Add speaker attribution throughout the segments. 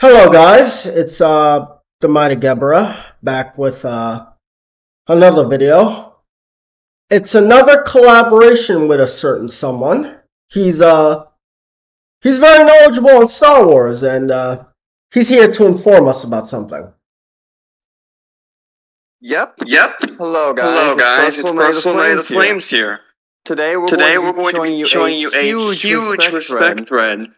Speaker 1: Hello guys, it's the mighty Geburah back with another video. It's another collaboration with a certain someone. He's very knowledgeable on Star Wars and he's here to inform us about something.
Speaker 2: Yep.
Speaker 3: Hello guys. It's Personal Night of the Flames here.
Speaker 2: Today we're going to be showing you a huge respect thread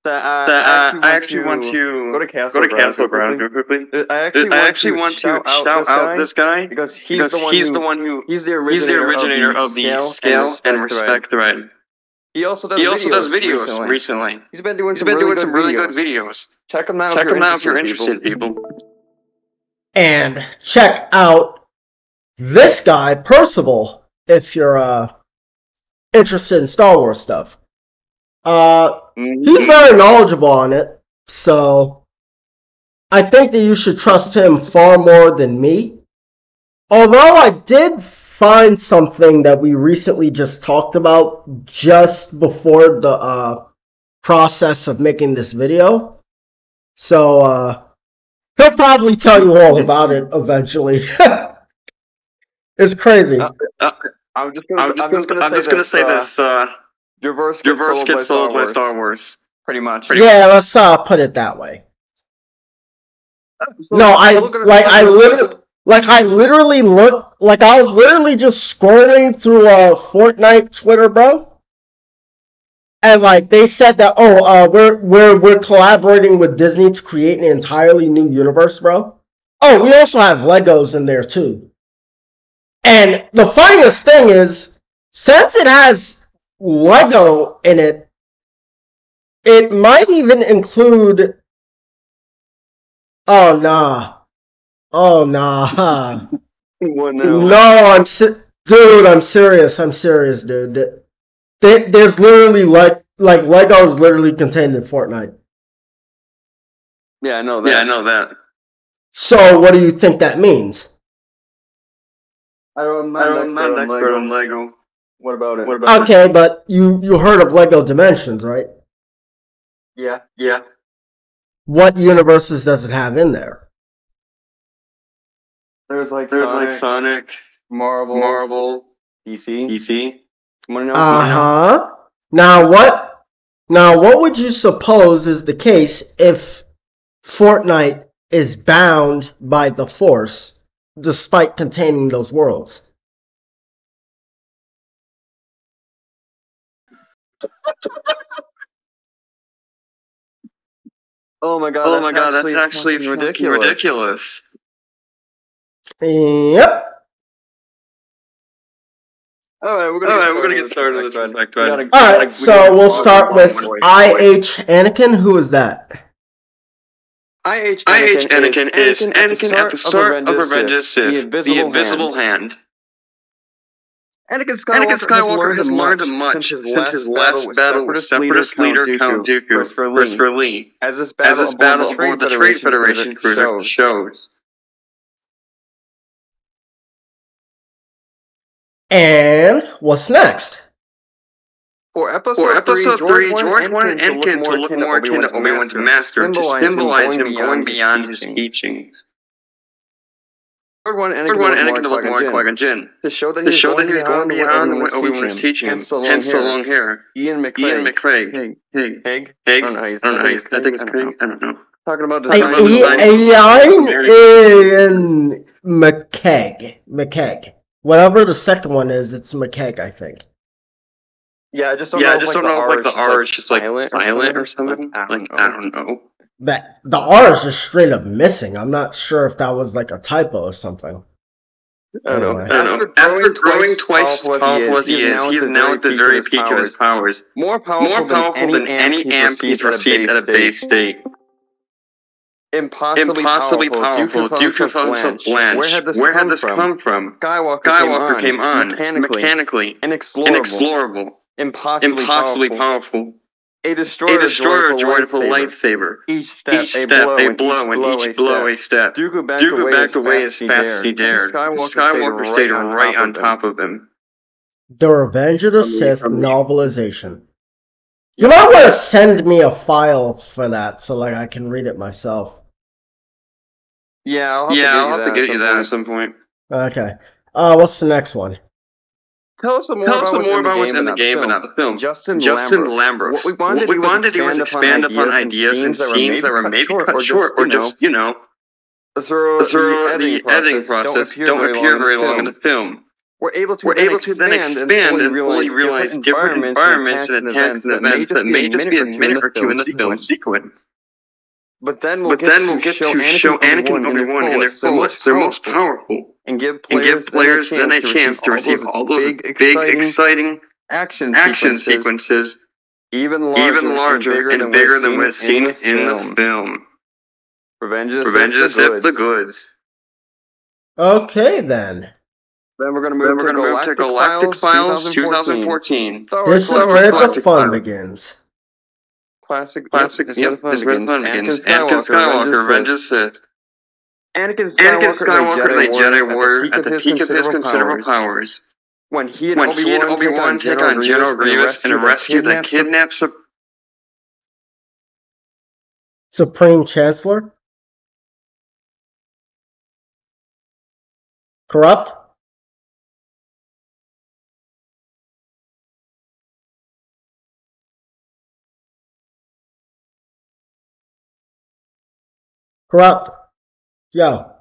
Speaker 2: that I actually want to go to Castle Ground quickly. I actually want to shout out this guy because he's the originator of the scale and respect thread. He also does videos recently. He's been doing some really good videos. Check him out if you're interested, people.
Speaker 1: And check out this guy, Percival, if you're interested in Star Wars stuff. He's very knowledgeable on it, so I think that you should trust him far more than me. Although I did find something that we recently just talked about just before the process of making this video. So he'll probably tell you all about it eventually. It's crazy.
Speaker 3: I'm just gonna say this. Your verse gets sold by Star Wars. Pretty much.
Speaker 1: Yeah, let's put it that way.
Speaker 3: So
Speaker 1: No, I was literally just scrolling through Fortnite Twitter, bro. And like they said that we're collaborating with Disney to create an entirely new universe, bro. Oh, we also have Legos in there too. And the funniest thing is, since it has Lego in it, it might even include. Oh nah. No, dude. I'm serious, dude. There's literally like Legos literally contained in Fortnite.
Speaker 3: Yeah, I know that.
Speaker 1: So what do you think that means?
Speaker 3: I'm not an expert on Lego. What about it?
Speaker 1: Okay, but you heard of Lego Dimensions, right?
Speaker 3: Yeah.
Speaker 1: What universes does it have in there?
Speaker 3: There's Sonic, Marvel, DC.
Speaker 1: Now what would you suppose is the case if Fortnite is bound by the Force despite containing those worlds?
Speaker 3: Oh my god, that's actually ridiculous.
Speaker 1: Yep.
Speaker 3: Alright, we're gonna get started with this respect thread.
Speaker 1: Alright, so we'll start with IH Anakin. Who is that?
Speaker 3: IH Anakin is Anakin at the start of Revenge of the Sith, the Invisible Hand. Anakin Skywalker has learned much since his last battle with Separatist leader Count Dooku, Christopher Lee, as this battle aboard the Trade Federation cruiser shows.
Speaker 1: And what's next?
Speaker 3: For episode 3, George wanted Anakin to look more akin to Obi-Wan's master, to symbolize him going beyond his teachings. George wanted Anakin to look more like Qui-Gon Jinn, to show that he was going beyond what Obi-Wan was teaching him, hence the long hair. Ian McCraig. Haig? I don't know how you say it. I think it's Craig. I don't know. Talking about design.
Speaker 1: Ian McKeg. Whatever the second one is, it's McKeg, I think.
Speaker 3: Yeah, I just don't know if the R is just like silent or something. I don't know.
Speaker 1: That the R is just straight up missing. I'm not sure if that was like a typo or something.
Speaker 3: I don't know. After growing twice as powerful as he is now at the very peak of his powers. More powerful than any amp he's received at a base state. Impossibly powerful, Dooku felt Blanche. Where had this come from? Skywalker came on, mechanically, inexplorable, impossibly powerful. A destroyer joined for lightsaber. Each step a blow, and each blow a step. Dooku backed away as fast as he dared. Skywalker stayed right on top of him.
Speaker 1: The Revenge of the Sith novelization. You might want to send me a file for that so like I can read it myself.
Speaker 2: Yeah, I'll have to get you that at some point.
Speaker 1: Okay. What's the next one?
Speaker 2: Tell us some more about what's in the game but not the film. Justin Lambros. What we wanted to do was expand upon ideas and scenes that were maybe cut short or just, you know, through the editing process don't appear very long in the film. We're able to then expand and fully realize different environments and attacks and events that may just be a minute or two in the film sequence. But then we'll get to show Anakin and Obi-Wan in their fullest, their most powerful, and give players then a chance to receive all those big, exciting action sequences, even larger and bigger than what is seen in the film. Revenge of the Goods.
Speaker 1: Okay, then.
Speaker 2: Then we're going to move to Galactic Files 2014.
Speaker 1: This is where the fun begins.
Speaker 2: Classic. This is where the fun begins. Anakin Skywalker, Revenge of the Sith. Anakin Skywalker is a Jedi warrior at the peak of his considerable powers. When he and Obi-Wan take on General Grievous in a rescue that kidnaps
Speaker 1: Supreme Chancellor? Corrupt? Corrupt. Yo.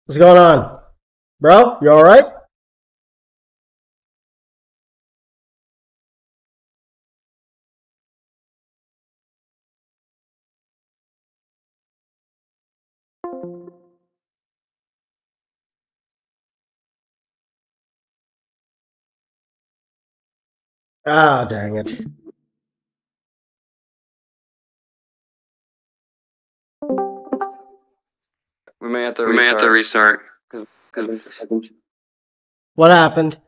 Speaker 1: What's going on? Bro, you alright? Ah, dang it.
Speaker 2: We may have to restart.
Speaker 1: What happened?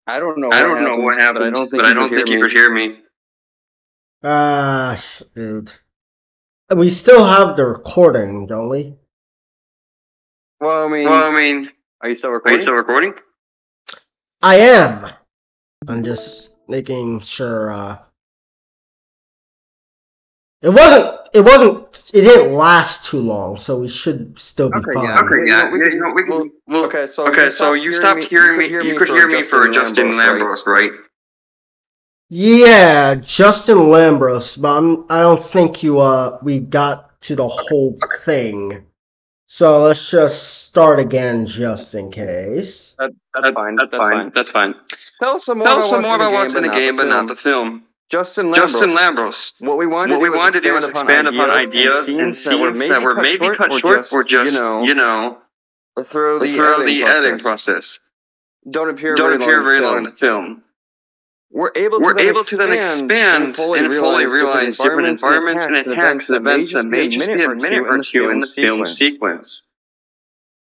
Speaker 2: I don't know what happened, but I don't think you could hear me.
Speaker 1: Ah, shoot. We still have the recording, don't we?
Speaker 2: Well, I mean, are you still recording?
Speaker 1: I am. I'm just making sure, it didn't last too long, so we should still be fine.
Speaker 2: So you stopped hearing me. You could hear me for Justin Lambros, right?
Speaker 1: Yeah, Justin Lambros, but I don't think we got to the whole thing. So let's just start again, just in case.
Speaker 2: That's fine. Tell us some more about what's in the game, but not the film. Justin Lambros. What we wanted to do was expand upon ideas and scenes that were maybe cut short or just, you know, through the editing process. Don't appear very long in the film. We're able to then expand and fully realize different environments and attacks and events that may just be a minute or two in the film sequence.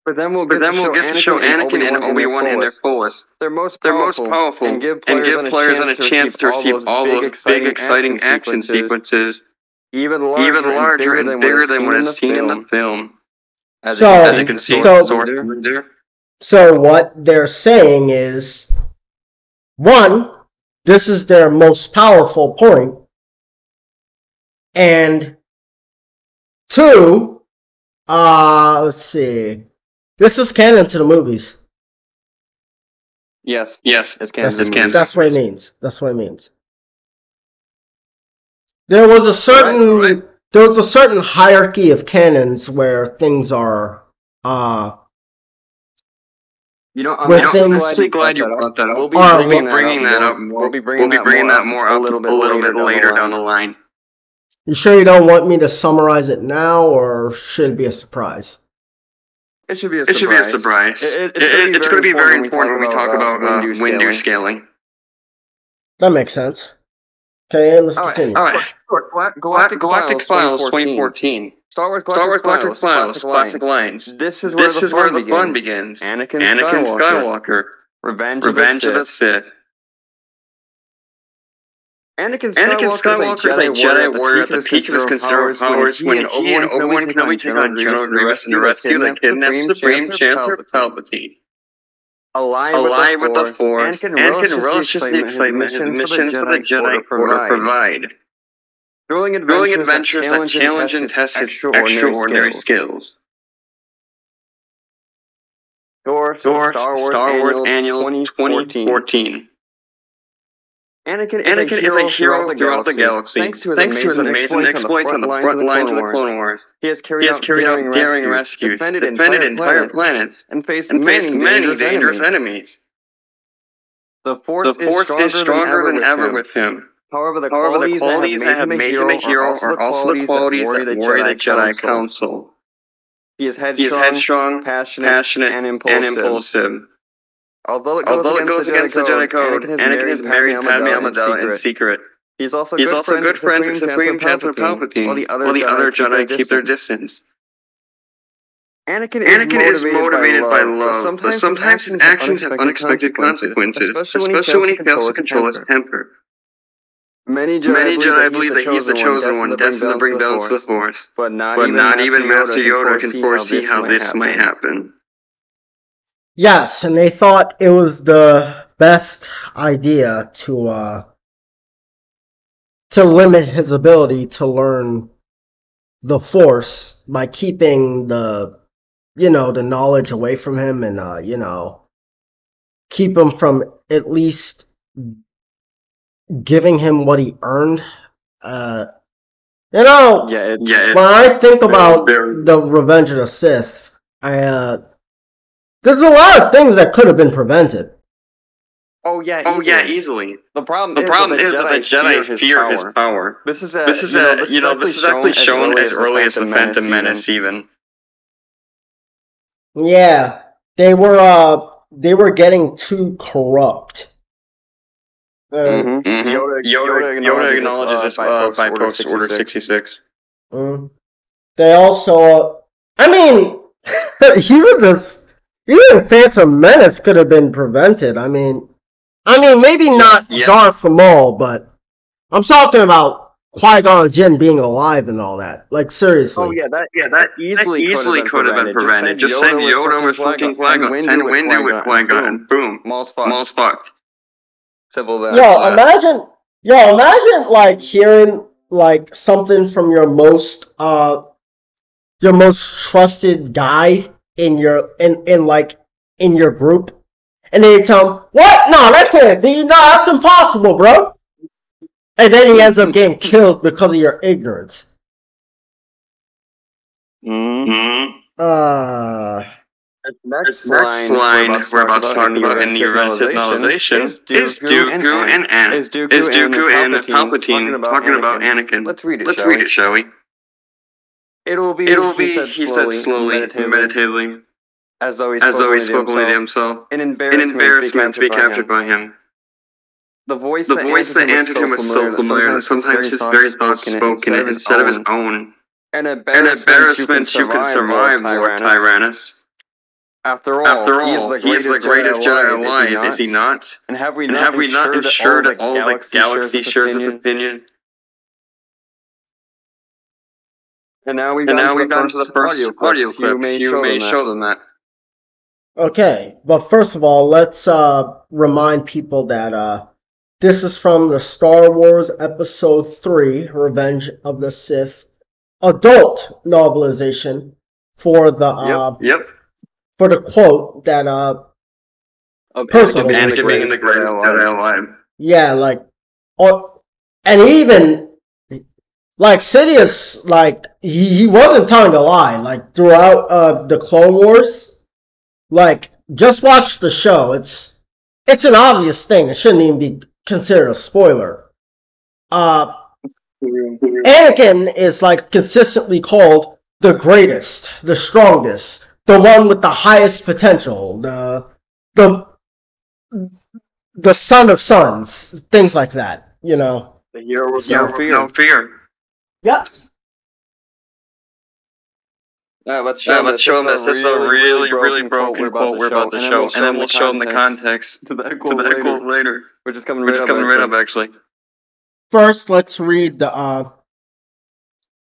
Speaker 2: But then we'll get to show Anakin and Obi-Wan in their fullest. They're most powerful and give players a chance to receive all those big, exciting action sequences, even larger and bigger than what is seen in the film. As you can see,
Speaker 1: so what they're saying is, one, this is their most powerful point, and two, let's see. This is canon to the movies.
Speaker 2: Yes, it's canon.
Speaker 1: That's what it means. There was a certain hierarchy of canons where things are I'm
Speaker 2: glad you brought that up. We'll be bringing that up. We'll be bringing that more up a little bit later down the line.
Speaker 1: You sure you don't want me to summarize it now, or should it be a surprise?
Speaker 2: It should be a surprise. It's going to be very important when we talk about wind scaling.
Speaker 1: That makes sense. Okay, let's continue.
Speaker 2: All right. Galactic Files 2014. Star Wars Galactic Files, Classic Lines. This is where the fun begins. Anakin Skywalker. Revenge of the Sith. Anakin Skywalker is a Jedi warrior at the peak of his considerable powers when he and Obi-Wan Kenobi take on General Grievous in a rescue that kidnaps Supreme Chancellor Palpatine. alive with the Force, and can relish the excitement his missions for the Jedi Order provide. Thrilling adventures that challenge and test his extraordinary skills. Star Wars Annual 2014. Anakin is a hero throughout the galaxy, thanks to his amazing exploits on the front lines of the Clone Wars. He has carried out daring rescues, defended entire planets, and faced many dangerous enemies. The Force is stronger than ever with him. However, the qualities that have made him a hero are also the qualities that worry the Jedi Council. He is headstrong, passionate, and impulsive. Although it goes against the Jedi Code, Anakin has married Padme Amidala in secret. He's also good friends with Supreme Chancellor Palpatine, while the other Jedi keep their distance. Anakin is motivated by love, but sometimes his actions have unexpected consequences, especially when he fails to control his temper. Many Jedi believe that he's the chosen one, destined to bring balance to the Force, but not even Master Yoda can foresee how this might happen.
Speaker 1: Yes, and they thought it was the best idea to limit his ability to learn the Force by keeping the knowledge away from him and keep him from at least giving him what he earned. When I think about the Revenge of the Sith, there's a lot of things that could have been prevented.
Speaker 2: Oh yeah, easily. The problem is that the Jedi fear his power. This is actually shown as early as the Phantom Menace, even.
Speaker 1: Yeah, they were getting too corrupt.
Speaker 2: Yoda acknowledges this by Post Order 66.
Speaker 1: They also, even Phantom Menace could have been prevented. I mean, maybe not Darth Maul, but I'm talking about Qui-Gon Jinn being alive and all that. Like, seriously.
Speaker 2: Oh, that easily could have been prevented. Just send Yoda with fucking Qui-Gon. Send Windu with Qui-Gon. Boom. Maul's fucked. Simple as that.
Speaker 1: Imagine, like, hearing, like, something from your most trusted guy in your group, and then you tell him, "What? No, that can't be. No, that's impossible, bro." And then he ends up getting killed because of your ignorance.
Speaker 2: Next line we're about to talk about in the Revenge of Civilization is Dooku and Palpatine talking about Anakin. Let's read it, shall we? It'll be, he said slowly, meditatively, as though he spoke only to himself, an embarrassment to be captured by him. The voice that answered him was so familiar that sometimes his very thoughts spoke in it instead of his own. An embarrassment you can survive, Lord Tyrannus. After all, he is the greatest Jedi alive, is he not? And have we not ensured that all the galaxy shares this opinion? And now we've gone to the first audio clip. You may show them that.
Speaker 1: Okay, but first of all, let's remind people that this is from the Star Wars Episode 3, Revenge of the Sith, adult novelization for the for the quote that personally
Speaker 2: Anakin being the greatest Jedi alive.
Speaker 1: Yeah, like, and even like Sidious, like he wasn't telling a lie. Like throughout the Clone Wars, like just watch the show. It's an obvious thing. It shouldn't even be considered a spoiler. Anakin is like consistently called the greatest, the strongest, the one with the highest potential, the son of sons, things like that. You know,
Speaker 2: the hero with no fear.
Speaker 1: Yep.
Speaker 2: Let's show them this. This is a really broken quote we're about to show, and then we'll show them the context to that quote later. We're just coming right up, actually.
Speaker 1: First, let's read the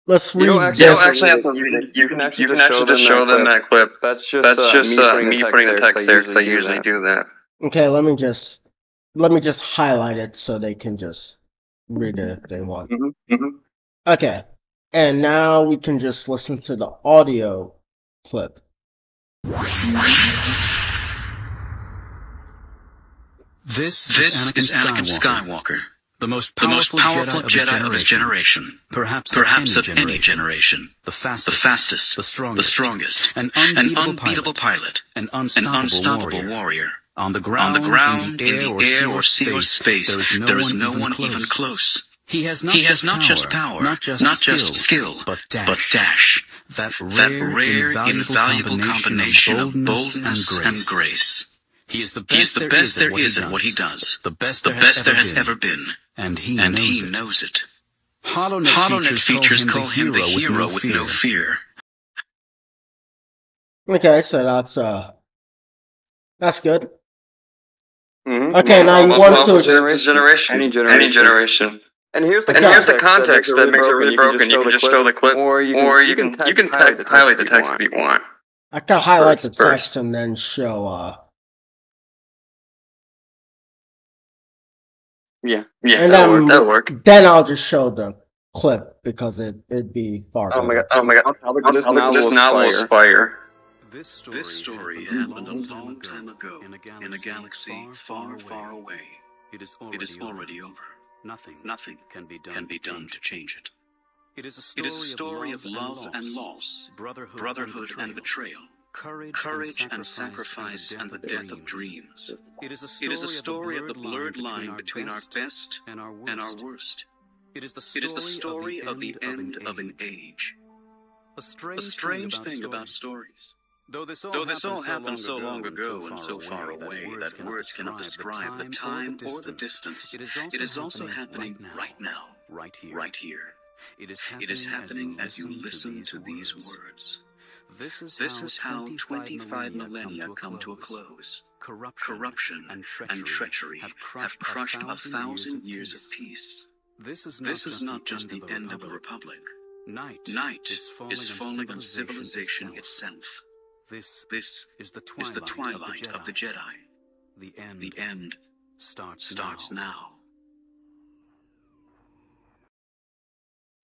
Speaker 1: let's read
Speaker 2: You
Speaker 1: this.
Speaker 2: don't actually have to read it. You can actually just show them that clip. That's just me putting the text there because I usually do that.
Speaker 1: Okay, let me just highlight it so they can just read it if they want. Okay, and now we can just listen to the audio clip.
Speaker 4: This is Anakin Skywalker, the most powerful Jedi of his generation, perhaps of any generation, the fastest, the strongest, an unbeatable pilot, an unstoppable warrior. On the ground, in the air, or sea or space, there is no one even close. He has not just power, not just skill, but dash. That rare, invaluable combination of boldness and grace. He is the best there is at what he does, the best there has ever been, and he knows it. HoloNet features call him the hero with no fear.
Speaker 1: Okay, so that's good. Okay, now you want to
Speaker 2: any generation. And here's the context that makes it really broken. You can just show the clip, or you can highlight the text if you want.
Speaker 1: I can highlight the text and then show.
Speaker 2: Yeah,
Speaker 1: and
Speaker 2: that'll work.
Speaker 1: Then I'll just show the clip because it'd be far better.
Speaker 2: Oh my god! This novel is fire.
Speaker 4: This story happened a long time ago in a galaxy far, far away. It is already over. Nothing can be done to change it. It is a story of love and loss, brotherhood and betrayal, courage and sacrifice and the death of dreams. It is a story of the blurred line between our best and our worst. It is the story of the end of an age. A strange thing about stories. Though this all happened so long ago and so far away that words cannot describe the time or the distance, it is also happening right now, right here. It is happening as you listen to these words. This is how 25 millennia come to a close. Corruption and treachery have crushed 1,000 years of peace. This is not just the end of a republic. Night is falling on civilization itself. This is the twilight of the Jedi. The end starts now.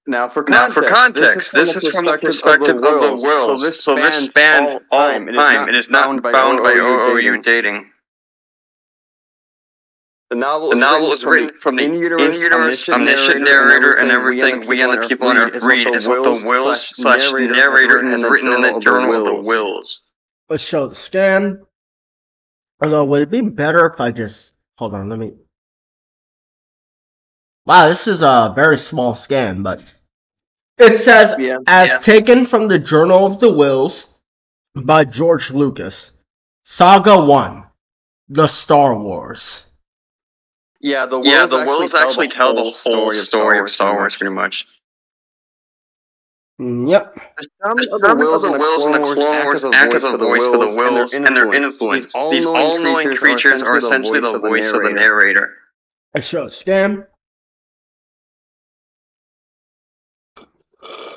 Speaker 2: Now, for context, this is from the perspective of the world. So this spans all time. It is not bound by OOU dating. The novel is written from the in-universe omniscient narrator, and everything we and the people on Earth read is what the Wills/narrator has written in the Journal of the Wills.
Speaker 1: Let's show the scan. Although, would it be better if I just... Hold on, let me... Wow, this is a very small scan, but... It says, taken from the Journal of the Wills by George Lucas. Saga 1. The Star Wars.
Speaker 2: Yeah, the Wills actually tell the whole story of Star Wars, pretty much.
Speaker 1: Yep.
Speaker 2: Some of the Wills and the Clone Wars act as a voice for the Wills and their influence. These all-knowing creatures are essentially the voice of the narrator.
Speaker 1: I show a scan.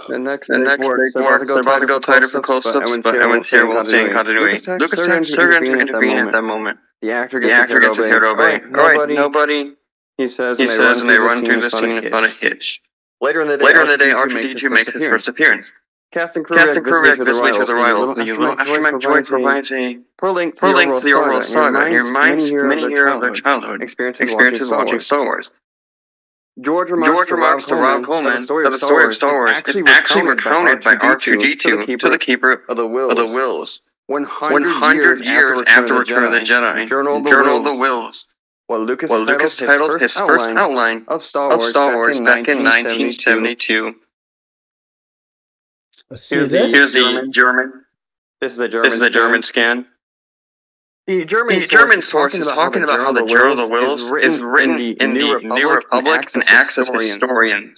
Speaker 2: The next they're about to go tighter for close-ups, but Ewan's here seeing continuity. Lucas tells Sergeant to intervene at that moment. The actor gets here to obey. Alright, nobody, he says, and they run through this scene on a hitch. Later in the day, R2-D2 makes his first appearance. Cast and crew react this way to the rival. The little astromech droid provides a link to the overall saga and reminds many here of their childhood experiences watching Star Wars. George remarks to Rob Coleman that the story of Star Wars is actually recounted by R2-D2 to the Keeper of the Wills. 100 years after Return of the Jedi, Journal of the Wills. What Lucas titled his first outline of Star Wars back in 1972. Here's the German. This is the German scan. The German source is talking about how the Journal of the Wills is written in the New Republic and acts as historian.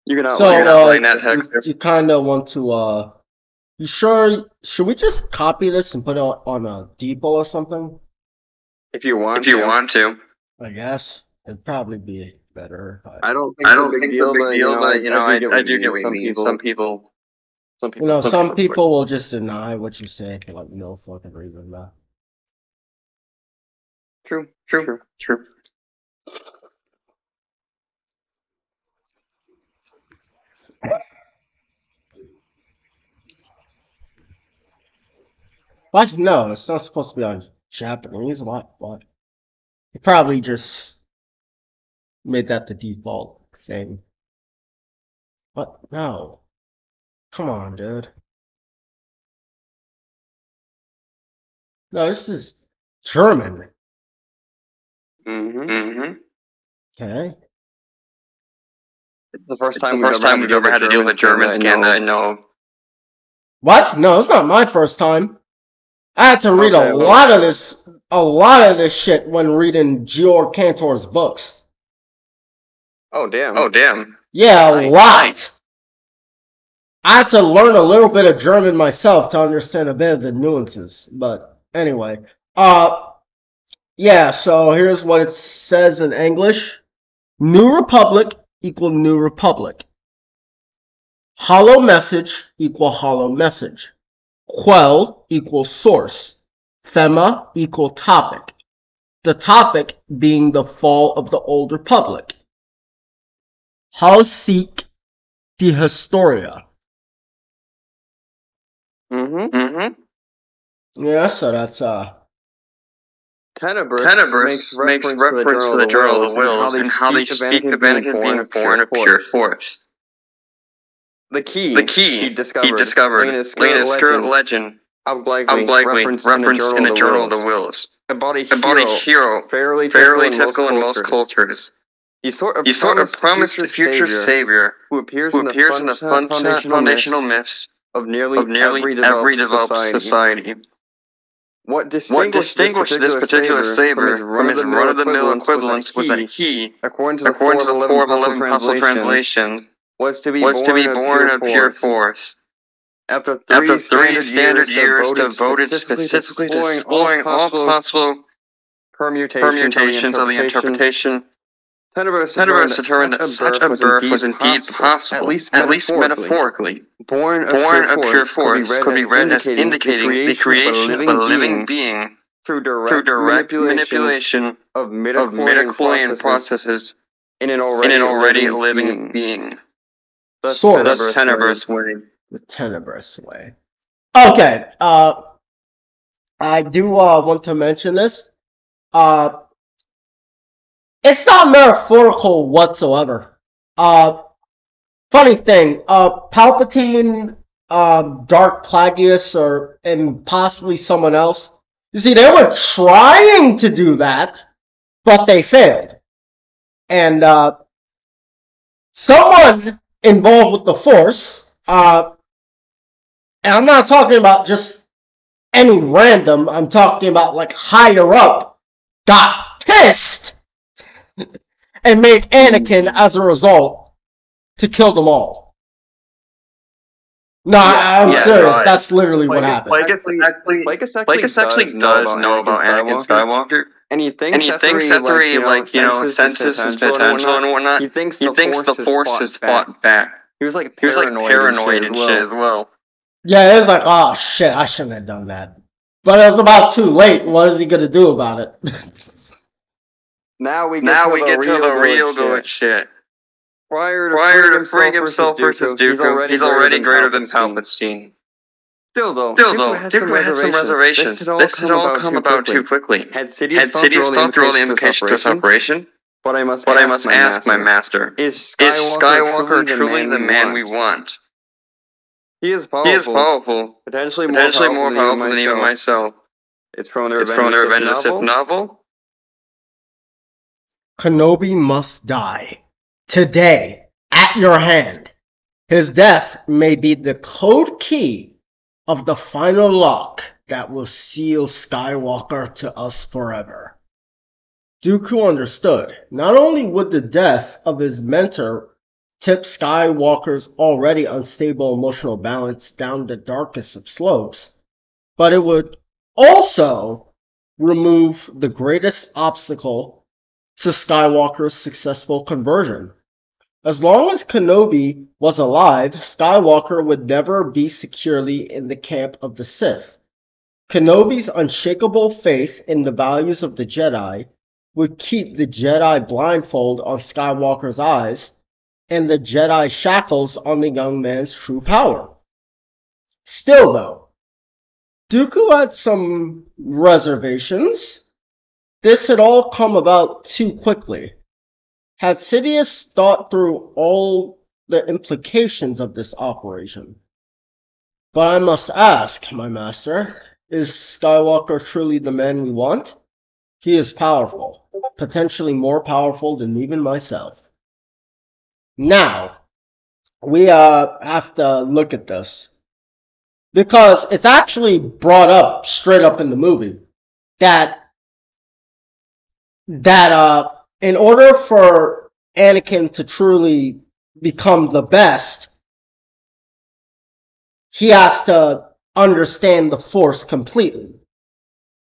Speaker 2: You can outline that text.
Speaker 1: You kind of want to, you sure? Should we just copy this and put it on a depot or something?
Speaker 2: If you want to.
Speaker 1: I guess. It'd probably be better.
Speaker 2: I don't think it's a big deal, but I do get what you mean. Some people
Speaker 1: some people will just deny what you say for like no fucking reason, man.
Speaker 2: True.
Speaker 1: What? No, it's not supposed to be on Japanese. What? He probably just made that the default thing. But no. Come on, dude. No, this is German.
Speaker 2: Mm-hmm.
Speaker 1: Okay.
Speaker 2: It's the first time we've ever had to deal with a German scan that I know.
Speaker 1: What? No, it's not my first time. I had to read a lot of this shit when reading Georg Cantor's books.
Speaker 2: Oh damn.
Speaker 1: Yeah, a lot. I had to learn a little bit of German myself to understand a bit of the nuances. But anyway, yeah. So here's what it says in English: New Republic equal New Republic. Hollow message equal hollow message. Quell equals source. Thema equal topic. The topic being the fall of the Old Republic. How seek the Historia.
Speaker 2: Mm-hmm.
Speaker 1: Yeah, so that's
Speaker 2: Tenebris makes reference to the Journal of the Wills and how they speak of Anakin being born of pure force. The key he discovered in a skirt legend Obligely referenced in the Journal of the Wills. About a hero fairly typical in most cultures. He sort of promised a future savior who appears in the foundational myths of nearly every developed society. What distinguished this particular savior from his run-of-the-mill equivalents was that he, according to the 4 of 11 Apostle translation, was to be born of pure force. After three standard years devoted specifically to exploring all possible permutations of the interpretation, Tenebris determined that such a birth was indeed possible, at least metaphorically. Born of pure force could be read as indicating the creation of a living being through direct manipulation of midichlorian processes in an already living being. Thus, Tenebris way.
Speaker 1: The Tenebris way. Okay, I do want to mention this. It's not metaphorical whatsoever. Funny thing, Palpatine, Dark Plagueis, and possibly someone else. You see, they were trying to do that, but they failed. And someone involved with the Force, and I'm not talking about just any random, I'm talking about like higher up, got pissed and made Anakin as a result to kill them all. No, I'm serious. That's literally what happened.
Speaker 2: Plagueis actually does know about Anakin Skywalker. And he thinks that through, senses his potential and whatnot. He thinks the Force has fought back. He was like paranoid and shit as well.
Speaker 1: Yeah, it was like, oh shit, I shouldn't have done that. But it was about too late. What is he gonna do about it?
Speaker 2: Now we get to the real good shit. Prior to freeing himself versus Dooku, he's already greater than Palpatine. Still though, Dooku had some reservations. This had all come about too quickly. Had Sidious thought through all the implications of separation? But I must ask my master, is Skywalker truly the man we want? He is powerful. Potentially more powerful than even myself. It's from the Revenge of the Sith novel.
Speaker 1: Kenobi must die. Today, at your hand. His death may be the code key of the final lock that will seal Skywalker to us forever. Dooku understood. Not only would the death of his mentor tip Skywalker's already unstable emotional balance down the darkest of slopes, but it would also remove the greatest obstacle to Skywalker's successful conversion. As long as Kenobi was alive, Skywalker would never be securely in the camp of the Sith. Kenobi's unshakable faith in the values of the Jedi would keep the Jedi blindfold on Skywalker's eyes and the Jedi shackles on the young man's true power. Still, though, Dooku had some reservations. This had all come about too quickly. Had Sidious thought through all the implications of this operation? But I must ask, my master, is Skywalker truly the man we want? He is powerful, potentially more powerful than even myself. Now, we have to look at this. Because it's actually brought up straight up in the movie that in order for Anakin to truly become the best, he has to understand the Force completely.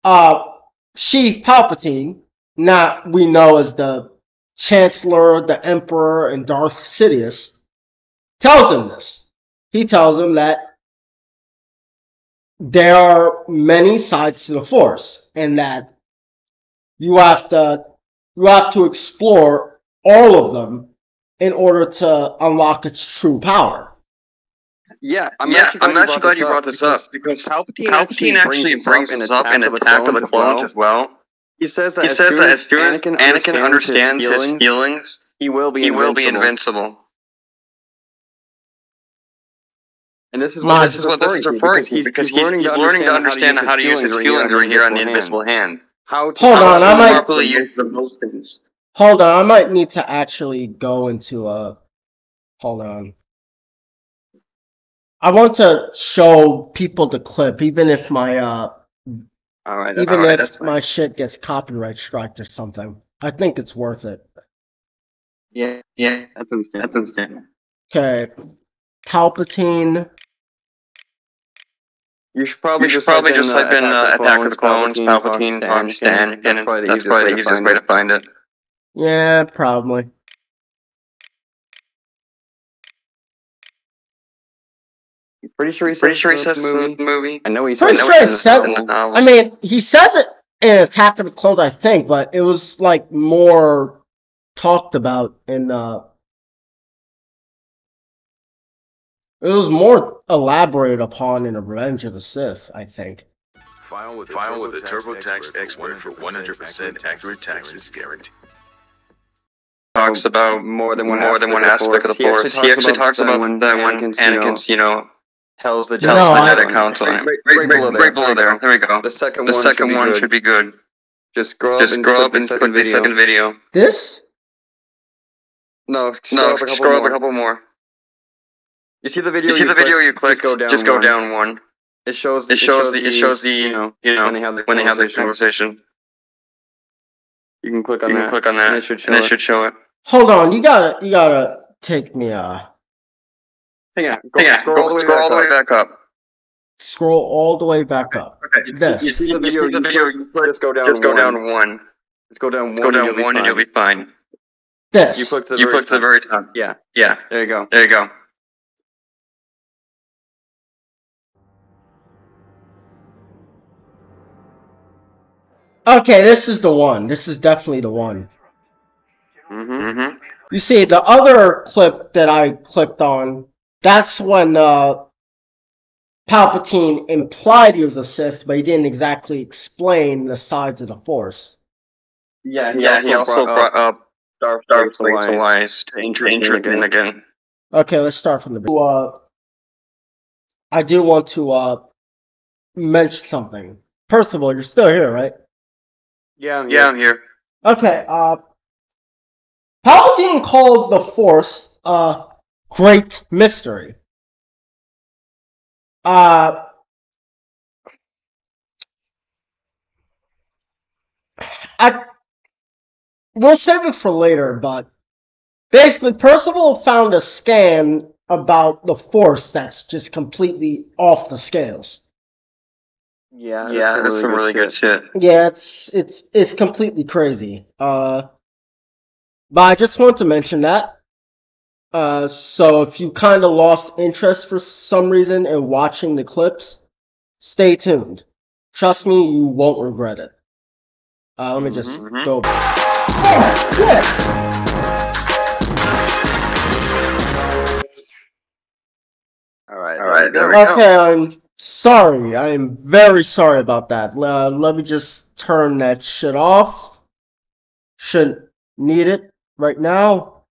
Speaker 1: Sheev Palpatine, we know as the Chancellor, the Emperor, and Darth Sidious, tells him this. He tells him that there are many sides to the Force, and that you have to explore all of them in order to unlock its true power.
Speaker 2: Yeah, I'm actually glad you brought this up because Palpatine actually brings this up in Attack of the Clones as well. He says that as soon as Anakin understands his feelings, he will be invincible. And this is what this is referring to because he's learning to understand how to use his feelings right here on the Invisible Hand. Hold on,
Speaker 1: I might need to actually go into hold on. I want to show people the clip, even if my my shit gets copyright striked or something. I think it's worth it.
Speaker 2: Yeah, that's understandable.
Speaker 1: Okay, Palpatine.
Speaker 2: You should probably just type in Attack of the Clones, Palpatine talks to Anakin. That's probably the easiest way to find it.
Speaker 1: Yeah, probably.
Speaker 2: Pretty sure he says in the movie. I know he
Speaker 1: says it in the novel. I mean, he says it in Attack of the Clones, I think, but it was like more talked about in it was more elaborated upon in Revenge of the Sith, I think.
Speaker 5: File with a TurboTax expert for 100% accurate taxes guaranteed.
Speaker 2: Talks about more than one aspect of the Force. He actually talks about that when Anakin's, tells the Jedi Council. Right below there. There we go. The second one should be good. Just scroll up and click the second video.
Speaker 1: This?
Speaker 2: No, scroll up a couple more. You see the video you click, just go down one. It shows the when they have the conversation. You can click on that, and it should show it.
Speaker 1: Hold on, you gotta take me
Speaker 2: Hang on, scroll all the way back up.
Speaker 1: Scroll all the way back up.
Speaker 2: Okay,
Speaker 1: this.
Speaker 2: You see the video, just go down one. Just go down one and you'll be fine.
Speaker 1: This.
Speaker 2: You click to the very top. Yeah. There you go.
Speaker 1: Okay, this is the one. This is definitely the one.
Speaker 2: Mm-hmm.
Speaker 1: You see, the other clip that I clicked on, that's when Palpatine implied he was a Sith, but he didn't exactly explain the sides of the Force.
Speaker 2: Yeah, he also brought up Darth Wise to introduce again.
Speaker 1: Okay, let's start from the beginning. I do want to mention something. First of all, you're still here, right?
Speaker 2: Yeah, I'm here.
Speaker 1: Okay, Palpatine called the Force a great mystery. We'll save it for later, but basically Percival found a scan about the Force that's just completely off the scales.
Speaker 2: Yeah, that's some really good shit.
Speaker 1: Yeah, it's completely crazy. But I just want to mention that. So if you kind of lost interest for some reason in watching the clips, stay tuned. Trust me, you won't regret it. Let me just go back.
Speaker 2: Alright, there we go.
Speaker 1: Okay, I'm sorry. I am very sorry about that. Let me just turn that shit off. Shouldn't need it right now.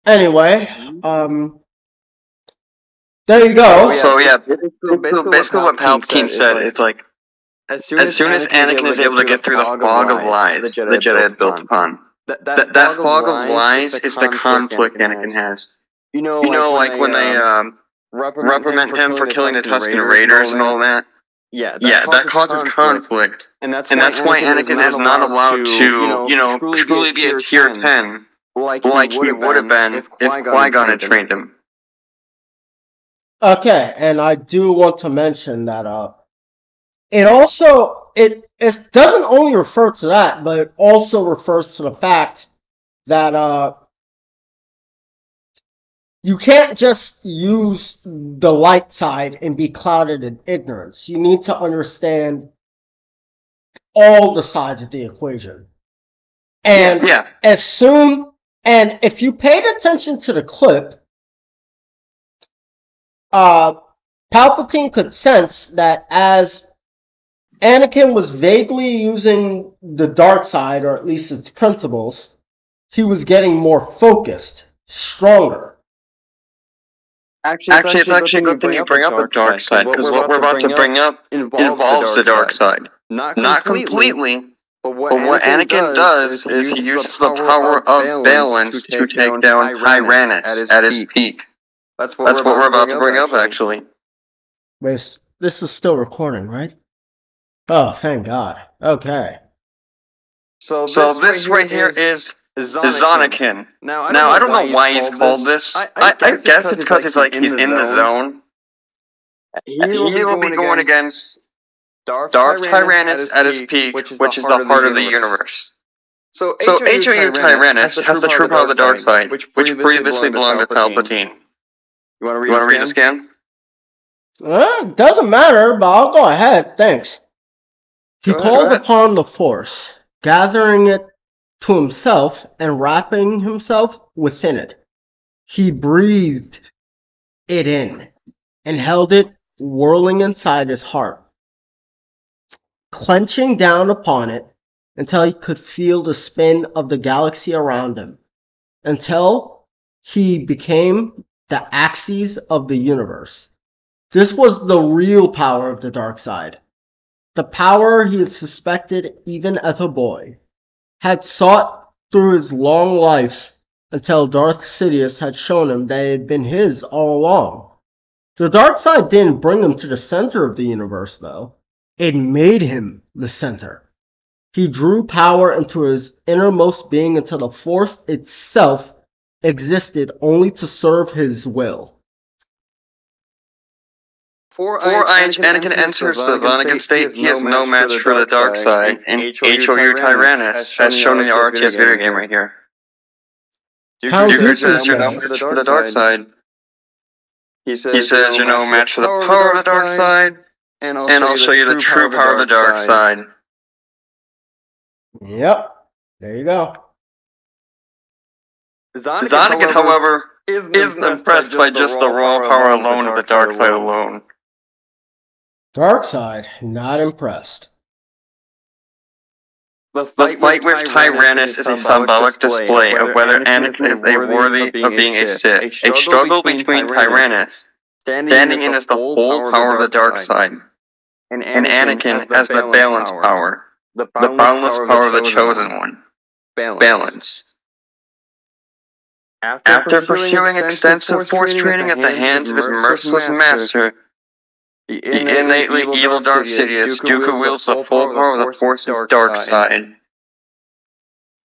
Speaker 1: Anyway, there you go.
Speaker 2: So yeah, basically what Palpatine said, it's like, as soon as Anakin is able to get through the fog of lies the Jedi had built upon, that fog of lies is the conflict Anakin has. You know, like when they reprimand him for killing the Tusken Raiders and all that. Yeah, that causes conflict, and that's why Anakin is not allowed to, truly be a tier 10 like he would have been if Qui-Gon had trained him.
Speaker 1: Okay, and I do want to mention that it doesn't only refer to that, but it also refers to the fact that you can't just use the light side and be clouded in ignorance. You need to understand all the sides of the equation. And if you paid attention to the clip, Palpatine could sense that as Anakin was vaguely using the dark side, or at least its principles, he was getting more focused, stronger.
Speaker 2: Actually, it's actually a good thing you bring up the dark side, because what we're about to bring up involves the dark side. Not completely, but what Anakin does is he uses the power of balance to take down Tyrannus at his peak. That's what we're about to bring up, actually.
Speaker 1: Wait, this is still recording, right? Oh, thank God. Okay.
Speaker 2: So this right here is Zonakin. Now, I don't know why he's called this. I guess it's because he's in the zone. He will be going against Darth Tyrannus at his peak, which is the heart of the universe. So HOU Tyrannus has the true power of the dark side, which previously belonged to Palpatine. You want to read this again?
Speaker 1: Doesn't matter, but I'll go ahead, thanks. He called upon the Force, gathering it to himself and wrapping himself within it. He breathed it in and held it whirling inside his heart, clenching down upon it until he could feel the spin of the galaxy around him, until he became the axis of the universe. This was the real power of the dark side. The power he had suspected even as a boy, had sought through his long life until Darth Sidious had shown him that it had been his all along. The dark side didn't bring him to the center of the universe, though. It made him the center. He drew power into his innermost being until the Force itself existed only to serve his will.
Speaker 2: Before Anakin enters the Zonakin state, he has no match for the dark side, and HOU Tyrannus, as shown in the RTS video game right here. Dooku says you're no match for the dark side. He says you're no match for the power of the dark side, and I'll show you the true power of the dark side.
Speaker 1: Yep, there you go.
Speaker 2: Zonakin, however, isn't impressed by just the raw power alone of the dark side alone.
Speaker 1: Dark side, not impressed.
Speaker 2: The fight with Tyrannus is a symbolic display of whether Anakin is worthy of being a Sith. A struggle between Tyrannus, standing in as the whole power of the dark side, and Anakin as the balance power, the boundless power of the chosen one. Balance. After pursuing extensive force training at the hands of his merciless master, the innately evil Darth Sidious, Dooku wields the full power of the Force's dark side.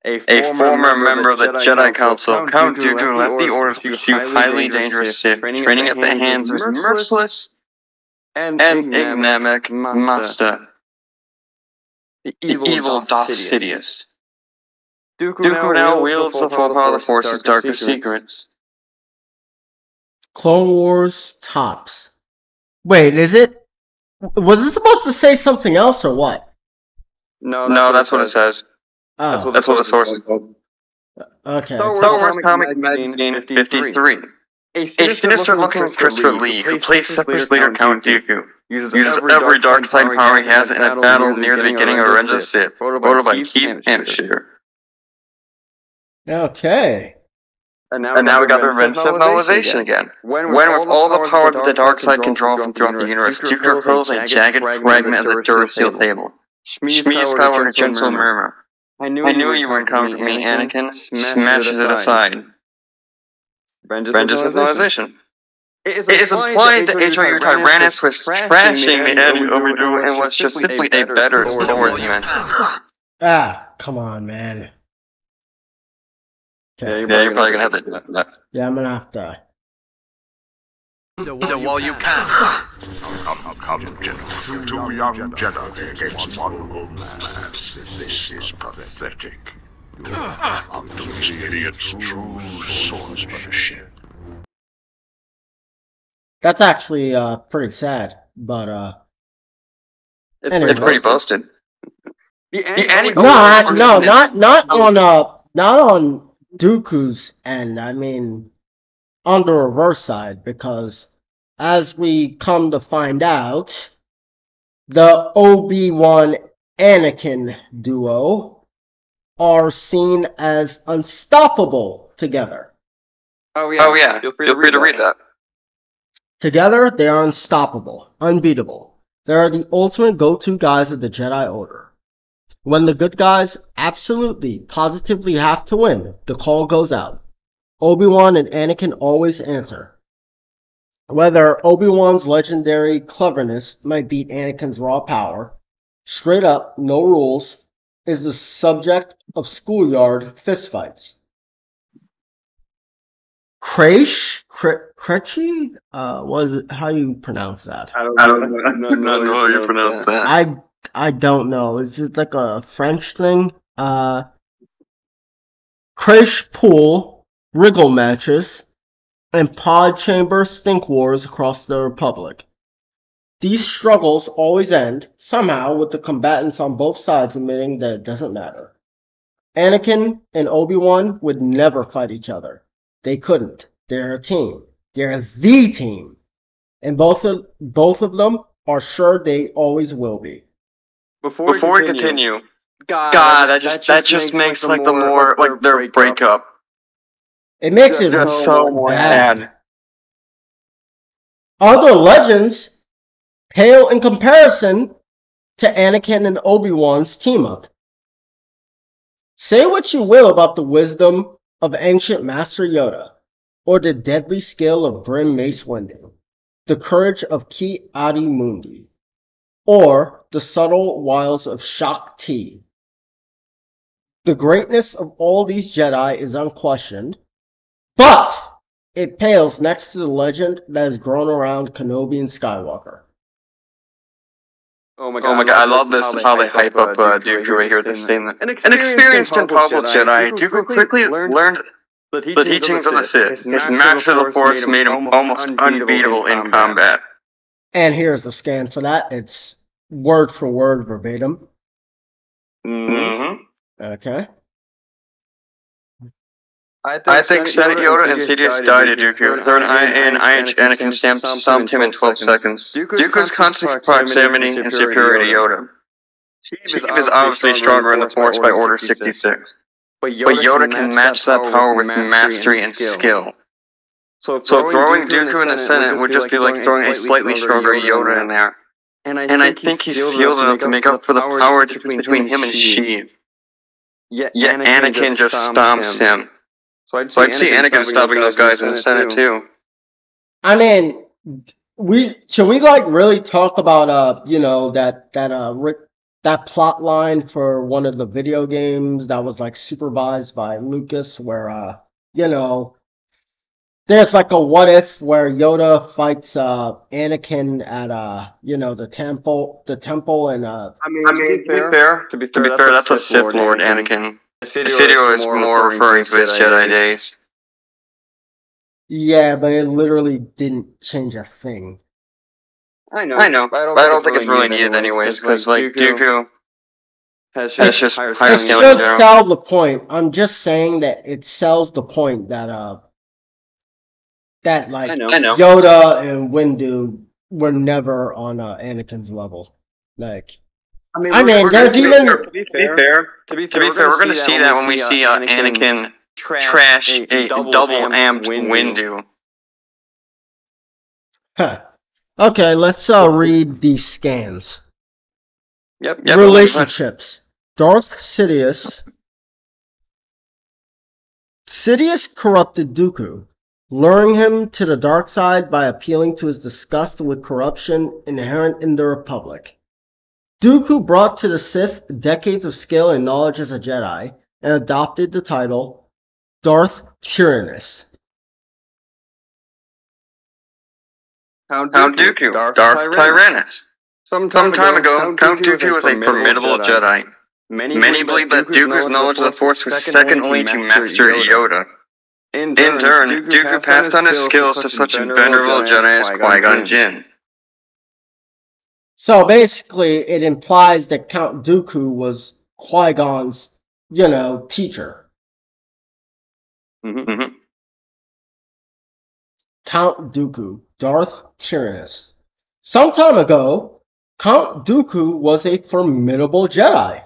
Speaker 2: A former member of the Jedi Council, Count Dooku left the order to pursue highly dangerous Sith, training at the hands of his merciless and enigmatic master. The evil of Darth Sidious. Dooku now wields the full power of the Force's darkest secrets.
Speaker 1: Clone Wars tops. Wait, is it? Was it supposed to say something else or what?
Speaker 2: No, that's what it says.
Speaker 1: Oh.
Speaker 2: That's what the source is called.
Speaker 1: Okay.
Speaker 2: Star Wars Comic Magazine 53. A sinister-looking Christopher Lee, who plays Separate Leader Count Dooku, uses every dark side power he has in a battle near the beginning of Revenge of the Sith, voted by Keith Hampshire.
Speaker 1: Okay.
Speaker 2: And now we got the Revenge of Civilization again. When with all the power that the dark side can draw from throughout the universe, Dooku hurls a jagged fragment of the Duracell table. Shmi Skywalker gentle murmur. I knew you weren't coming for me, Anakin. Smashes it aside. Revenge of Civilization. It is implied that H.R.U. Tyrannus was trashing the end of Obi-Wan and was just simply a better Star Wars dimension.
Speaker 1: Come on, man.
Speaker 2: Okay. Yeah, you're probably gonna have to do that.
Speaker 1: Yeah, I'm gonna have to.
Speaker 4: The wall you can.
Speaker 5: Come, Jedi. Two young Jedi against one old man. This is pathetic. You are these idiots' true swordsmanship.
Speaker 1: That's actually pretty sad, but
Speaker 2: It's pretty busted.
Speaker 1: Not on Dooku's end. I mean, on the reverse side, because as we come to find out, the Obi-Wan Anakin duo are seen as unstoppable together.
Speaker 2: Oh yeah. Feel free to read that.
Speaker 1: Together, they are unstoppable, unbeatable. They are the ultimate go-to guys of the Jedi Order. When the good guys absolutely, positively have to win, the call goes out. Obi-Wan and Anakin always answer. Whether Obi-Wan's legendary cleverness might beat Anakin's raw power, straight up, no rules, is the subject of schoolyard fistfights. Krechi? Was it, how you pronounce that?
Speaker 2: I don't know how you pronounce that.
Speaker 1: I don't know. It's just like a French thing. Crash pool, wriggle matches, and pod chamber stink wars across the Republic. These struggles always end, somehow, with the combatants on both sides admitting that it doesn't matter. Anakin and Obi-Wan would never fight each other. They couldn't. They're a team. They're the team. And both of them are sure they always will be.
Speaker 2: Before we continue, that just makes like the more like their breakup.
Speaker 1: It makes it
Speaker 2: so bad.
Speaker 1: Other legends pale in comparison to Anakin and Obi-Wan's team up. Say what you will about the wisdom of ancient Master Yoda, or the deadly skill of grim Mace Windu, the courage of Ki-Adi-Mundi, or the subtle wiles of Shakti. The greatness of all these Jedi is unquestioned, but it pales next to the legend that has grown around Kenobi and Skywalker.
Speaker 2: Oh my god, I love this, how they hype up Dooku right here with this statement. An experienced and powerful Jedi, Dooku quickly learned the teachings of the Sith. His master of the Force made him almost unbeatable in combat.
Speaker 1: And here's a scan for that. It's word for word verbatim.
Speaker 2: Mm-hmm.
Speaker 1: Okay.
Speaker 2: I think Senate Yoda and Sidious died at Dooku. Third and Anakin stomped him in 12 seconds. Dooku's constant proximity and superiority to Yoda. Steve is obviously stronger in the Force by Order 66. But Yoda can match that power with mastery and skill. So throwing Dooku in the Senate would just be like throwing a slightly stronger Yoda in there. And I think he's sealed enough to make up for the power difference between him and Sheev. Yet Anakin just stomps him. So I'd see Anakin stopping those guys in the Senate too.
Speaker 1: I mean, should we like really talk about that plot line for one of the video games that was like supervised by Lucas, where there's like a what if where Yoda fights Anakin at the temple, and
Speaker 2: to be fair, that's a Sith Lord, Anakin. This video is more referring to his Jedi days.
Speaker 1: Yeah, but it literally didn't change a thing.
Speaker 2: I know, but I don't think it's really needed anyways, because like Dooku has just higher
Speaker 1: It should sell the point. I'm just saying that it sells the point that like Yoda and Windu were never on Anakin's level. Like, I mean, there's even
Speaker 2: to be fair, we're gonna see that when we see Anakin trash a double amped Windu.
Speaker 1: Huh. Okay, let's read these scans.
Speaker 2: Yep.
Speaker 1: Relationships. Darth Sidious. Sidious corrupted Dooku, luring him to the dark side by appealing to his disgust with corruption inherent in the Republic. Dooku brought to the Sith decades of skill and knowledge as a Jedi, and adopted the title Darth Tyrannus.
Speaker 2: Count Dooku, Darth Tyrannus. Some time ago, Count Dooku was a formidable Jedi. Many believe that Dooku's knowledge of the Force was second only to Master Yoda. In turn, Dooku passed on his skills to such a venerable Jedi as Qui-Gon Jinn.
Speaker 1: So basically, it implies that Count Dooku was Qui-Gon's, teacher.
Speaker 2: Mm-hmm.
Speaker 1: Count Dooku, Darth Tyrannus. Some time ago, Count Dooku was a formidable Jedi.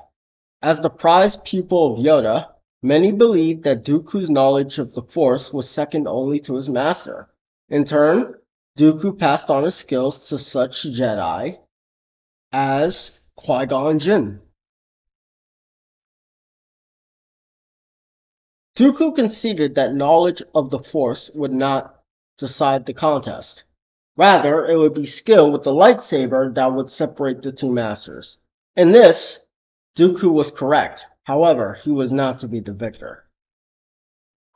Speaker 1: As the prized pupil of Yoda, many believed that Dooku's knowledge of the Force was second only to his master. In turn, Dooku passed on his skills to such Jedi as Qui-Gon Jinn. Dooku conceded that knowledge of the Force would not decide the contest. Rather, it would be skill with the lightsaber that would separate the two masters. In this, Dooku was correct. However, he was not to be the victor.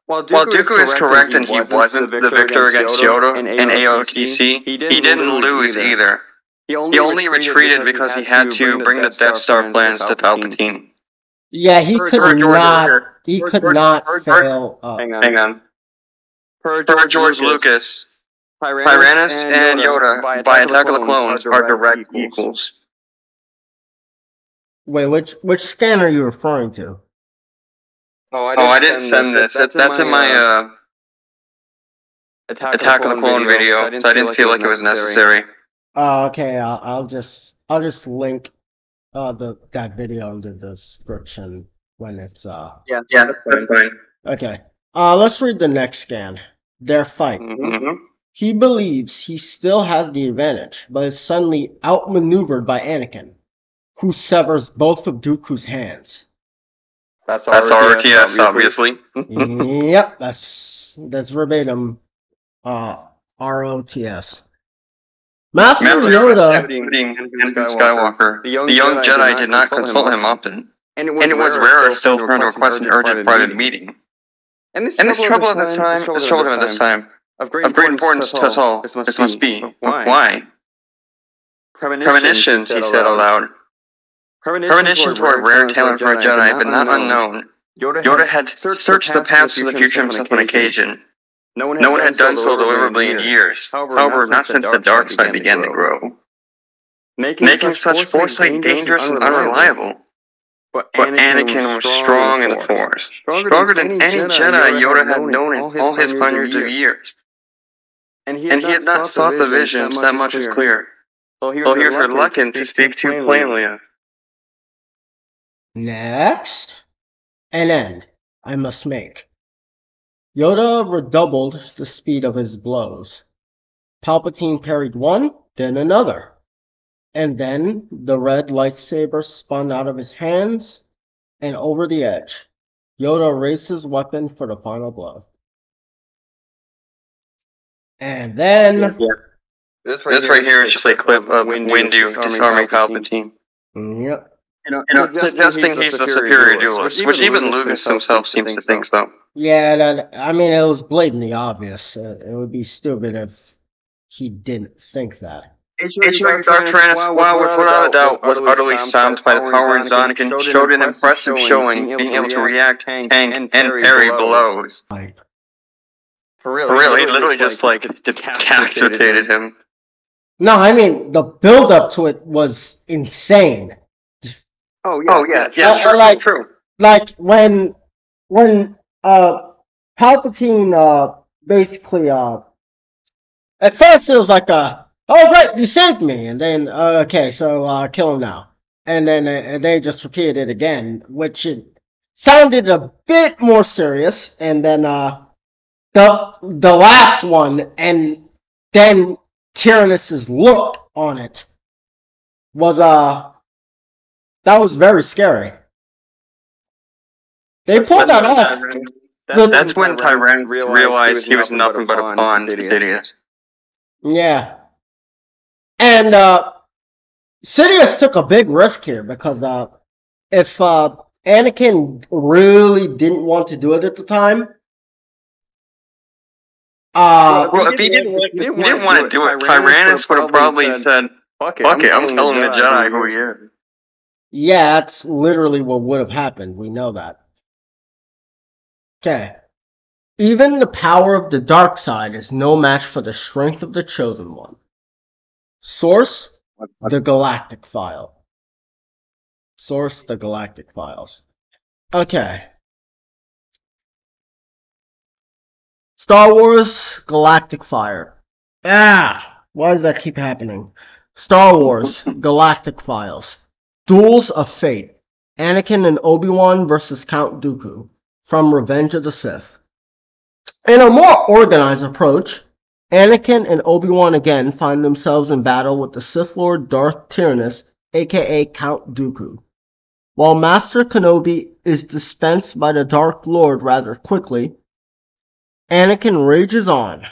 Speaker 2: While Dooku is correct and he wasn't the victor against Yoda in AOTC, he didn't lose either. He only retreated because he had to bring the Death Star plans to Palpatine.
Speaker 1: Yeah, he could not fail.
Speaker 2: Hang on. Per George Lucas, Tyrannus and Yoda, by Attack of the Clones, are direct equals.
Speaker 1: Wait, which scan are you referring to?
Speaker 2: I didn't send this. That's in my Attack of the Clone video, so I didn't feel like it was necessary.
Speaker 1: Oh, okay. I'll just link that video in the description when it's
Speaker 2: Yeah, that's fine.
Speaker 1: Okay. Let's read the next scan. Their fight.
Speaker 2: Mm-hmm.
Speaker 1: He believes he still has the advantage, but is suddenly outmaneuvered by Anakin, who severs both of Dooku's hands.
Speaker 2: That's RTS, obviously.
Speaker 1: Yep, that's verbatim. ROTS. Master Yoda,
Speaker 2: Skywalker. The young Jedi did not consult him often, and it was rarer still for him to request an urgent private meeting. And this trouble at this time, of great importance to us all. This must be. Why? Premonitions, he said aloud. Premonitions were a rare talent for a Jedi, but not unknown. Yoda had searched the paths to the future himself on occasion. No one had done so deliberately in years. However, not since the dark side began to grow. Making such foresight dangerous and unreliable. But Anakin was strong in the Force. Stronger than any Jedi Yoda had known in all his hundreds of years. And he had not sought the visions, that much is clear. So he was reluctant to speak too plainly of.
Speaker 1: Next, an end I must make. Yoda redoubled the speed of his blows. Palpatine parried one, then another. And then the red lightsaber spun out of his hands and over the edge. Yoda raised his weapon for the final blow. And then...
Speaker 2: Yeah. This right here is just a clip of Windu disarming Palpatine.
Speaker 1: Yep.
Speaker 2: Suggesting he's the superior duelist, which even Lucas himself seems to think so.
Speaker 1: Yeah, I mean, it was blatantly obvious. It would be stupid if he didn't think that.
Speaker 2: Ancient Dark Tyrannus, while without a doubt was utterly stumped by the power in Zonican, showed an impressive showing, being able to react, tank, and parry blows.
Speaker 1: Like,
Speaker 2: For real, he literally just decapitated him.
Speaker 1: no, I mean, the build-up to it was insane.
Speaker 2: Oh yeah, true.
Speaker 1: Like, when Palpatine, basically, at first it was like, oh great, you saved me, and then, okay, so, kill him now. And then they just repeated it again, which it sounded a bit more serious, and then, the last one, and then Tyrannus's look on it was, that was very scary. They pulled that off.
Speaker 2: That's when Tyrannus realized he was nothing but a pawn to Sidious.
Speaker 1: Yeah. And Sidious took a big risk here because if Anakin really didn't want to do it at the time,
Speaker 2: if he didn't want to do it, Tyrannus would have probably said, "Fuck it, I'm telling the Jedi who he is."
Speaker 1: Yeah, that's literally what would have happened. We know that. Okay. Even the power of the dark side is no match for the strength of the Chosen One. Source: the Galactic File. Source: the Galactic Files. Okay. Star Wars Galactic Fire. Why does that keep happening? Star Wars Galactic Files. Duels of Fate. Anakin and Obi-Wan versus Count Dooku from Revenge of the Sith. In a more organized approach, Anakin and Obi-Wan again find themselves in battle with the Sith Lord Darth Tyrannus, aka Count Dooku. While Master Kenobi is dispensed by the Dark Lord rather quickly, Anakin rages on,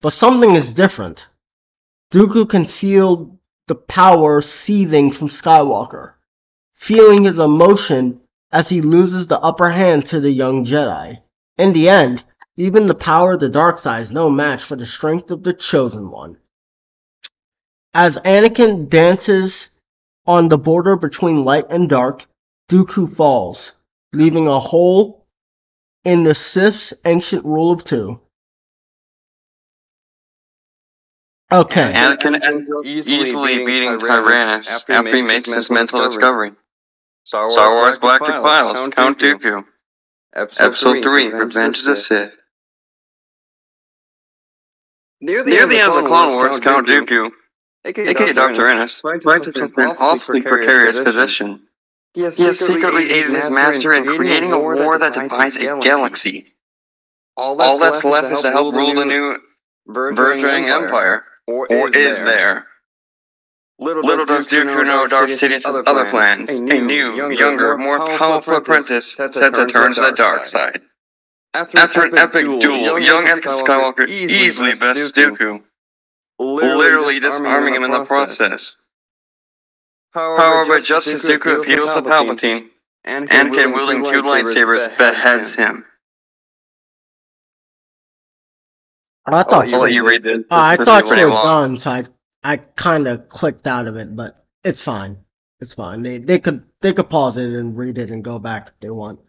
Speaker 1: but something is different. Dooku can feel the power seething from Skywalker, feeling his emotion as he loses the upper hand to the young Jedi. In the end, even the power of the dark side is no match for the strength of the Chosen One. As Anakin dances on the border between light and dark, Dooku falls, leaving a hole in the Sith's ancient rule of two. Okay.
Speaker 2: Anakin easily beating Tyrannus after he makes his mental discovery. Star Wars Galactic Files, Count Dooku. Episode 3, Revenge of the Sith. Near the end of the Clone Wars, Count Dooku, aka Dr. Tyrannus, finds himself in an awfully precarious position. He has secretly aided his master in creating a war that divides a galaxy. All that's left is to help rule the new burgeoning empire. Or is there? Little does Dooku know Darth Sidious has other plans. A new, younger, more powerful apprentice set to turn to the dark side. After an epic duel, young Anakin Skywalker easily bests Dooku, literally disarming him in the process. However, just as Dooku appeals to Palpatine, Anakin, wielding two lightsabers, beheads him.
Speaker 1: I thought
Speaker 2: I'll let you read it.
Speaker 1: I thought you were done, so I kind of clicked out of it, but it's fine. It's fine. They could pause it and read it and go back if they want.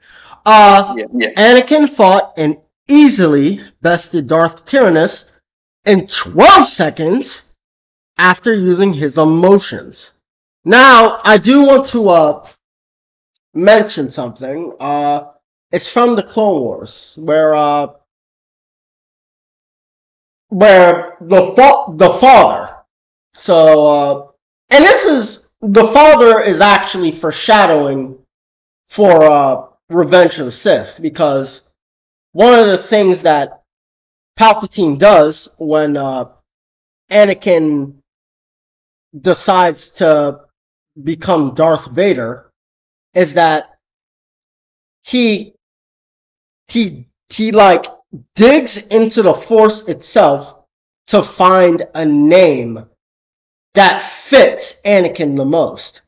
Speaker 1: Anakin fought and easily bested Darth Tyrannus in 12 seconds after using his emotions. Now, I do want to mention something. It's from the Clone Wars, where the father. So, and the father is actually foreshadowing for Revenge of the Sith, because one of the things that Palpatine does when Anakin decides to become Darth Vader is that he like digs into the Force itself to find a name that fits Anakin the most.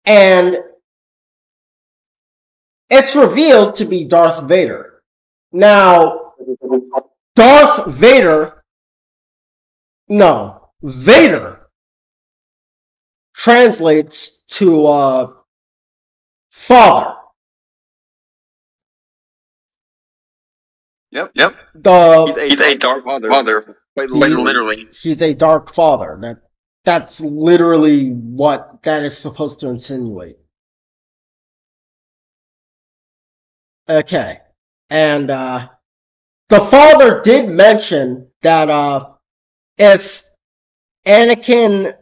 Speaker 1: And it's revealed to be Darth Vader. Now, Vader translates to father.
Speaker 2: Yep.
Speaker 3: He's a dark father. Quite literally.
Speaker 1: He's a dark father. That's literally what that is supposed to insinuate. Okay. And the father did mention that if Anakin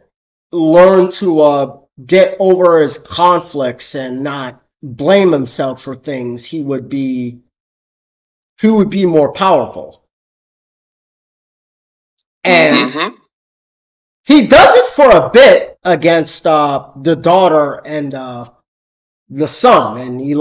Speaker 1: learned to get over his conflicts and not blame himself for things, he would be more powerful. And he does it for a bit against the daughter and the son, and he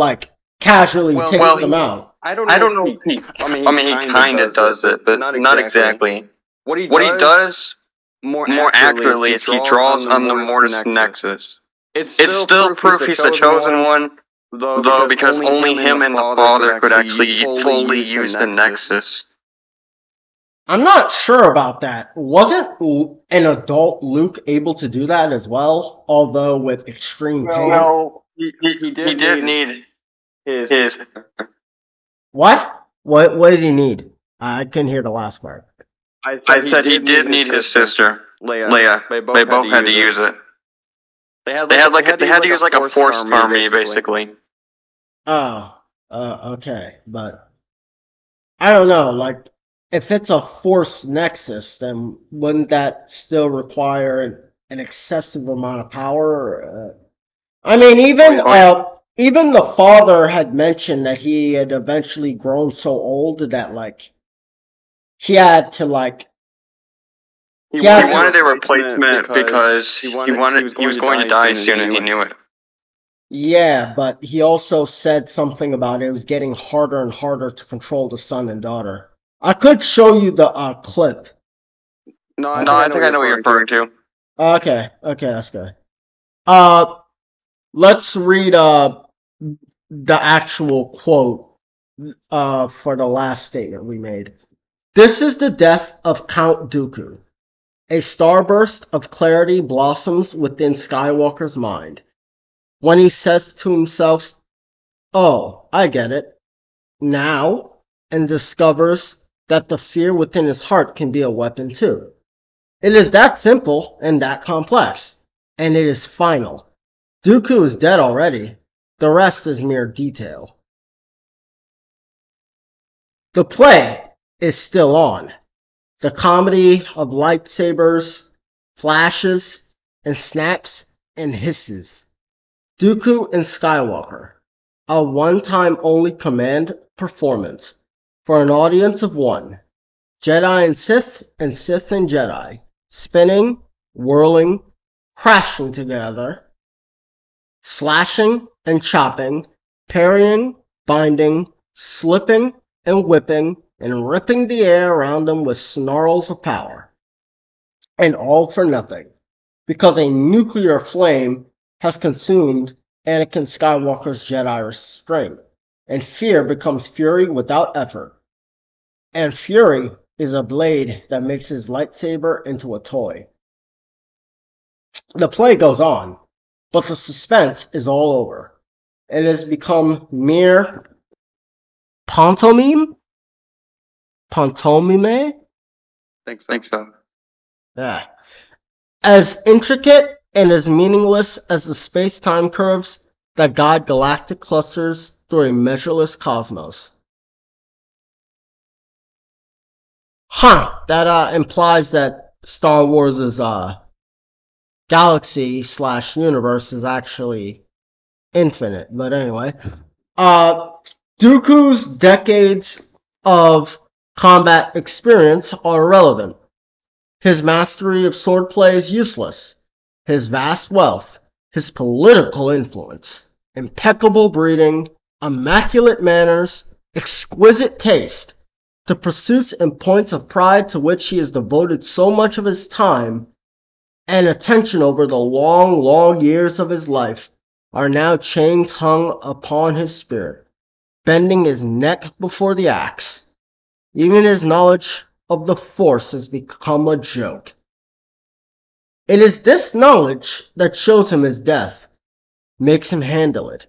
Speaker 1: casually takes them out.
Speaker 3: I don't know. He kind of does it, but not exactly. What he does more accurately is he draws on the Mortis Nexus. It's still proof he's the chosen one, though, because only him and the father could actually fully use the Nexus.
Speaker 1: I'm not sure about that. Wasn't an adult Luke able to do that as well, although with extreme pain?
Speaker 3: No, he did need his...
Speaker 1: What? What did he need? I couldn't hear the last part.
Speaker 3: I said he did need his sister, Leia. They both had to use it. They had to use a force army, basically.
Speaker 1: Oh, okay. But I don't know, if it's a force nexus, then wouldn't that still require an excessive amount of power? I mean, even the father had mentioned that he had eventually grown so old that he had to
Speaker 3: he wanted a replacement because he was going to die soon and he knew it.
Speaker 1: Yeah, but he also said something about it was getting harder and harder to control the son and daughter. I could show you the clip.
Speaker 3: No, I think I know what you're referring to.
Speaker 1: Okay, that's good. Let's read the actual quote for the last statement we made. This is the death of Count Dooku. A starburst of clarity blossoms within Skywalker's mind when he says to himself, "Oh, I get it now," and discovers that the fear within his heart can be a weapon too. It is that simple and that complex, and it is final. Dooku is dead already. The rest is mere detail. The play is still on. The comedy of lightsabers, flashes, and snaps and hisses. Dooku and Skywalker, a one-time only command performance for an audience of one. Jedi and Sith and Jedi, spinning, whirling, crashing together, slashing and chopping, parrying, binding, slipping and whipping, and ripping the air around them with snarls of power. And all for nothing, because a nuclear flame has consumed Anakin Skywalker's Jedi restraint, and fear becomes fury without effort. And fury is a blade that makes his lightsaber into a toy. The play goes on, but the suspense is all over. It has become mere pantomime? Pantomime?
Speaker 3: Think so.
Speaker 1: Yeah. As intricate and as meaningless as the space-time curves that guide galactic clusters through a measureless cosmos. That implies that Star Wars' galaxy/universe is actually infinite. But anyway, Dooku's decades of combat experience are irrelevant. His mastery of swordplay is useless. His vast wealth, his political influence, impeccable breeding, immaculate manners, exquisite taste, the pursuits and points of pride to which he has devoted so much of his time and attention over the long, long years of his life are now chains hung upon his spirit, bending his neck before the axe. Even his knowledge of the Force has become a joke. It is this knowledge that shows him his death, makes him handle it,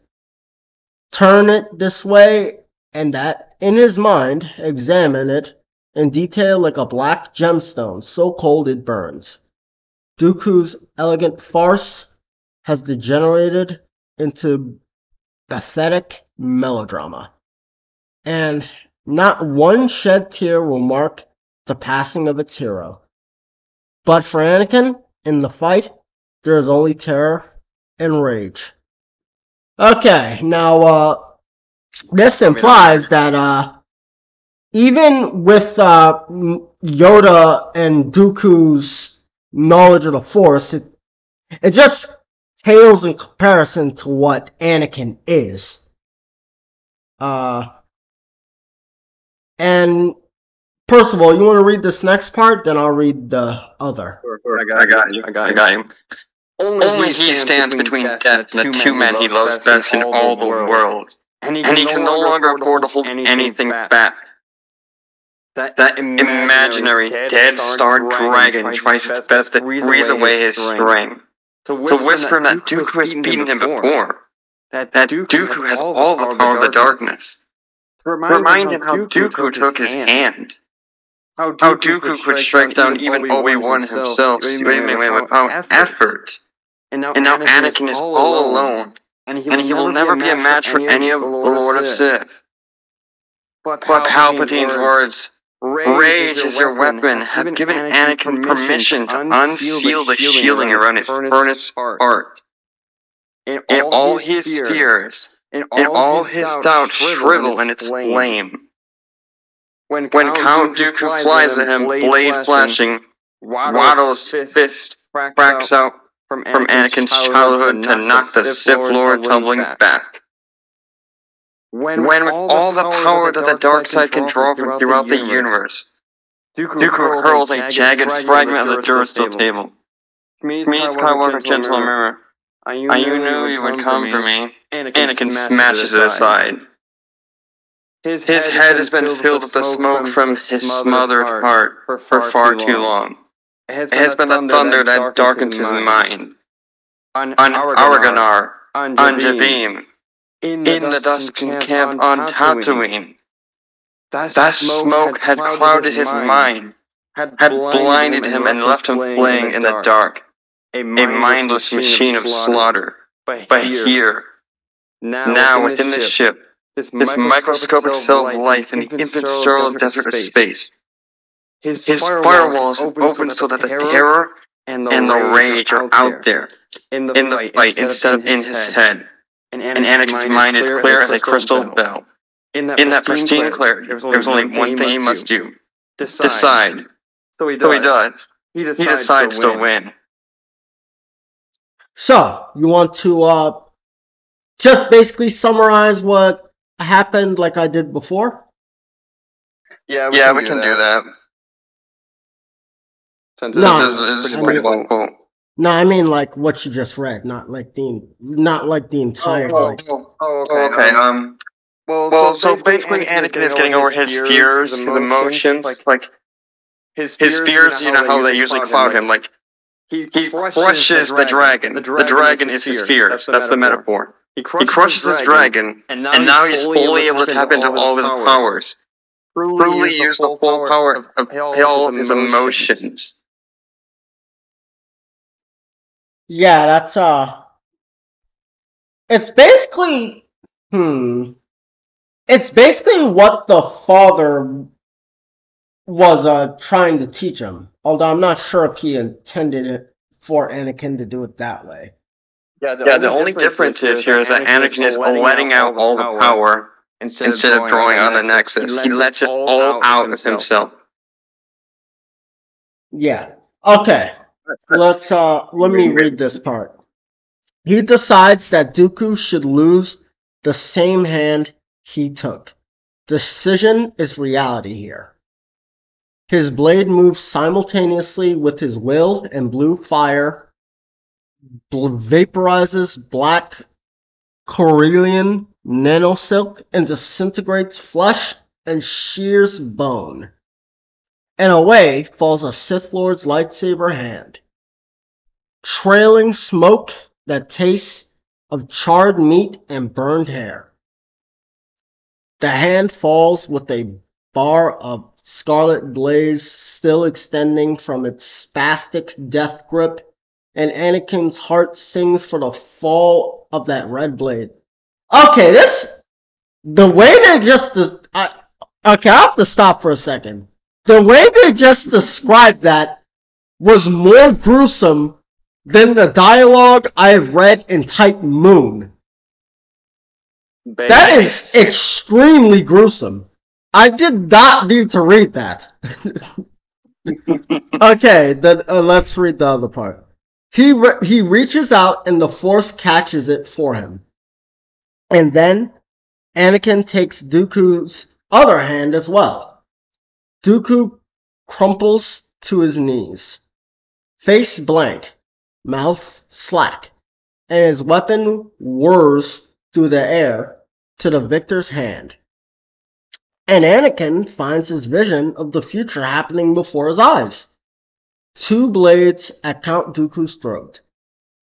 Speaker 1: turn it this way and that in his mind, examine it in detail like a black gemstone, so cold it burns. Dooku's elegant farce has degenerated into pathetic melodrama, and not one shed tear will mark the passing of its hero. But for Anakin, in the fight, there is only terror and rage. Okay, now, this implies that, even with, Yoda and Dooku's knowledge of the Force, it just pales in comparison to what Anakin is. And Percival, you want to read this next part? Then I'll read the other.
Speaker 3: Sure. I got you. Only he stands between death and the two men he loves best in all the world. And he can no longer afford to hold anything back. That imaginary dead star dragon tries its best to freeze away his strength. To whisper that Dooku has beaten him before. That Dooku has all the power of the darkness. To remind him how Dooku took his hand. How Dooku could strike down even Obi-Wan himself without effort. And now Anakin is all alone. And he will never be a match for any of the Lord of Sith. But Palpatine's words, "Rage is your weapon," have given Anakin permission to unseal the shielding around his furnace heart. And all his fears, and all his doubts shrivel in its flame. When Count Dooku flies at him, blade flashing, Watto's fist cracks out from Anakin's childhood to knock the Sith Lord tumbling back. When with all the power that the dark side can draw from throughout the universe, Dooku hurls a jagged fragment of the Duracell table. Me, Skywalker, gentle mirror. I knew you would come for me. Anakin smashes it aside. His head has been filled with the smoke from his smothered heart for far too long. It has been the thunder that darkened his mind. On Argonar, on Jabeem, in the Duskin camp on Tatooine. That smoke had clouded his mind, had blinded him and left him playing in the dark, a mindless machine of slaughter. But here, now within the ship, this microscopic cell of life in the infinite swirl of desert space, his firewalls have opened so that the terror and the rage are out there, in the fight instead of in his head. And Anakin's mind is clear as a crystal bell. In that pristine clarity, there's only one thing he must do. Decide. So he does. He decides to win.
Speaker 1: So, you want to just basically summarize what happened like I did before?
Speaker 3: Yeah, we can do that.
Speaker 1: No, I mean like what you just read, not like the entire.
Speaker 3: Okay. Well, so basically, Anakin is getting over his fears, his emotions, like his fears. You know how they usually cloud him. Like he crushes the dragon. The dragon is his fears. That's the metaphor. He crushes his dragon, and now he's fully able to tap into all of his powers. Truly use the full power of all of his emotions.
Speaker 1: Yeah, that's it's basically it's basically what the father was trying to teach him. Although I'm not sure if he intended it for Anakin to do it that way.
Speaker 3: Yeah, the only difference is here is that Anakin is letting out all the power instead of drawing on the Nexus. He lets it all out of himself.
Speaker 1: Yeah. Okay. Let me read this part. He decides that Dooku should lose the same hand he took. Decision is reality here. His blade moves simultaneously with his will, and blue fire vaporizes black Corellian nanosilk and disintegrates flesh and shears bone. And away falls a Sith Lord's lightsaber hand, trailing smoke that tastes of charred meat and burned hair. The hand falls with a bar of scarlet blaze still extending from its spastic death grip, and Anakin's heart sings for the fall of that red blade. Okay, the way they just, okay, I have to stop for a second. The way they just described that was more gruesome than the dialogue I have read in Type Moon. That is extremely gruesome. I did not need to read that. Okay, then let's read the other part. He reaches out and the Force catches it for him. And then Anakin takes Dooku's other hand as well. Dooku crumples to his knees, face blank, mouth slack, and his weapon whirs through the air to the victor's hand. And Anakin finds his vision of the future happening before his eyes. 2 blades at Count Dooku's throat.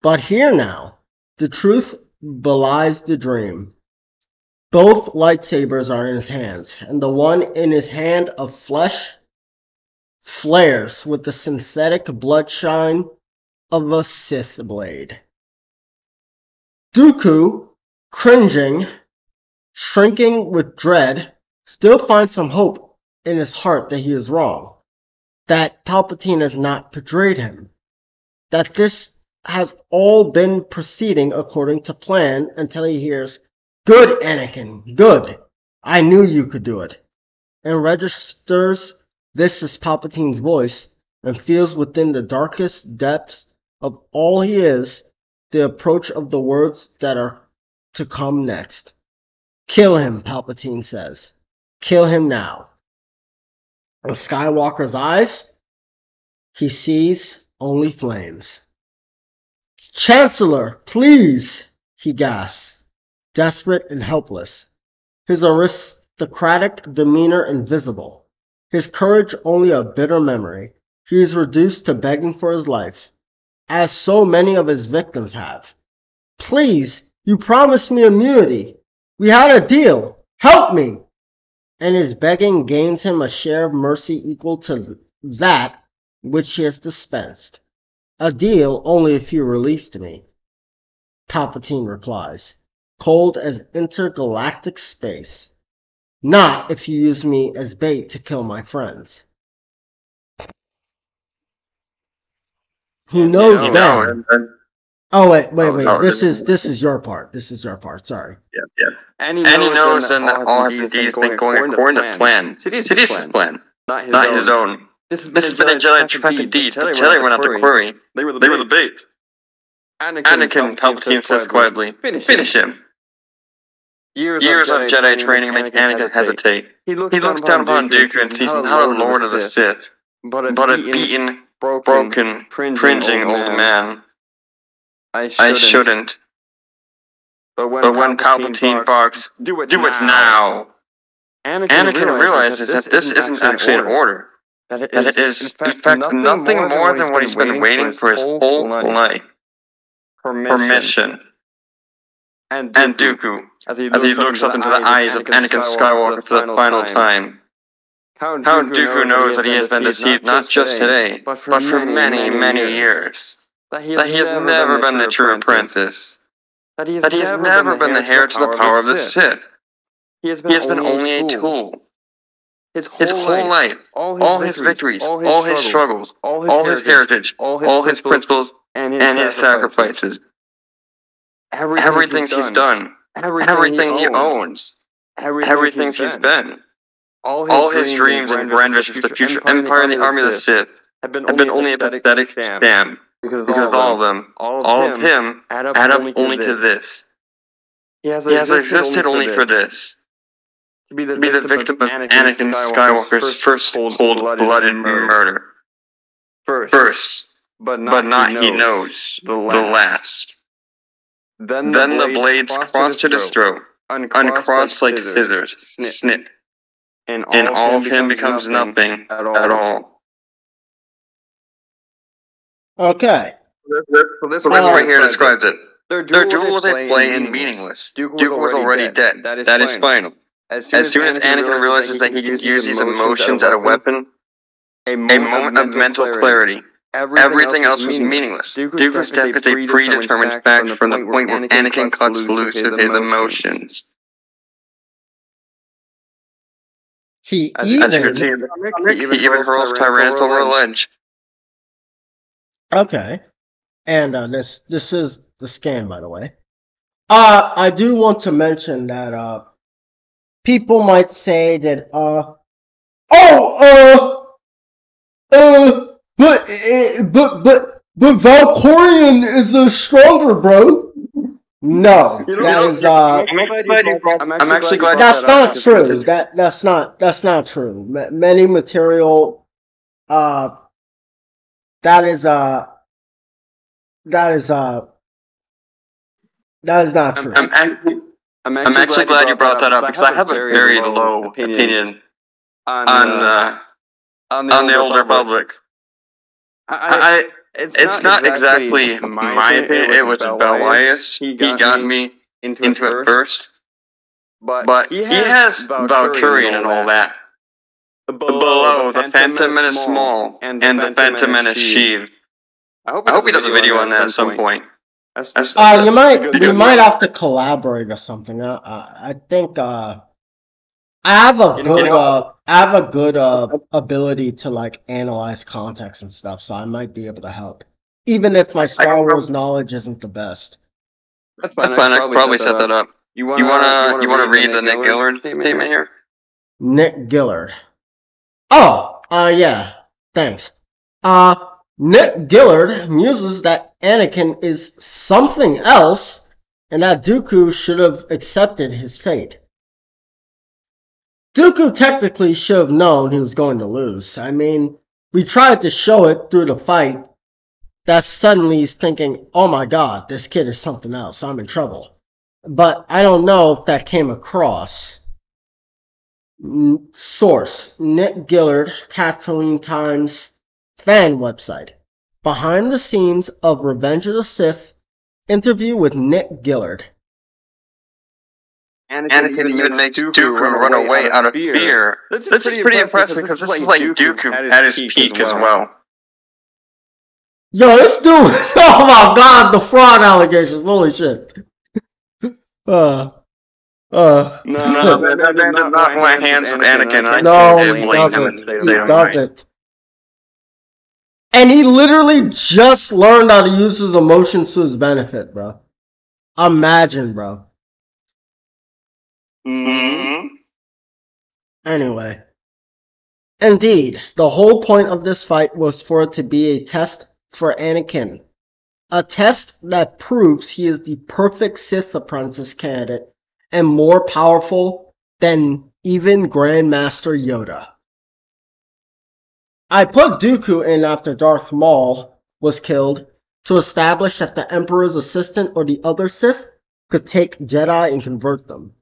Speaker 1: But here now, the truth belies the dream. Both lightsabers are in his hands, and the one in his hand of flesh flares with the synthetic bloodshine of a Sith blade. Dooku, cringing, shrinking with dread, still finds some hope in his heart that he is wrong, that Palpatine has not betrayed him, that this has all been proceeding according to plan until he hears, "Good, Anakin, good. I knew you could do it," and registers this is Palpatine's voice and feels within the darkest depths of all he is the approach of the words that are to come next. "Kill him," Palpatine says. "Kill him now." In Skywalker's eyes, he sees only flames. "Chancellor, please," he gasps, desperate and helpless, his aristocratic demeanor invisible, his courage only a bitter memory. He is reduced to begging for his life, as so many of his victims have. "Please, you promised me immunity. We had a deal. Help me!" And his begging gains him a share of mercy equal to that which he has dispensed. "A deal only if you released me," Palpatine replies, cold as intergalactic space. "Not if you use me as bait to kill my friends." He knows then. Oh wait. This is your part. Sorry.
Speaker 3: Yeah. And he knows then that all his indeed been going according to plan. Sidious's plan, not his own. This has been a Jedi trifecta indeed. Jedi went out to query. They were the bait. Anakin, Palpatine says quietly, "Finish him." Years of Jedi training make Anakin hesitate. He looks down upon Dooku and sees not a Lord of the Sith, but a beaten, broken, cringing old man. I shouldn't. But when Palpatine barks, do it now. Anakin realizes that this isn't actually an order. That it is, in fact, nothing more than what he's been waiting for his whole life. Permission. And Dooku, as he looks up into the eyes of Anakin Skywalker for the final time, Count Dooku knows that he has been deceived not just today, but for many, many years. That he has never been the true apprentice. That he has never been the heir to the power of the Sith. He has been only a tool. His whole life, all his victories, all his struggles, all his heritage, all his principles, and his sacrifices. Everything he's done, everything he owns, everything he's been. All his dreams and grandeurs for the future empire and the army of the Sith have been only a pathetic sham. Because all of them, all of him, add up only to this. He has existed only for this. To be the victim of Anakin Skywalker's first cold-blooded murder. First, but not he knows, the last. Then the blades crossed to his throat, uncrossed like scissors, snip. And all of him becomes nothing at all.
Speaker 1: Okay.
Speaker 3: So this right here describes it. Their duel was a play and meaningless. Duke was already dead. That is final. As soon as Anakin realizes that he can use these emotions as a weapon, a moment of mental clarity. Everything else was meaningless. Dooku's death is a predetermined fact from the point where Anakin cuts loose of his emotions.
Speaker 1: He
Speaker 3: He even hurls Tyrannus over a ledge.
Speaker 1: Okay. And this is the scan, by the way. I do want to mention that people might say that but Valkorion is stronger, bro. No, that is
Speaker 3: I'm actually glad
Speaker 1: that's not true. That's not true. Many material that is not true.
Speaker 3: I'm actually glad you brought that up because I have a very low opinion on the Old Republic. It's not exactly my opinion. It was Belias. He got me into it first. But he has Valkyrian and all that. Below, the Phantom Menace Small and the Phantom Menace Sheath. I hope he does a video on that at some point.
Speaker 1: We might have to collaborate or something. I think I have a good ability to like analyze context and stuff, so I might be able to help, even if my Star Wars knowledge isn't the best.
Speaker 3: That's fine. I could probably set that up. You wanna read the Nick Gillard statement here?
Speaker 1: Nick Gillard. Oh, yeah. Thanks. Nick Gillard muses that Anakin is something else, and that Dooku should have accepted his fate. Dooku technically should have known he was going to lose. I mean, we tried to show it through the fight that suddenly he's thinking, oh my god, this kid is something else, I'm in trouble. But I don't know if that came across. Source, Nick Gillard, Tatooine Times fan website. Behind the scenes of Revenge of the Sith, interview with Nick Gillard.
Speaker 3: Anakin even makes Dooku run away out of fear. This is pretty impressive because this is like Dooku at his peak as well.
Speaker 1: Yo, this dude, oh my god, the fraud allegations, holy shit.
Speaker 3: No, they're not my hands with Anakin.
Speaker 1: No, he doesn't. And he literally just learned how to use his emotions to his benefit, bro. Imagine, bro.
Speaker 3: Mm-hmm.
Speaker 1: Anyway. Indeed, the whole point of this fight was for it to be a test for Anakin. A test that proves he is the perfect Sith apprentice candidate and more powerful than even Grandmaster Yoda. I put Dooku in after Darth Maul was killed to establish that the Emperor's assistant or the other Sith could take Jedi and convert them.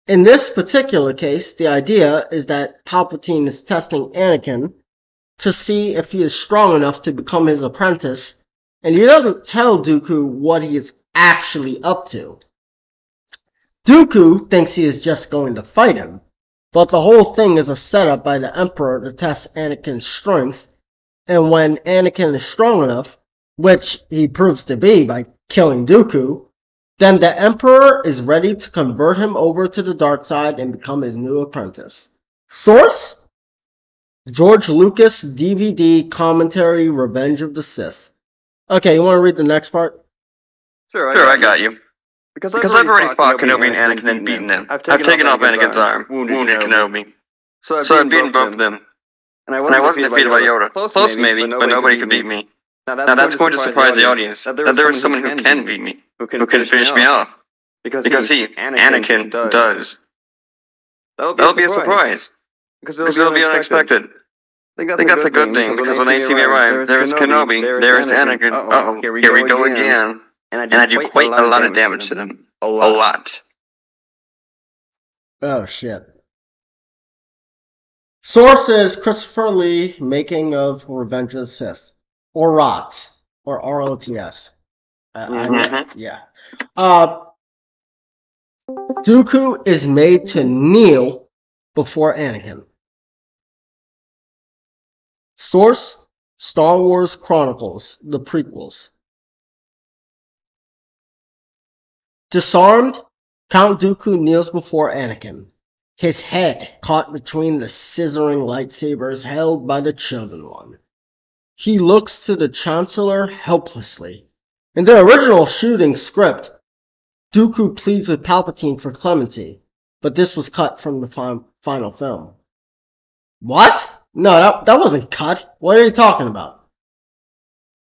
Speaker 1: In this particular case, the idea is that Palpatine is testing Anakin to see if he is strong enough to become his apprentice, and he doesn't tell Dooku what he is actually up to. Dooku thinks he is just going to fight him, but the whole thing is a setup by the Emperor to test Anakin's strength, and when Anakin is strong enough, which he proves to be by killing Dooku, then the Emperor is ready to convert him over to the dark side and become his new apprentice. Source? George Lucas DVD commentary Revenge of the Sith. Okay, you want to read the next part?
Speaker 3: Sure, I got you. Because I've already fought Kenobi and Anakin and beaten them. I've taken off Anakin's arm, wounded Kenobi. So I've beaten both of them. And I wasn't defeated by Yoda. Close maybe, but nobody could beat me. Now that's going to surprise the audience, that there was someone who can beat me, who can finish me off. Because Anakin does. That'll be a surprise. Because it'll be unexpected. I think that's a good thing, because when they see me arrive, there's Kenobi, there's Anakin. Uh-oh, here we go again. and I do quite a lot of damage to them. A lot.
Speaker 1: Oh shit. Sources: Christopher Lee, Making of Revenge of the Sith, or ROTS, or ROTS. Yeah. Dooku is made to kneel before Anakin. Source: Star Wars Chronicles, the prequels. Disarmed, Count Dooku kneels before Anakin, his head caught between the scissoring lightsabers held by the Chosen One. He looks to the Chancellor helplessly. In the original shooting script, Dooku pleads with Palpatine for clemency, but this was cut from the final film. What? No, that wasn't cut. What are you talking about?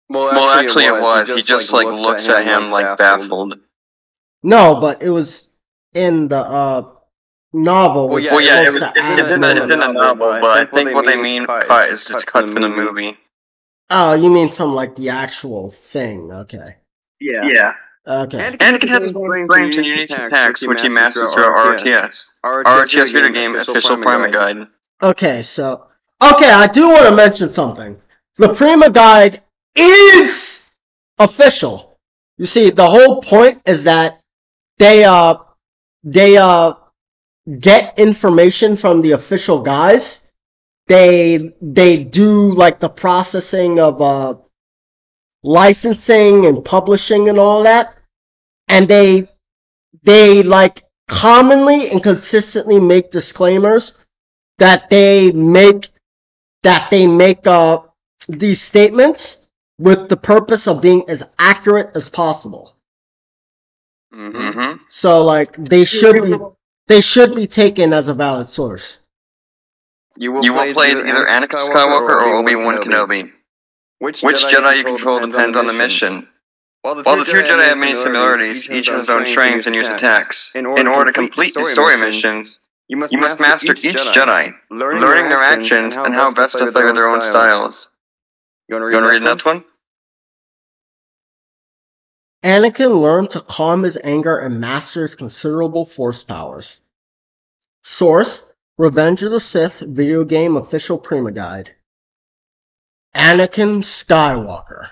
Speaker 3: Well, actually it was. He just looks at him like baffled.
Speaker 1: No, but it was in the novel.
Speaker 3: Well, yeah, it's in the novel, but I think what they mean cut is it's cut from the movie.
Speaker 1: Oh, you mean from like the actual thing? Okay.
Speaker 3: Yeah.
Speaker 1: Okay.
Speaker 3: Anakin has his frames and unique attacks, which he masters through RTS. RTS video game official Prima Guide.
Speaker 1: Okay, I do want to mention something. The Prima Guide is official. You see, the whole point is that they get information from the official guys. They do like the processing of licensing and publishing and all that, and they like commonly and consistently make disclaimers that they make these statements with the purpose of being as accurate as possible.
Speaker 3: Mm-hmm.
Speaker 1: So like they should be taken as a valid source.
Speaker 3: You will play as either Anakin Skywalker or Obi-Wan Kenobi. Which Jedi you control depends on the mission. While the two Jedi have many similarities, each has its own strengths and use attacks. In order to complete the story missions, you must master each Jedi, learning their actions and how best to play with their own styles. You want to read that one?
Speaker 1: Anakin learned to calm his anger and master his considerable force powers. Source: Revenge of the Sith video game official Prima Guide. Anakin Skywalker.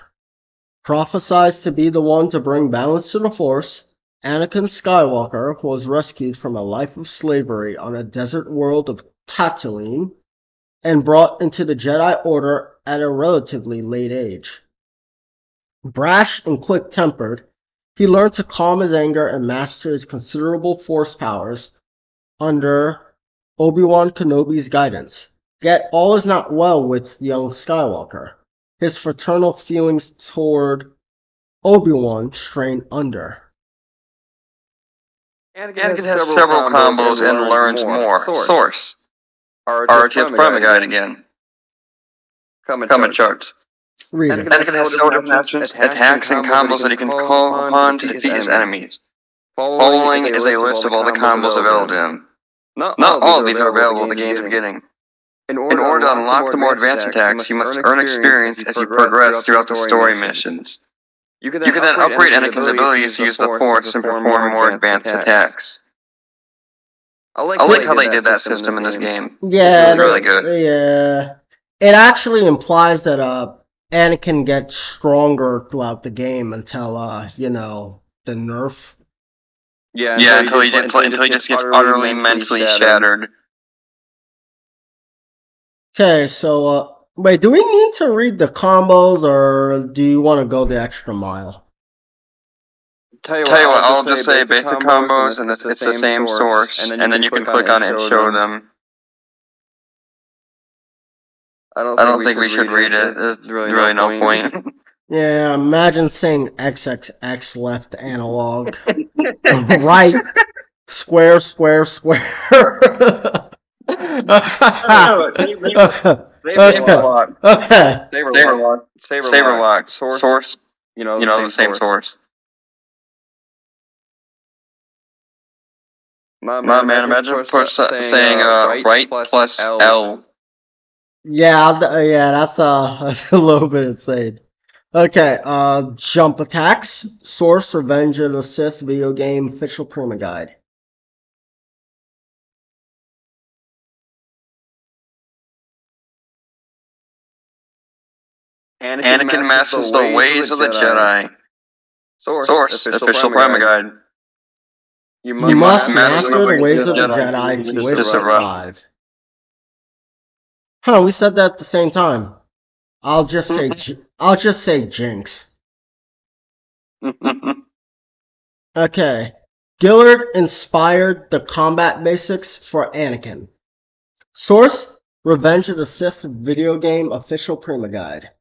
Speaker 1: Prophesied to be the one to bring balance to the Force, Anakin Skywalker was rescued from a life of slavery on a desert world of Tatooine and brought into the Jedi Order at a relatively late age. Brash and quick-tempered, he learned to calm his anger and master his considerable force powers under Obi-Wan Kenobi's guidance. Yet all is not well with young Skywalker. His fraternal feelings toward Obi-Wan strain under.
Speaker 3: Anakin has several combos and learns more. Source: RTS Prima Guide again. Comment charts.
Speaker 1: Read it.
Speaker 3: Anakin has several different attacks and combos that he can call upon to defeat his enemies. Following is a list of all the combos available to him. Not all of these are available at the game's beginning. In order to unlock the more advanced attacks, you must earn experience as you progress throughout the story missions. You can then upgrade Anakin's abilities to use the Force and perform more advanced attacks. I like how they did that system in this game.
Speaker 1: Yeah,
Speaker 3: it's really good.
Speaker 1: Yeah, it actually implies that Anakin gets stronger throughout the game until the nerf.
Speaker 3: Yeah, until he just gets utterly mentally shattered.
Speaker 1: Okay, so wait, do we need to read the combos, or do you want to go the extra mile?
Speaker 3: Tell you what, I'll just say basic combos, and it's the same source, and then you can click on it and show them. I don't think we should read it. There's really no point.
Speaker 1: Yeah, imagine saying XXX left analog. Right. Square.
Speaker 3: Saber lock. Source. The same source. My man, imagine saying right plus L.
Speaker 1: Yeah, that's a little bit insane. Okay, jump attacks. Source, Revenge of the Sith video game official Prima guide.
Speaker 3: Anakin masters the ways of the Jedi. Source, official Prima guide.
Speaker 1: You must master the ways of the Jedi if you wish to survive. Huh, we said that at the same time. I'll just say Jinx. Okay. Gillard inspired the combat basics for Anakin. Source, Revenge of the Sith video game official Prima guide.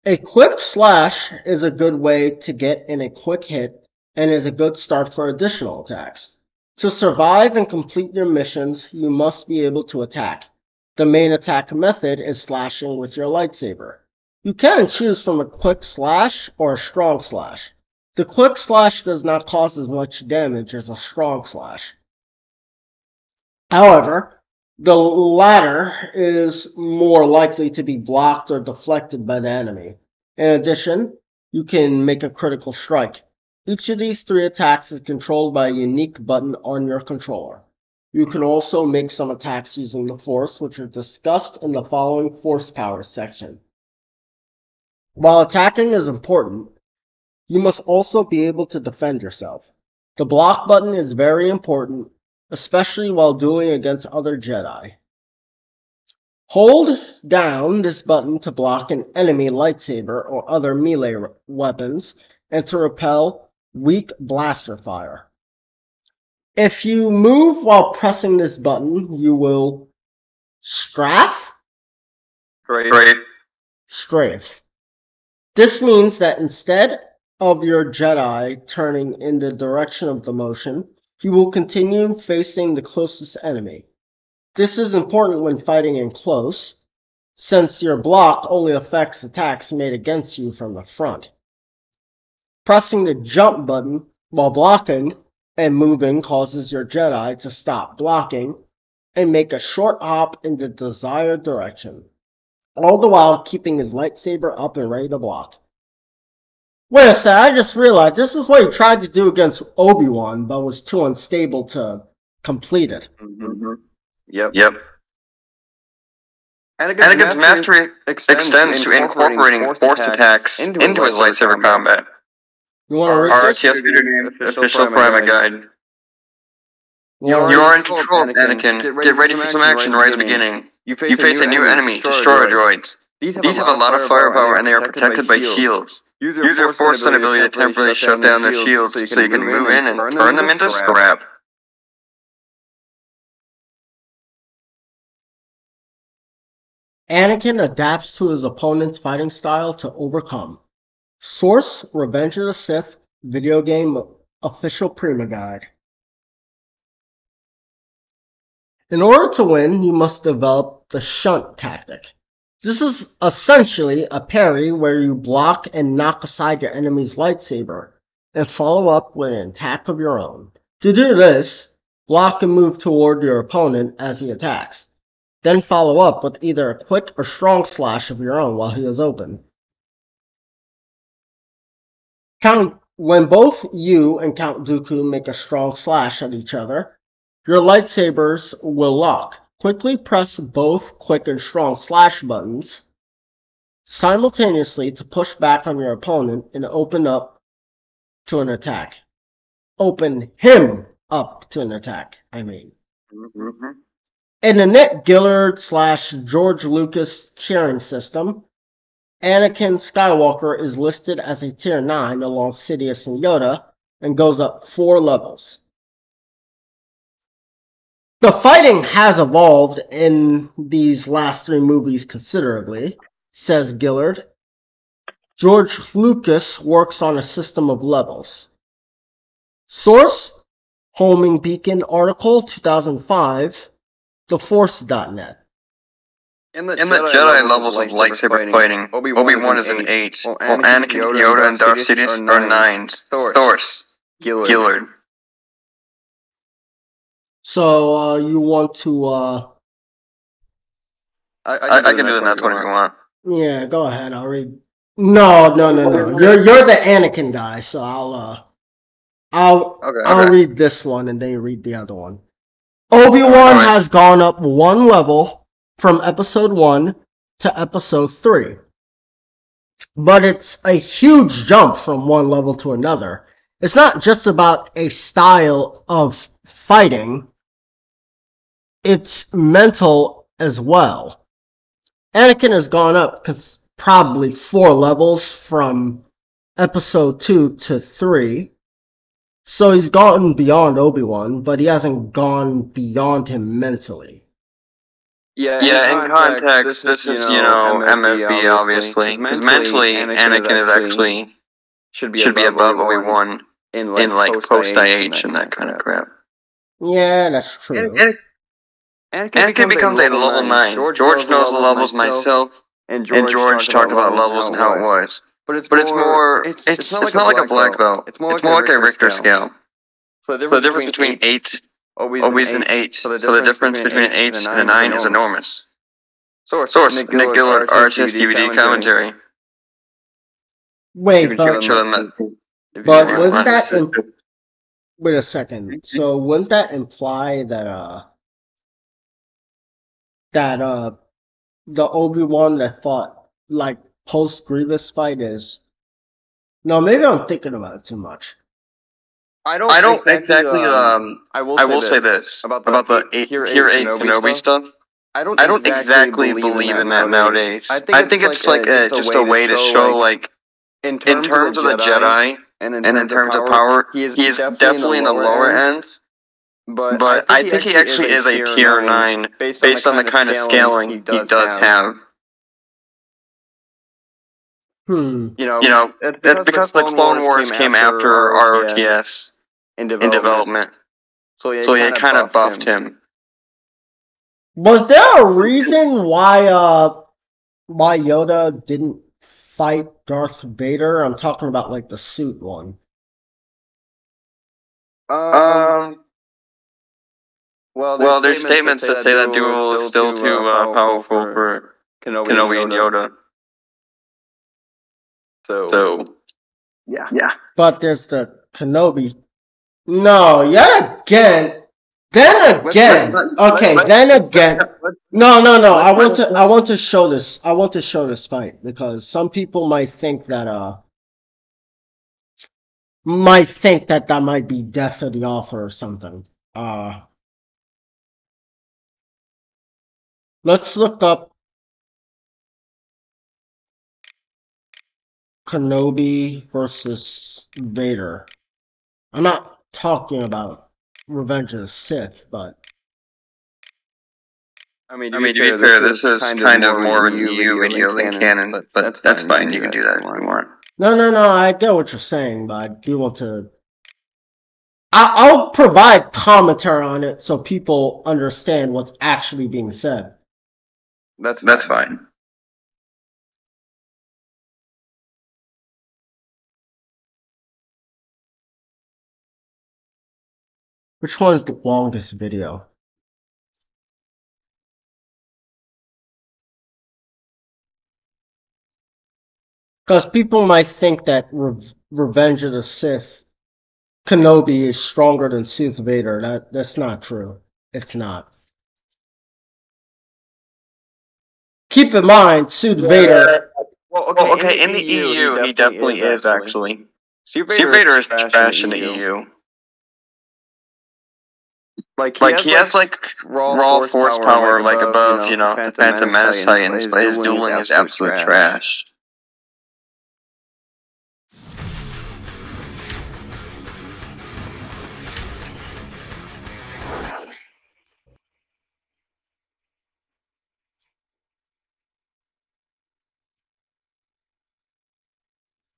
Speaker 1: A quick slash is a good way to get in a quick hit and is a good start for additional attacks. To survive and complete your missions, you must be able to attack. The main attack method is slashing with your lightsaber. You can choose from a quick slash or a strong slash. The quick slash does not cause as much damage as a strong slash. However, the latter is more likely to be blocked or deflected by the enemy. In addition, you can make a critical strike. Each of these 3 attacks is controlled by a unique button on your controller. You can also make some attacks using the Force, which are discussed in the following Force Powers section. While attacking is important, you must also be able to defend yourself. The block button is very important, especially while dueling against other Jedi. Hold down this button to block an enemy lightsaber or other melee weapons and to repel weak blaster fire. If you move while pressing this button, you will strafe. This means that instead of your Jedi turning in the direction of the motion, he will continue facing the closest enemy. This is important when fighting in close, since your block only affects attacks made against you from the front. Pressing the jump button while blocking and moving causes your Jedi to stop blocking and make a short hop in the desired direction, all the while keeping his lightsaber up and ready to block. Wait a sec, I just realized this is what he tried to do against Obi-Wan, but was too unstable to complete it.
Speaker 3: Yep. Anakin's mastery extends to incorporating force attacks into his lightsaber combat.
Speaker 1: You want to read this?
Speaker 3: RTS video game official Prima guide. You are in control, Anakin. Get ready for some action right at the beginning. You face a new enemy, destroyer droids. These have a lot of firepower and they are protected by shields. Use your force ability to temporarily shut down their shields so you can move in and turn them into scrap.
Speaker 1: Anakin adapts to his opponent's fighting style to overcome. Source, Revenge of the Sith video game official Prima guide. In order to win, you must develop the shunt tactic. This is essentially a parry where you block and knock aside your enemy's lightsaber and follow up with an attack of your own. To do this, block and move toward your opponent as he attacks. Then follow up with either a quick or strong slash of your own while he is open. When both you and Count Dooku make a strong slash at each other, your lightsabers will lock. Quickly press both quick and strong slash buttons simultaneously to push back on your opponent and open up to an attack. Open him up to an attack, I mean. In the Nick Gillard / George Lucas tiering system, Anakin Skywalker is listed as a tier 9 along Sidious and Yoda and goes up 4 levels. The fighting has evolved in these last 3 movies considerably, says Gillard. George Lucas works on a system of levels. Source, Homing Beacon article 2005, theforce.net.
Speaker 3: In the Jedi levels of lightsaber fighting, Obi-Wan is an 8, while Anakin, Yoda, and Darth Sidious are 9s. Source, Gillard.
Speaker 1: So, you want to,
Speaker 3: I can do the next one if you want.
Speaker 1: Yeah, go ahead. I'll read. No. You're the Anakin guy, so I'll read this one and then you read the other one. Obi-Wan has gone up one level from episode 1 to episode 3. But it's a huge jump from one level to another. It's not just about a style of fighting. It's mental as well. Anakin has gone up probably 4 levels from episode 2 to 3. So he's gone beyond Obi-Wan, but he hasn't gone beyond him mentally.
Speaker 3: Yeah, in context, this is, MFB, obviously. Because mentally, Anakin is actually should be above Obi-Wan in post-IH and that kind of crap.
Speaker 1: Yeah, that's true.
Speaker 3: Anakin becomes a level 9. George knows the levels myself, and George talked about levels and how it was. But it's not like a black belt. It's more like a Richter scale. So the difference between 8 Obi's an 8. So the difference between an 8 and a 9 is enormous. Source, Nick Gillard, Arch's DVD commentary.
Speaker 1: Wait, but wouldn't that... Wait a second. So wouldn't that imply that the Obi-Wan that fought, like, post-Grievous fight is... No, maybe I'm thinking about it too much.
Speaker 3: I don't exactly I will say this about the Tier 8 Kenobi stuff. I don't exactly believe in that nowadays. I think it's like just a way to show, like, in terms of the Jedi and in terms of power, he is definitely in the lower end. But I think he actually is a Tier 9 based on the kind of scaling he does have. That's because the Clone Wars came after ROTS in development. So yeah, it kind of buffed him.
Speaker 1: Was there a reason why Yoda didn't fight Darth Vader? I'm talking about, like, the suit one.
Speaker 3: Well, there's statements that say that duel is still too powerful for Kenobi and Yoda. So yeah.
Speaker 1: But there's the Kenobi. No, yet again. Then again. No. I want to show this. I want to show this fight because some people might think that that might be death of the author or something. Let's look up Kenobi versus Vader. I'm not talking about Revenge of the Sith, but...
Speaker 3: I mean, to be fair, this is kind of more of an EU video than canon, but that's fine. You can do that if you want.
Speaker 1: No, I get what you're saying, but I do want to... I'll provide commentary on it so people understand what's actually being said.
Speaker 3: That's fine.
Speaker 1: Which one is the longest video? Because people might think that Revenge of the Sith Kenobi is stronger than Darth Vader. That's not true. It's not. Keep in mind, Darth Vader...
Speaker 3: Okay, in the EU, he definitely is, actually. Darth Vader is trash in the EU. Like, he has raw force power, like, above, the Phantom Menace Titans, but his dueling is absolute trash.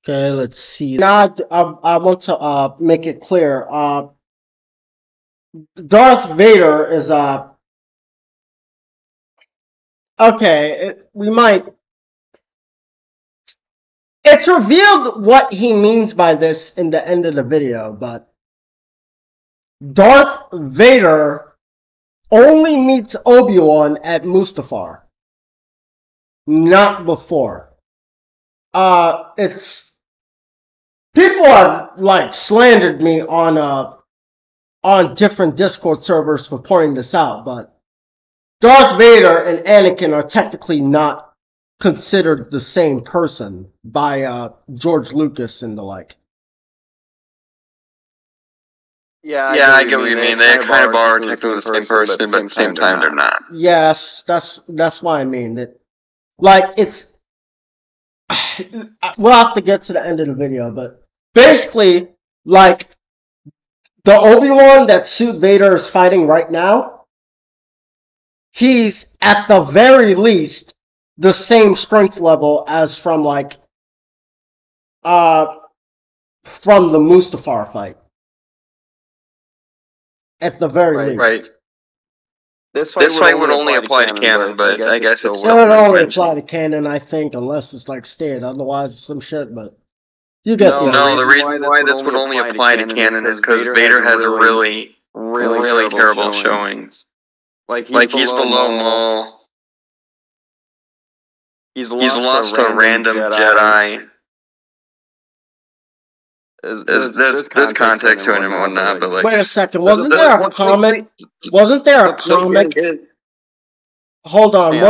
Speaker 1: Okay, let's see. Now, I want to make it clear. Darth Vader is we might. It's revealed what he means by this in the end of the video, but Darth Vader only meets Obi-Wan at Mustafar. not before. It's people have like slandered me on different Discord servers for pointing this out, but Darth Vader and Anakin are technically not considered the same person by George Lucas and the like.
Speaker 2: Yeah, I get what you mean. They kind of are technically the same person, but at the same time they're not.
Speaker 1: Yes, that's why I mean that. Like, it's we'll have to get to the end of the video, but basically, like, the Obi-Wan that Suit Vader is fighting right now, he's at the very least the same strength level as from like from the Mustafar fight. At the very least.
Speaker 2: Right. This fight would only apply to canon, but I guess it's
Speaker 1: still would only apply to canon, I think, unless it's like stated otherwise it's some shit, but you get
Speaker 2: the reason why this would only apply to canon is because Vader has a really terrible showings. Like he's below Maul. He's lost to a random Jedi. There's context to it and whatnot, but like...
Speaker 1: Wait a second, wasn't there a comic... Hold on,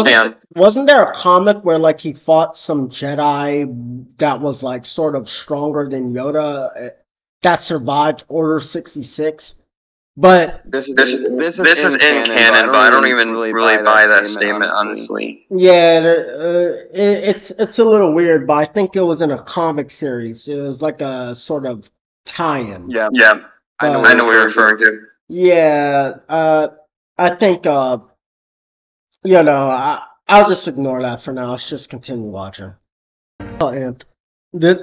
Speaker 1: wasn't there a comic where like he fought some Jedi that was like sort of stronger than Yoda that survived Order 66? But
Speaker 2: this is in canon, but I don't even really buy that statement, honestly.
Speaker 1: Yeah, it's a little weird, but I think it was in a comic series. It was like a sort of tie-in.
Speaker 2: Yeah. I know what you're referring to.
Speaker 1: Yeah, I think I'll just ignore that for now. Let's just continue watching. And the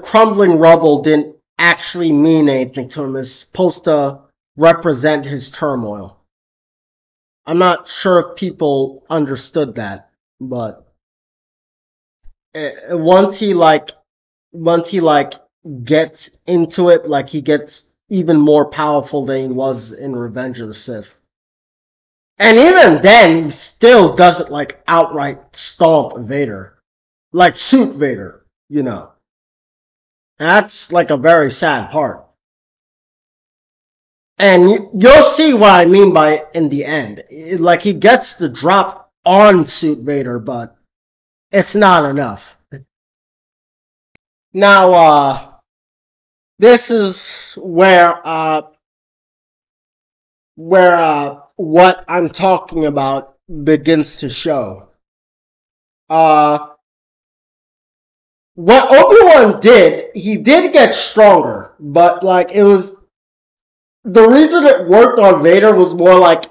Speaker 1: crumbling rubble didn't actually mean anything to him. It's supposed to represent his turmoil. I'm not sure if people understood that, but once he gets into it, like he gets even more powerful than he was in Revenge of the Sith. And even then, he still doesn't like outright stomp Vader, like Suit Vader, you know. And that's like a very sad part. And you'll see what I mean by it in the end. Like, he gets the drop on Suit Vader, but it's not enough. Now, this is where what I'm talking about begins to show. What Obi-Wan did, he did get stronger, but like it was the reason it worked on Vader was more like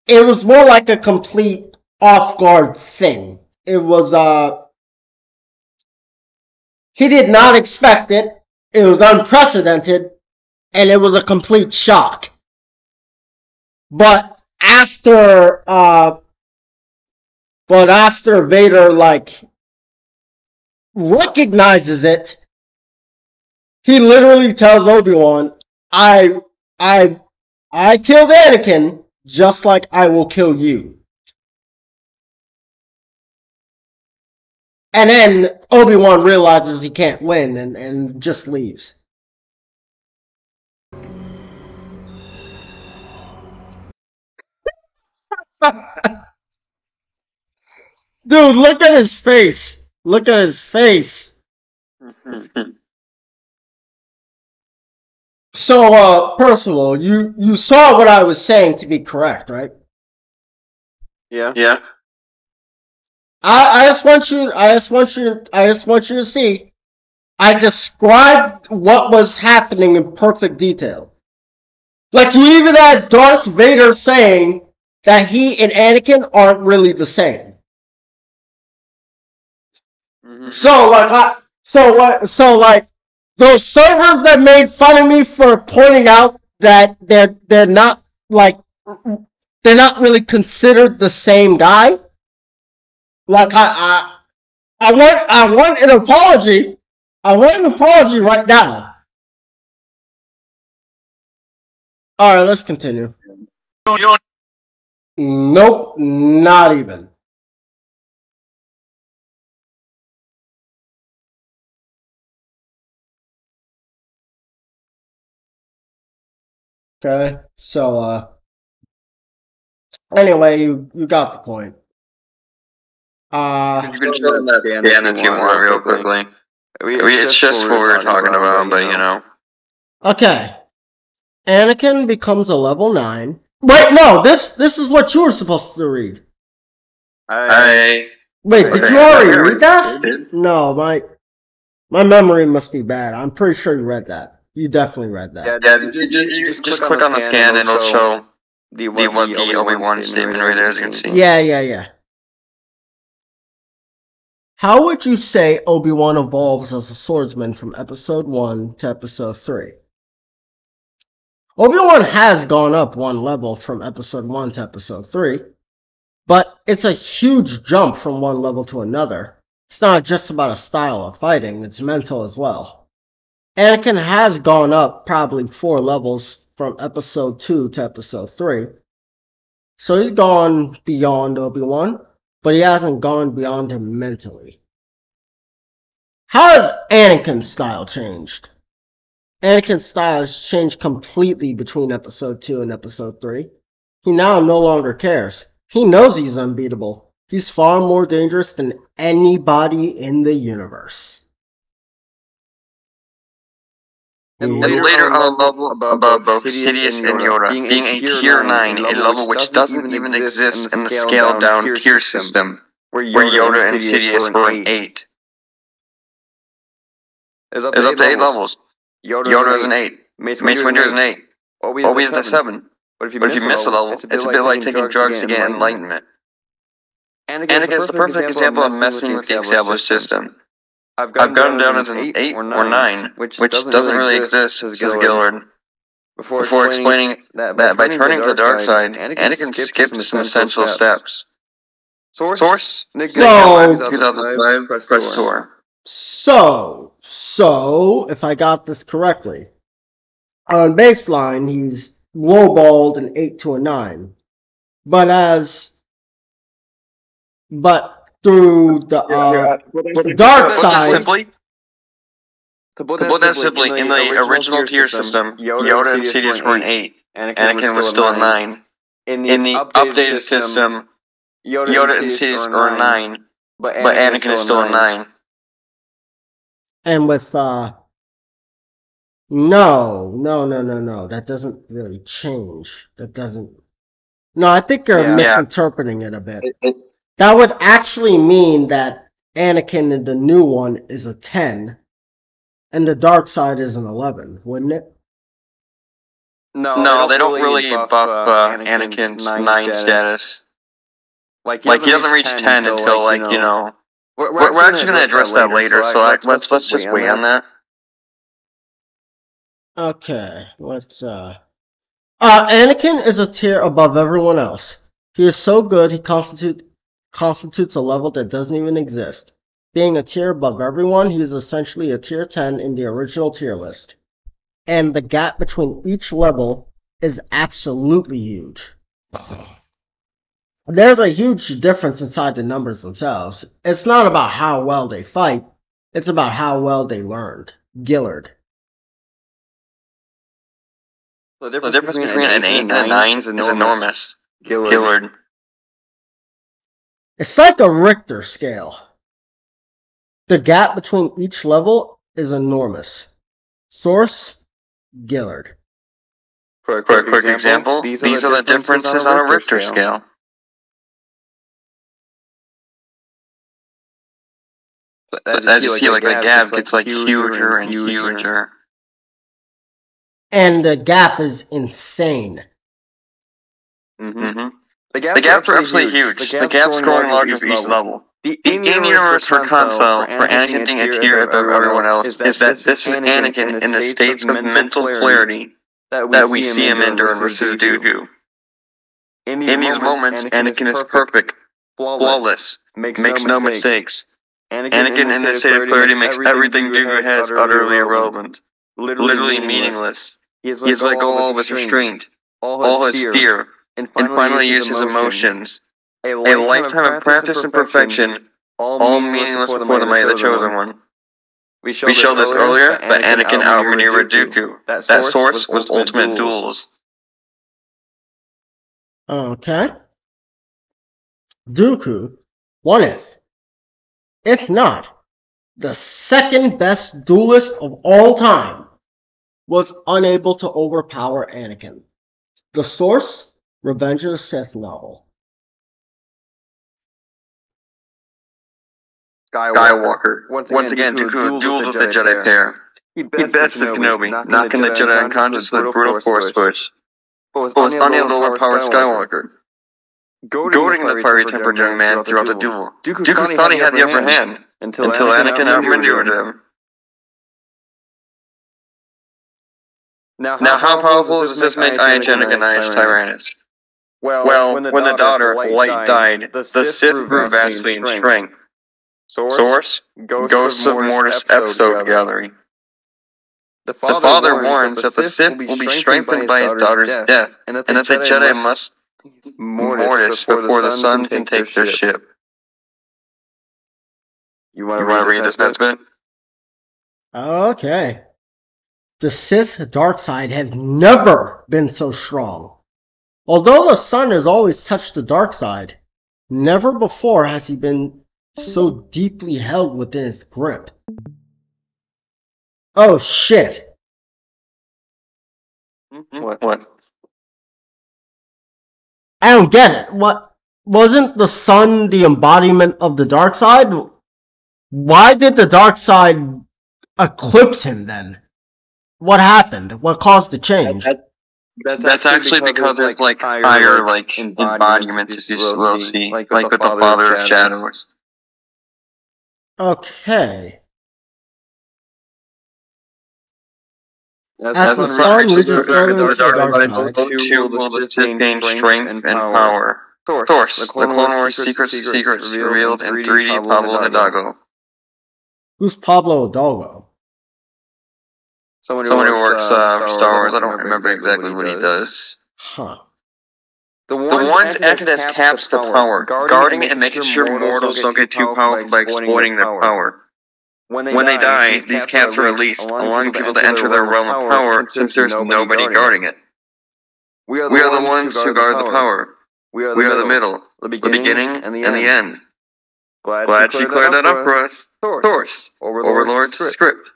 Speaker 1: a complete off-guard thing. It was he did not expect it. It was unprecedented, and it was a complete shock. But after Vader like recognizes it, he literally tells Obi-Wan, I killed Anakin just like I will kill you. And then Obi-Wan realizes he can't win and just leaves. Dude, look at his face. Look at his face. So, Percival, you saw what I was saying to be correct, right?
Speaker 2: Yeah.
Speaker 1: I just want you to see. I described what was happening in perfect detail. Like, you even had Darth Vader saying that he and Anakin aren't really the same. So like those servers that made fun of me for pointing out that they're not really considered the same guy. Like I want an apology. I want an apology right now. All right, let's continue. Nope, not even. Okay, so anyway, you got the point.
Speaker 3: You can show them that scan if you want, real quickly. It's just what we were talking about, but you know.
Speaker 1: Okay, Anakin becomes a level 9. Wait, no, this is what you were supposed to read.
Speaker 3: Wait,
Speaker 1: did you already read that? No, my memory must be bad. I'm pretty sure you read that. You definitely read that.
Speaker 3: Yeah, you just click on the scan and it'll show the Obi-Wan statement right there, as you can see.
Speaker 1: Yeah. How would you say Obi-Wan evolves as a swordsman from episode 1 to episode 3? Obi-Wan has gone up one level from episode 1 to episode 3, but it's a huge jump from one level to another. It's not just about a style of fighting, it's mental as well. Anakin has gone up probably 4 levels from episode 2 to episode 3. So he's gone beyond Obi-Wan, but he hasn't gone beyond him mentally. How has Anakin's style changed? Anakin's style has changed completely between episode 2 and episode 3. He now no longer cares. He knows he's unbeatable. He's far more dangerous than anybody in the universe.
Speaker 3: And later on a level above both Sidious and Yoda, being a tier 9, a level which doesn't even exist in the scaled down tier system, where Yoda and Sidious were an 8. It's up to 8 levels. Yoda is an 8. Mace Windu is an 8. Obi is a 7. But if you miss a level, it's a bit like taking drugs to get enlightenment. Anakin is the perfect example of messing with the established system. I've got him down as an 8 or 9, which doesn't really exist, says Gillard. Before explaining that by turning to the dark side, Anakin skipped some essential steps. Source? Nick 2005, press tour.
Speaker 1: So, if I got this correctly, on baseline, he's lowballed an 8 to a 9. But through the dark side...
Speaker 3: To put that simply, in the original tier system, Yoda and Sidious were an 8. Anakin was still a 9. In the updated system, Yoda and Sidious are a 9. But Anakin is still a 9.
Speaker 1: And with, no, that doesn't really change. No, I think you're misinterpreting it a bit. That would actually mean that Anakin in the new one is a 10, and the dark side is an 11, wouldn't it?
Speaker 3: No, they don't really buff Anakin's 9 status. Like, he doesn't reach 10 until, like, you know... We're actually going to address that later, so let's just wait on that.
Speaker 1: Okay, let's, Anakin is a tier above everyone else. He is so good, he constitutes a level that doesn't even exist. Being a tier above everyone, he is essentially a tier 10 in the original tier list. And the gap between each level is absolutely huge. There's a huge difference inside the numbers themselves. It's not about how well they fight, it's about how well they learned. Gillard.
Speaker 3: The difference between an 8 and a 9 is enormous. Gillard.
Speaker 1: It's like a Richter scale. The gap between each level is enormous. Source? Gillard.
Speaker 3: For a quick example, these are the differences on a Richter scale. As you see, like, the gap gets, like, huger and huger.
Speaker 1: And the gap is insane.
Speaker 3: The gaps are absolutely huge. The gap's growing larger for each level. The in-universe for console, for Anakin being a tier above everyone else, is that this is Anakin in the states of mental clarity that we see him in during versus Dooku. In these moments, Anakin is perfect, flawless, makes no mistakes. Anakin in this state of clarity makes everything Dooku has utterly irrelevant, literally meaningless. He has let go all of his restraint, all his fear, and finally used his emotions. A lifetime of practice and perfection, all meaningless before the might of the Chosen One. We showed this earlier, but Anakin outmaneuvered Dooku. That source was Ultimate Duels.
Speaker 1: Okay. Dooku, one if not, the second best duelist of all time, was unable to overpower Anakin. The source, Revenge of the Sith novel.
Speaker 3: Skywalker. Once again, Dooku dueled with the Jedi pair. He bets with Kenobi, knocking the Jedi unconscious with a brutal force push, but was unable to overpower Skywalker, goading the fiery tempered young man throughout the duel. Dooku thought he had the upper hand, until Anakin outmaneuvered him. Now, how powerful does this make Anakin Tyrannus? Well, when the daughter, Light, died, the Sith grew vastly in strength. Source? Ghosts of Mortis episode gallery. The father warns that the Sith will be strengthened by his daughter's death, and that the Jedi must Mortis before the sun can take their ship. You want to read this next bit?
Speaker 1: Okay. The Sith dark side have never been so strong. Although the sun has always touched the dark side, never before has he been so deeply held within its grip. Oh shit.
Speaker 3: What?
Speaker 1: I don't get it. What? Wasn't the sun the embodiment of the dark side? Why did the dark side eclipse him then? What happened? What caused the change?
Speaker 3: That's actually because there's like higher embodiments, if you will see, like with the Father of Shadows.
Speaker 1: Okay.
Speaker 3: As the sun reaches further into the dark side, too will the Sith gain strength and power. Source, the Clone Wars secrets revealed in 3D Pablo Hidalgo.
Speaker 1: Who's Pablo Hidalgo?
Speaker 3: Someone who works Star Wars. I don't remember exactly what he does.
Speaker 1: Huh.
Speaker 3: The ones acted as caps to power, guarding and making sure mortals don't get too powerful by exploiting their power. When they die, these caps are released, allowing people to enter their realm of power since there's nobody guarding it. We are the ones who guard the power. We are the middle, the beginning, and the end. Glad she cleared that up for us. Source, Overlord's script.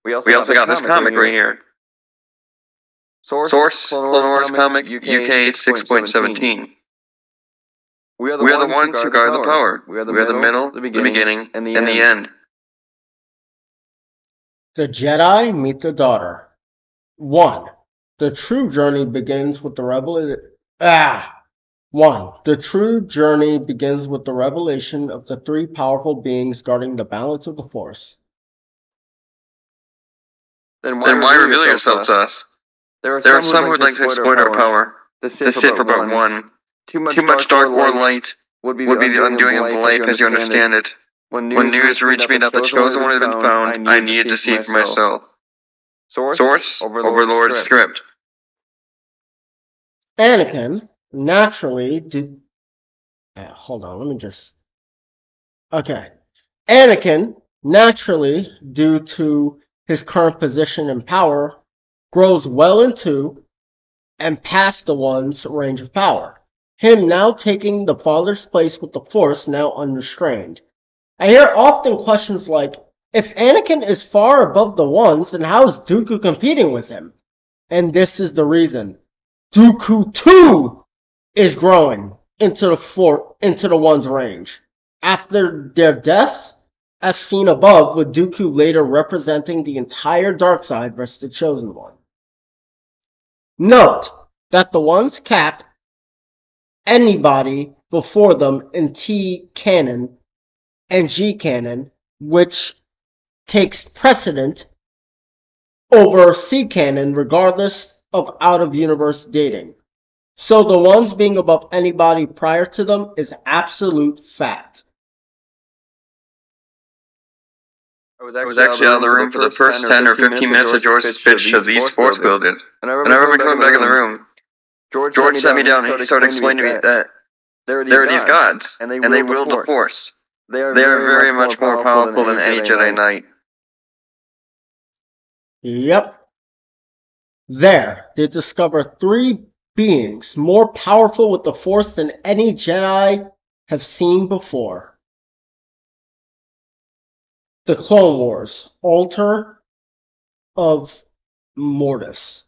Speaker 3: We also got this comic right here. Source, Clone Wars comic, UK 6.17. We are the ones who guard the power. We are the middle, the beginning, and the end.
Speaker 1: The Jedi meet the daughter. 1. The true journey begins with the revelation of the three powerful beings guarding the balance of the Force.
Speaker 3: Then why reveal yourself to us? There are some who would like to exploit our power. The Sith for but one. Too much dark or light would be the undoing of life as you understand it. When news reached me that the Chosen One had been found, I needed to see it for myself. Source, Overlord script.
Speaker 1: Anakin naturally Anakin, naturally, due to his current position and power, grows well into and past the One's range of power. Him now taking the Father's place with the Force now unrestrained. I hear often questions like, if Anakin is far above the Ones, then how is Dooku competing with him? And this is the reason. Dooku too is growing into the One's range. After their deaths, as seen above, with Dooku later representing the entire dark side versus the Chosen One. Note that the Ones cap anybody before them in T canon and G canon, which takes precedent over C canon regardless of out-of-universe dating. So the Ones being above anybody prior to them is absolute fact.
Speaker 3: I was actually out of the room for the first 10 or 15 minutes of George's pitch of these Force buildings. And I remember coming back in the room. George sat me down and he started explaining to me that there are these gods, and they wield the Force. They are very much more powerful than any Jedi Knight.
Speaker 1: Yep. There, they discover three beings, more powerful with the Force than any Jedi have seen before. The Clone Wars, Altar of Mortis.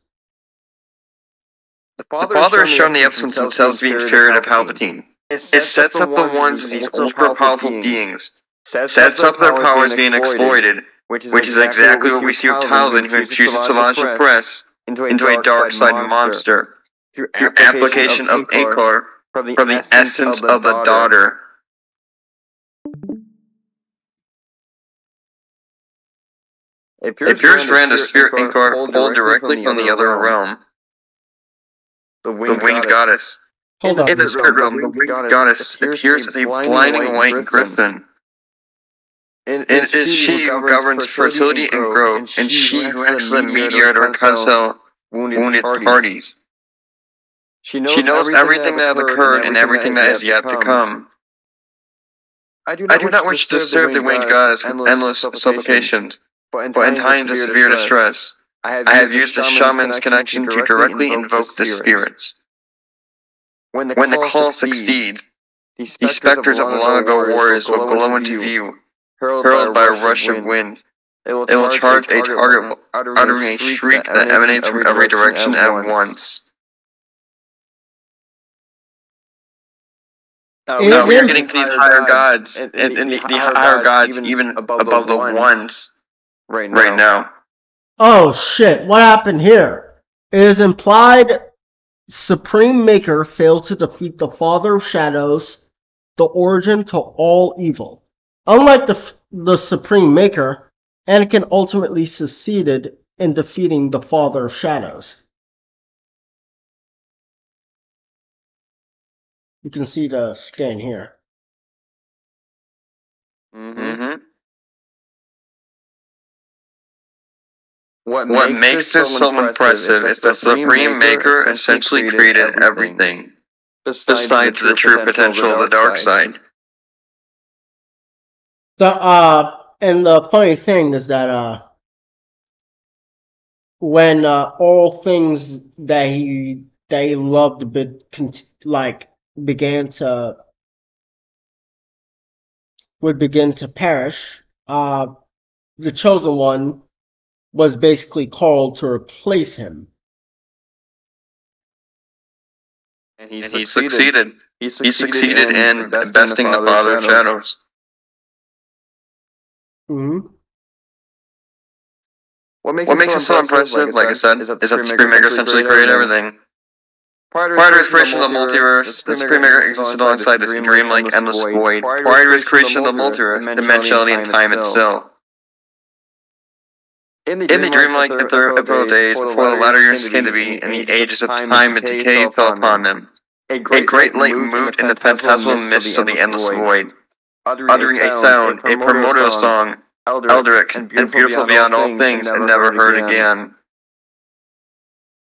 Speaker 3: The Father has shown the episodes themselves to be inferior to Palpatine. It sets up the ones as these ultra-powerful beings, sets up their powers being exploited, which is exactly what we see with Talzin, who infuses the logic press into a dark side monster, through application of Acor from the essence of the daughter. A pure strand of spirit Acor pulled directly from the other realm. The winged goddess. In the spirit realm, the winged goddess appears as a blinding white griffin. And it is she who governs fertility and growth, and she who acts as a mediator to reconcile wounded parties. She knows everything that has occurred and everything that is yet to come. I do not wish to disturb the winged goddess with endless supplications, but in times of severe distress, I have used the shaman's connection to directly invoke the spirits. When the call succeeds, the specters of long ago warriors will glow into view, hurled by a rush of wind. It will charge a target, uttering a shriek that emanates from every direction at once. Now we are getting to these higher gods, and the higher gods even above the ones right now.
Speaker 1: Oh shit, what happened here? It is implied Supreme Maker failed to defeat the Father of Shadows, the origin to all evil. Unlike the Supreme Maker, Anakin ultimately succeeded in defeating the Father of Shadows. You can see the scan here.
Speaker 3: Mm-hmm. What makes this so impressive is the Supreme Maker essentially created everything, besides the true potential of the dark side.
Speaker 1: And the funny thing is that when all things that he loved would begin to perish, the Chosen One was basically called to replace him.
Speaker 3: And he succeeded. He succeeded in besting the Father of Shadows.
Speaker 1: Mm-hmm.
Speaker 3: What makes it so impressive, like I said, is that the Supreme Maker essentially created everything. Prior to his creation of the multiverse, the Supreme Maker existed alongside this dreamlike endless void. Prior to his creation of the multiverse, dimensionality and time itself. In the dreamlike ethereal days, before the latter years came to be, and the ages of time and decay fell upon them, a great light moved in the phantasmal mists of the endless void, uttering a sound, a primordial song, eldritch and beautiful beyond all things, and never heard again.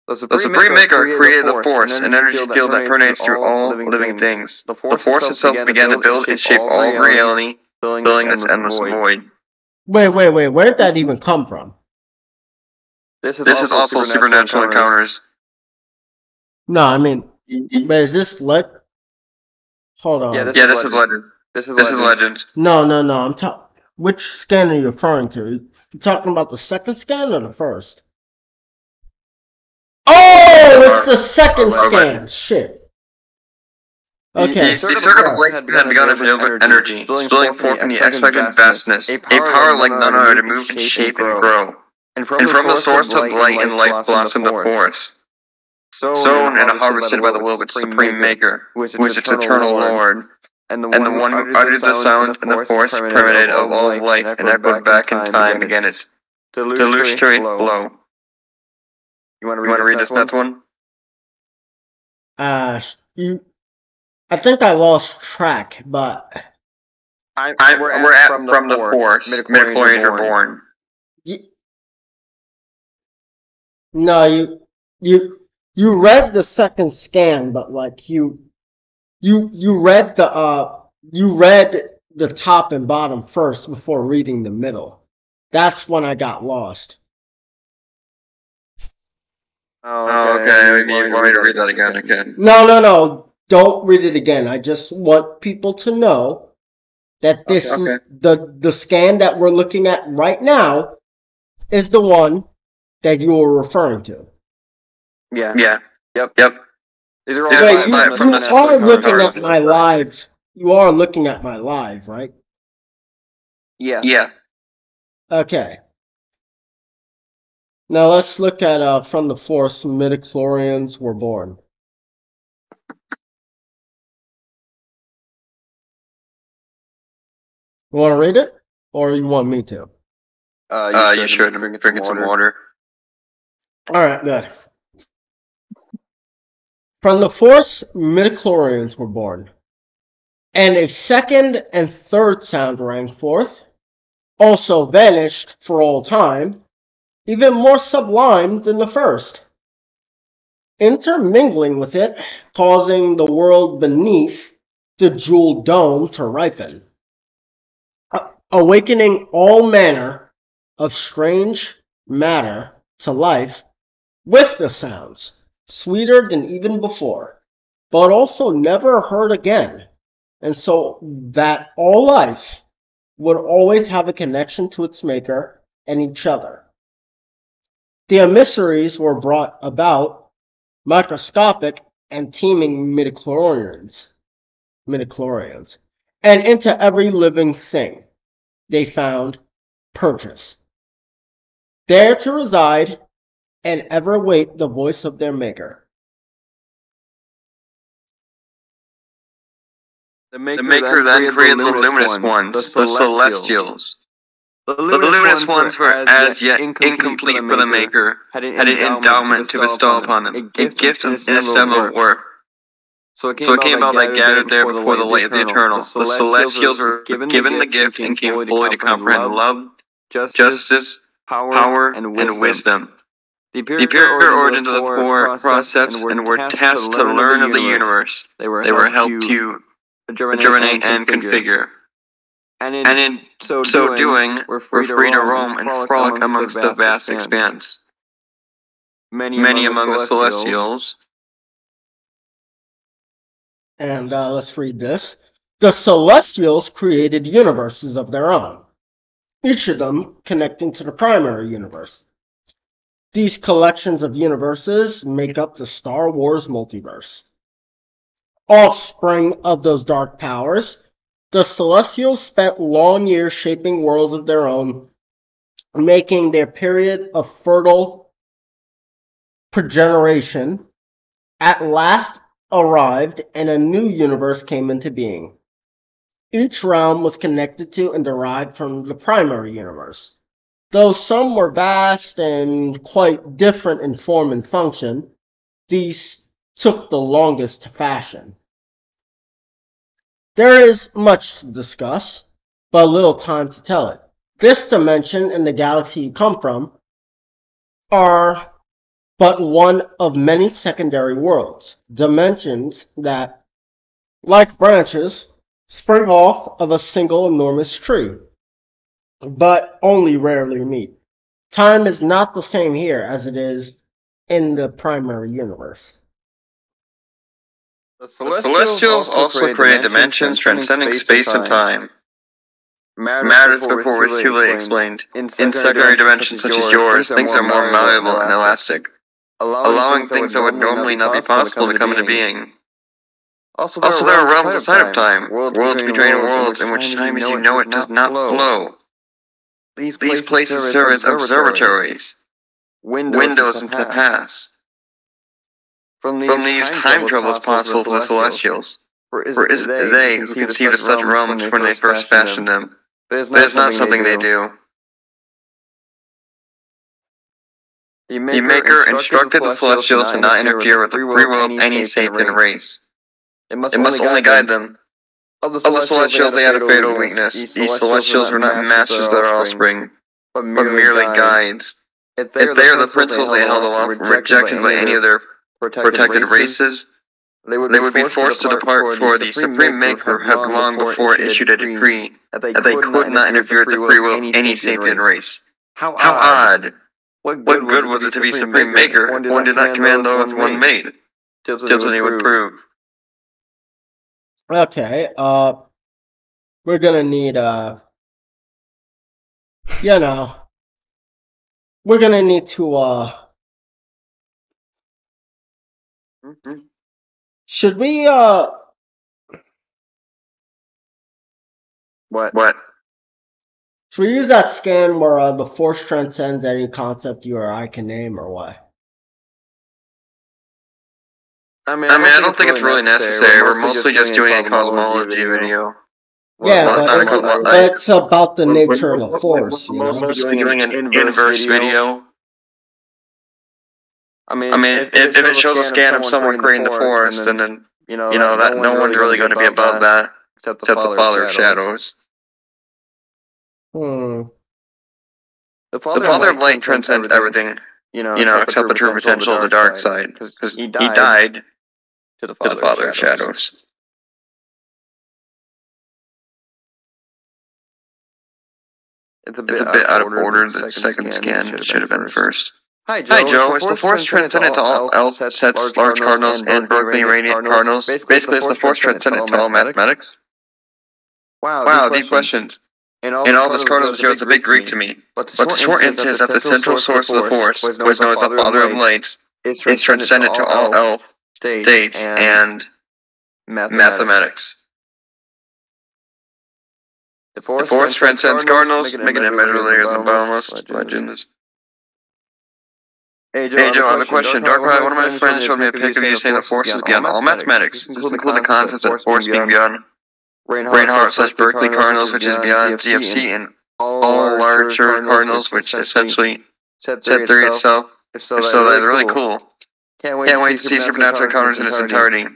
Speaker 3: The Supreme Maker created the Force, an energy field that permeates through all living things. The Force itself began to build and shape all reality, filling this endless void.
Speaker 1: Wait, where did that even come from?
Speaker 3: This is also supernatural encounters.
Speaker 1: No, I mean, but is this Hold on.
Speaker 3: Yeah, this is legend. This is legend.
Speaker 1: No. I'm which scan are you referring to? You talking about the second scan or the first? Oh, it's the second scan. Shit. Okay.
Speaker 3: The circle of light had begun to fill with energy, spilling forth from the expected vastness, a power like none other to move and shape and grow. And from the source of light and life blossomed the Force, sown and harvested by the will of its Supreme Maker, who is its eternal Lord, and the one who uttered the sound and the Force permeated of all life and echoed back in time began its delusionary flow. You want to read this next one?
Speaker 1: I think I lost track, but
Speaker 3: we're at from the Force. Midichlorians are born.
Speaker 1: No, you read the second scan, but like you read the top and bottom first before reading the middle. That's when I got lost.
Speaker 2: Oh, okay. You want me to read that again? Okay.
Speaker 1: No. Don't read it again. I just want people to know that this is the scan that we're looking at right now is the one that you were referring to.
Speaker 2: Yeah. Yep.
Speaker 1: You are looking at my live. You are looking at my live, right?
Speaker 2: Yeah.
Speaker 1: Okay. Now let's look at from the force midichlorians were born. You want to read it, or you want me to?
Speaker 2: You should. Drinking some water.
Speaker 1: All right, good. From the force midichlorians were born, and a second and third sound rang forth, also vanished for all time, even more sublime than the first, intermingling with it, causing the world beneath the jeweled dome to ripen, awakening all manner of strange matter to life with the sounds, sweeter than even before, but also never heard again, and so that all life would always have a connection to its maker and each other. The emissaries were brought about microscopic and teeming midichlorians, and into every living thing they found purchase, there to reside and ever wait the voice of their maker.
Speaker 2: The maker then created the luminous ones, the celestials. The luminous ones were as yet incomplete for the maker, had an endowment to bestow upon them, a gift inestimable worth. So it came about that gathered there before the light of the eternal. The celestials were given the gift and came fully to comprehend love, justice, power, and wisdom. The superior origins of the four process and were tasked to learn of the universe. They were helped to germinate and configure. And in so doing, we're free to roam and frolic amongst the vast expanse. Many among the celestials.
Speaker 1: And let's read this. The celestials created universes of their own, each of them connecting to the primary universe. These collections of universes make up the Star Wars multiverse. Offspring of those dark powers, the Celestials spent long years shaping worlds of their own, making their period of fertile progeneration at last arrived and a new universe came into being. Each realm was connected to and derived from the primary universe. Though some were vast and quite different in form and function, these took the longest to fashion. There is much to discuss, but little time to tell it. This dimension and the galaxy you come from are but one of many secondary worlds, dimensions that, like branches, spring off of a single enormous tree, but only rarely meet. Time is not the same here as it is in the primary universe.
Speaker 2: The Celestials also create dimensions transcending space and time. Matters before it's too late explained. In secondary dimensions such as yours, things are more malleable and elastic, allowing things that would normally not be possible to come into being. Also, there are realms outside of time, worlds between worlds in which time as you know it does not flow. These places serve as observatories, windows into the past. From these time travel is possible for the Celestials, for is it they who conceived of such realms when they first fashioned them, but it is not something they do. The Maker instructed the Celestials to not interfere with the free will of any sapient race. It must only guide them. Of the Celestials, they had a fatal weakness. These Celestials were not masters of their offspring, but merely guides. If they are the principles they held aloft were rejected by any of their protected races, they would be forced to depart, for the Supreme Maker had long before issued a decree that they could not interfere with the free will of any sapient race. How odd!
Speaker 3: What good was it to be Supreme Maker? One did not command those one made. Tilton would prove.
Speaker 1: Okay, we're gonna need, you know, we're gonna need to, should we,
Speaker 3: What?
Speaker 1: should we use that scan where, the force transcends any concept you or I can name, or what?
Speaker 3: I mean, I don't think it's really necessary. We're mostly just doing a cosmology video.
Speaker 1: Yeah, but it's about the nature of the force, you know?
Speaker 3: We're mostly doing an inverse video. I mean, if it shows a scan of someone creating the forest, and then, that no one's really going to be above that, except the Father of Shadows.
Speaker 1: Hmm.
Speaker 3: The Father of Light transcends everything, except the true potential of the dark side, because he died to the Father of Shadows. It's a bit out of order. The second scan should have been first. Hi Joe, is the Force transcendent to all L sets, large cardinals, and Berkeley radiant cardinals? Basically, is the Force transcendent to all mathematics? Wow, deep questions. In all this cardinal material, it's a bit Greek to me. But the short answer is that the central source of the Force, was known as the Father of Lights, is transcendent to all L states and mathematics. The Force transcends cardinals, making it immeasurably larger than boundless legends. Hey Joe, I have a question. Darkrai, one of my friends showed me a pic of you saying the Force is beyond all mathematics. Does this include the concept of Force being beyond Reinhardt/Berkeley cardinals, which is beyond ZFC, and all larger cardinals, which essentially set theory itself? If so, that's really cool. Can't wait to see supernatural encounters in its entirety.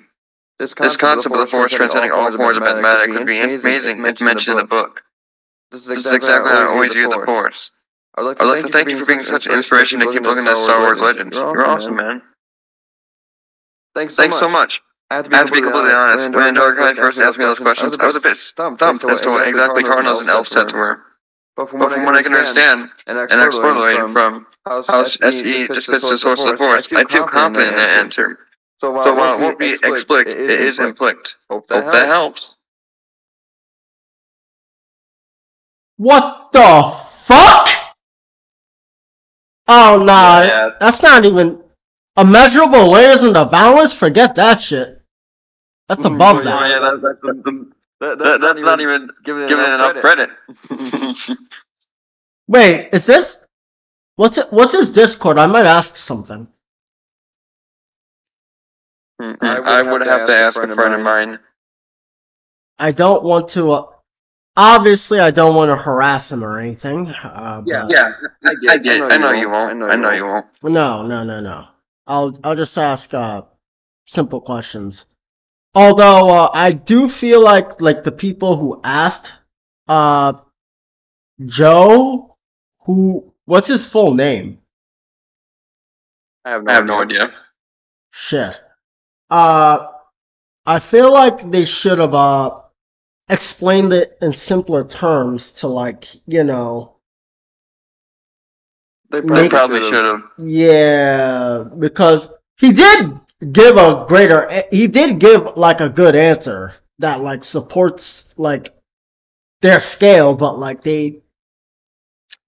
Speaker 3: This concept of the Force transcending all forms of mathematics would be amazing if mentioned in the book. This is exactly how I always view the Force. I'd like to thank you for being such an inspiration to keep looking at Star Wars Legends. You're awesome, man. Thanks so much. I have to be completely honest. When Darkrai first asked me those questions, I was a bit stumped as to what exactly Cardinals and Elf sets were. But from what I can understand, and extrapolating from how SE just fits the source of the Force, I feel confident in that answer. So while it won't be explicit, it is implicit. Hope that helps.
Speaker 1: What the fuck? Oh, nah, yeah. That's not even... Immeasurable layers in the balance? Forget that shit. That's above that.
Speaker 3: Yeah, that's not even giving it enough credit.
Speaker 1: Wait, is this... What's his Discord? I might ask something.
Speaker 3: I would have to ask a friend of mine.
Speaker 1: I don't want to... obviously, I don't want to harass him or anything.
Speaker 3: I get it. I know you won't.
Speaker 1: No. I'll just ask simple questions. Although I do feel like the people who asked Joe, what's his full name?
Speaker 3: I have no idea.
Speaker 1: Shit. I feel like they should have explained it in simpler terms to
Speaker 3: They probably should have.
Speaker 1: Yeah, because he did give a good answer that supports their scale, but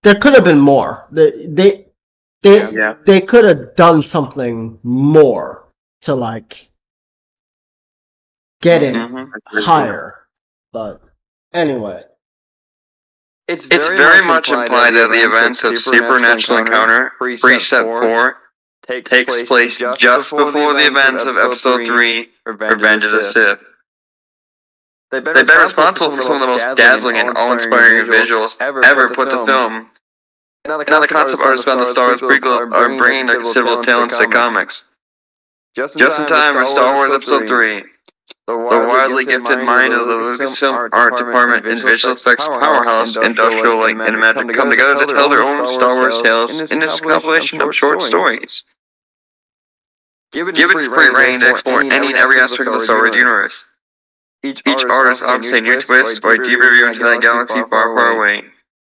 Speaker 1: there could have been more. They could have done something more to get it higher. But anyway.
Speaker 3: It's very much implied that the events of Supernatural Encounter Preset 4 takes place just before the events of Episode 3 Revenge of the Sith. They've been responsible for some of the most dazzling and awe-inspiring visuals ever put to film. Now the concept artists found the Star Wars prequel are bringing their considerable talents to comics. Just in time for Star Wars Episode 3. The widely gifted mind of the Lucasfilm art department and visual effects powerhouse, Industrial Light and Magic, come together to tell their own Star Wars tales in this compilation of short stories. Given free reign to explore any and every aspect of the Star Wars universe. Each artist offers a new twist or a deeper view into that galaxy far, far away.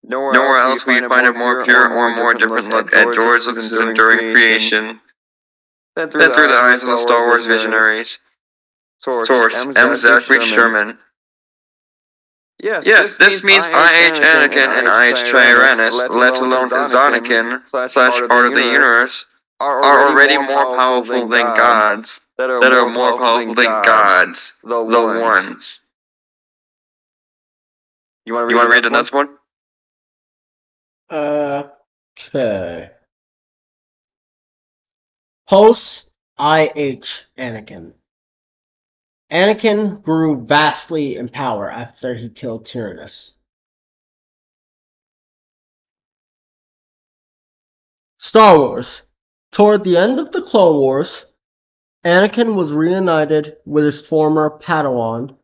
Speaker 2: Nowhere else will you find a more pure or more different look at George's enduring creation than through the eyes of the Star Wars visionaries. Source: M. Zachary Sherman. Yes, this means I.H. Anakin and I.H. Tyrannus, let alone Zanakin, / part of the universe, are already more powerful than gods, that are more powerful than gods, the ones. You want to read the next one?
Speaker 1: Okay. Post I.H. Anakin. Anakin grew vastly in power after he killed Tyrannus. Star Wars. Toward the end of the Clone Wars, Anakin was reunited with his former Padawan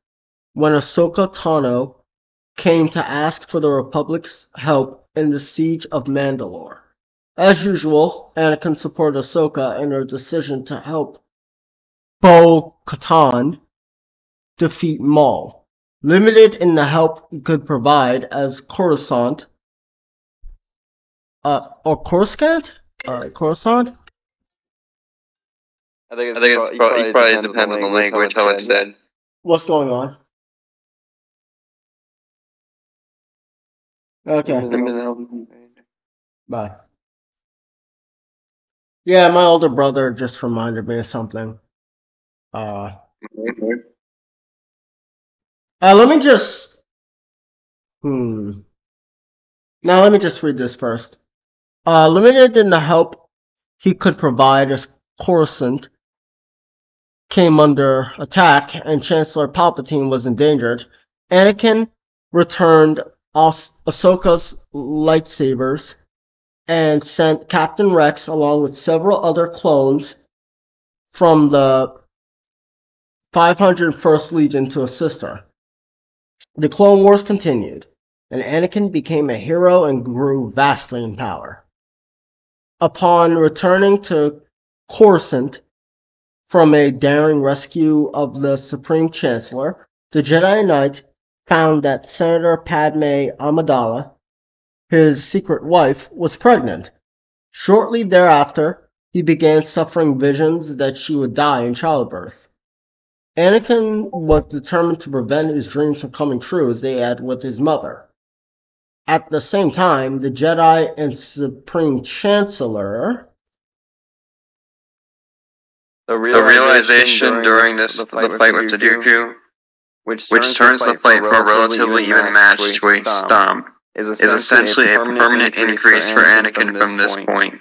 Speaker 1: when Ahsoka Tano came to ask for the Republic's help in the siege of Mandalore. As usual, Anakin supported Ahsoka in her decision to help Bo-Katan defeat Maul. Limited in the help he could provide as Coruscant, or Coruscant? Coruscant?
Speaker 2: I think it probably depends on the language, how it's said.
Speaker 1: What's going on? Okay. Bye. Yeah, my older brother just reminded me of something. Let me just... Now let me just read this first. Limited in the help he could provide as Coruscant came under attack and Chancellor Palpatine was endangered, Anakin returned Ahsoka's lightsabers and sent Captain Rex along with several other clones from the 501st Legion to assist her. The Clone Wars continued, and Anakin became a hero and grew vastly in power. Upon returning to Coruscant from a daring rescue of the Supreme Chancellor, the Jedi Knight found that Senator Padme Amidala, his secret wife, was pregnant. Shortly thereafter, he began suffering visions that she would die in childbirth. Anakin was determined to prevent his dreams from coming true as they had with his mother. At the same time, the Jedi and Supreme Chancellor...
Speaker 2: The realization during the fight with the Dooku, which turns the fight from a relatively even match to a stomp, is essentially a permanent increase for Anakin from this point.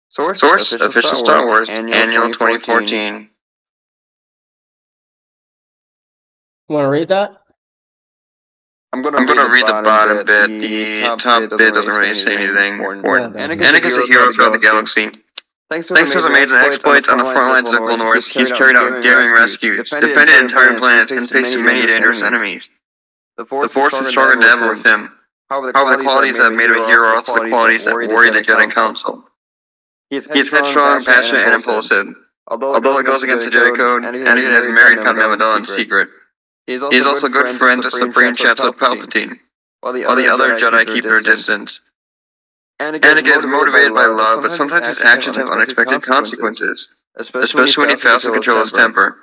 Speaker 2: Source: Official Star Wars, Annual 2014.
Speaker 1: Want to read that?
Speaker 2: I'm gonna read the bottom bit. The top bit doesn't really say anything important. Anakin's a hero throughout the galaxy. Thanks to his amazing exploits on the front lines of the Clone Wars, he's carried out daring rescues, defended entire planets, and faced many dangerous enemies. The Force is stronger than ever with him. However, the qualities that made him a hero are also the qualities that worry the Jedi Council. He is headstrong, passionate, and impulsive. Although it goes against the Jedi Code, Anakin has married Padme Amidala in secret. He is also a good friend to Supreme Chancellor Palpatine, while the other Jedi keep their distance. Anakin is motivated by love, but sometimes his actions have unexpected consequences, especially when he fails to control his temper.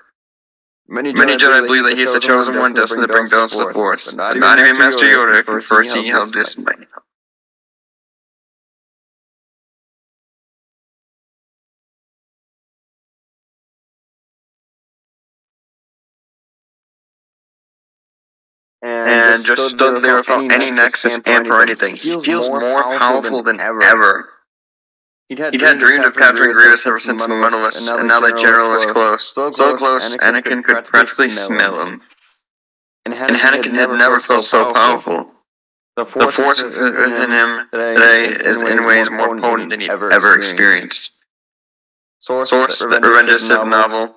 Speaker 2: Many Jedi believe that he is the chosen one destined to bring balance to the Force, but not even Master Yoda can foresee how this might happen. And just stood there without any nexus, amp, or anything. He feels more powerful than ever. He'd had dreamed of capturing Grievous ever since the Mentalist, and now that General was close. So close, Anakin could practically smell him. And Anakin had never felt so powerful. The Force within him today is in ways more potent than he'd ever experienced. Source: the Revenge Sith novel.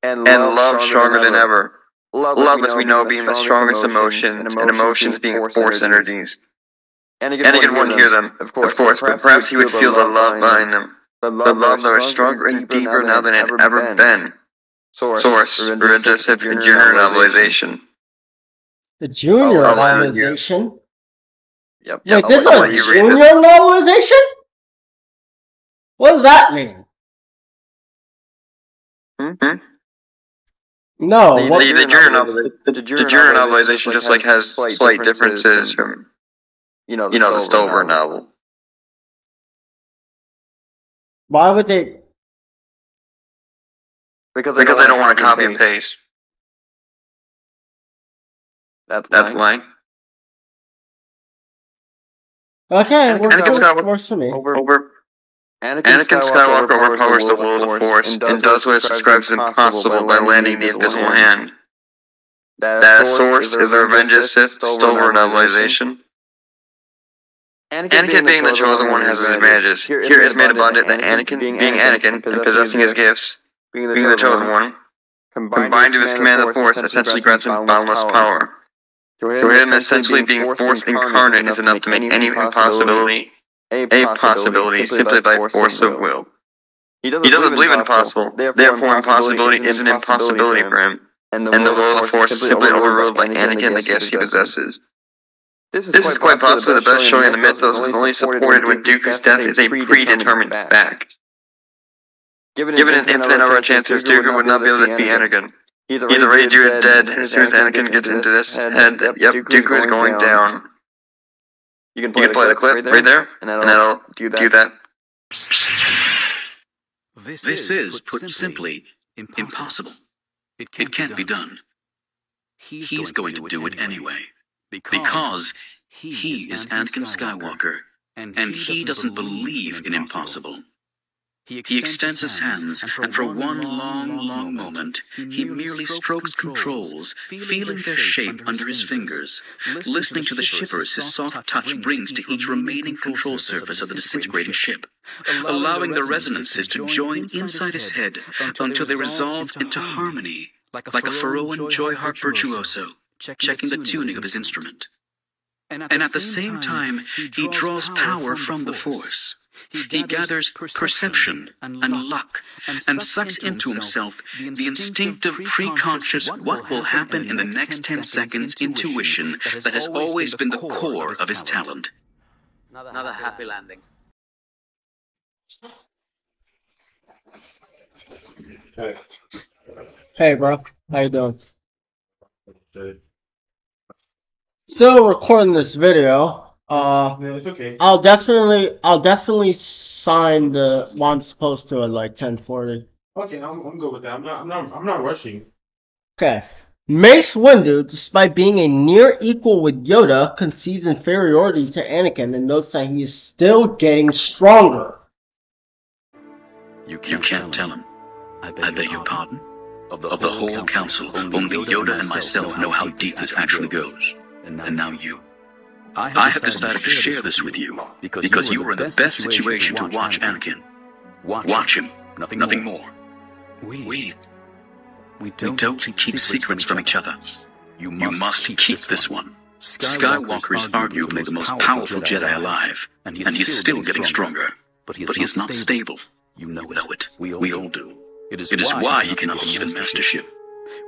Speaker 2: And love stronger than ever. Love, as we know, being the strongest emotions, and emotions being Force energies. Anakin wouldn't hear them, of course, but perhaps he would feel the love behind them. The love that was stronger and deeper now than it had ever been. Source: Revenge Sith Junior novelization.
Speaker 1: The junior novelization?
Speaker 2: Yep.
Speaker 1: Wait, this is a junior novelization? What does that mean? No.
Speaker 2: The junior novelization just like has slight differences from the Stover novel.
Speaker 1: Why would they?
Speaker 2: Because they don't want to copy and paste. That's why.
Speaker 1: Okay, works for me.
Speaker 2: Anakin Skywalker overpowers the will of the Force and does what it describes as impossible by landing the invisible hand. That source is the Revenge of the Sith Stover novelization. Anakin being the chosen one has his advantages. Here it is made abundant that Anakin, being Anakin, and possessing his gifts, being the chosen one, combined with his command of the Force, essentially grants him boundless power. To him, essentially being Force incarnate is enough to make any impossibility a possibility simply by force of will. He doesn't believe in impossible, therefore impossibility is an impossibility for him, and the will of the Force is simply overruled by Anakin the gifts he possesses. This is quite possibly the best showing in the mythos is only supported when Dooku's death is a predetermined fact. Given an infinite number of chances, Dooku would not be able to defeat Anakin. He's already dead as soon as Anakin gets into this head. Yep, Dooku is going down. You can play the clip right there, and that'll do that.
Speaker 4: This is, put simply, impossible. It can't be done. He's going to do it anyway. Because he is Anakin Skywalker, and he doesn't believe in impossible. He extends his hands, and for one long moment, he merely strokes controls, feeling their shape under his fingers, listening to the shivers his soft touch brings to each remaining control surface of the disintegrating ship, allowing the resonances to join inside his head until they resolve into harmony, like a Faroan joy harp virtuoso, checking the tuning of his instrument. And at the same time, he draws power from the Force. He gathers perception and luck, and sucks into himself the instinctive, pre-conscious what will happen in the next 10 seconds intuition that has always been the core of his talent.
Speaker 3: Another happy landing.
Speaker 1: Hey, bro. How you doing? Still recording this video.
Speaker 6: It's okay.
Speaker 1: I'll definitely sign the one I'm supposed to at like 10:40.
Speaker 6: Okay, I'm good with that. I'm not rushing.
Speaker 1: Okay. Mace Windu, despite being a near equal with Yoda, concedes inferiority to Anakin and notes that he is still getting stronger.
Speaker 4: You can't tell him. I beg your pardon? Of the whole council, only Yoda and myself know how deep this actually goes. And now you. I have decided to share this with you, because you are in the best situation to watch Anakin. Watch him, nothing more. We don't keep secrets from each other. You must keep this one. Skywalker is arguably the most powerful Jedi alive, and he is still getting stronger. But he is not stable. You know it. We all do. It is why he cannot be given mastership.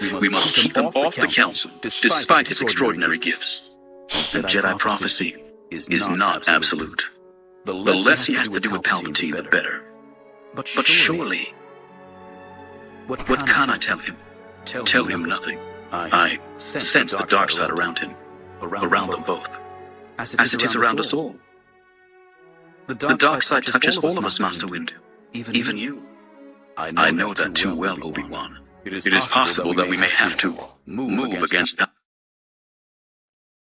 Speaker 4: We must keep him off the council, despite his extraordinary gifts. And Jedi prophecy is not absolute. The less he has to do with Palpatine, the better. But surely... What can I tell him? Tell him nothing. I sense the dark side around him, around them both, as it is around us all. The dark side touches all of us, Master Windu, even you. I know that too well, Obi-Wan. It is possible that we may have to move against Palpatine.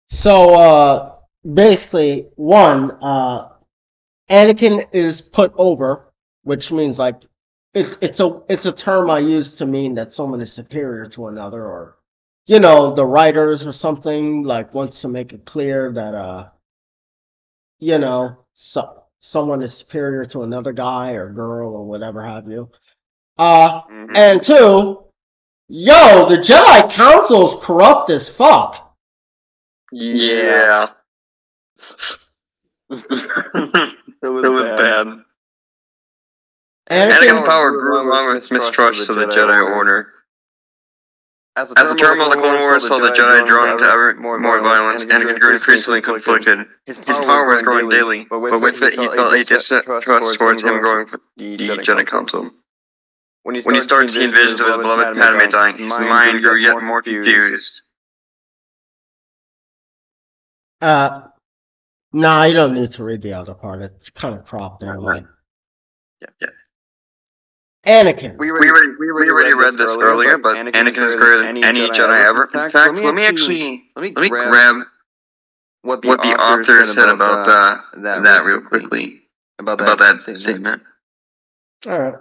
Speaker 1: So, basically, Anakin is put over, which means, like, it's a term I use to mean that someone is superior to another, or, you know, the writers or something, like, wants to make it clear that, you know, someone is superior to another guy or girl or whatever have you. And two, yo, the Jedi Council's corrupt as fuck.
Speaker 2: Yeah. It was bad. Anakin's power grew along with mistrust of the Jedi Order. As the turmoil of the Clone Wars saw the Jedi drawn to ever more violence, Anakin grew increasingly conflicted. His power was growing daily, but with it he felt a distrust towards him growing for the Jedi Council. When he started seeing visions of his beloved Padme dying, his mind grew yet more confused.
Speaker 1: Nah, you don't need to read the other part. It's kind of cropped there. Like,
Speaker 2: Yeah.
Speaker 1: Anakin.
Speaker 2: We already read this earlier, but Anakin is greater than any Jedi ever. In fact, let me grab what the author said about that real quickly. About that statement.
Speaker 1: Alright.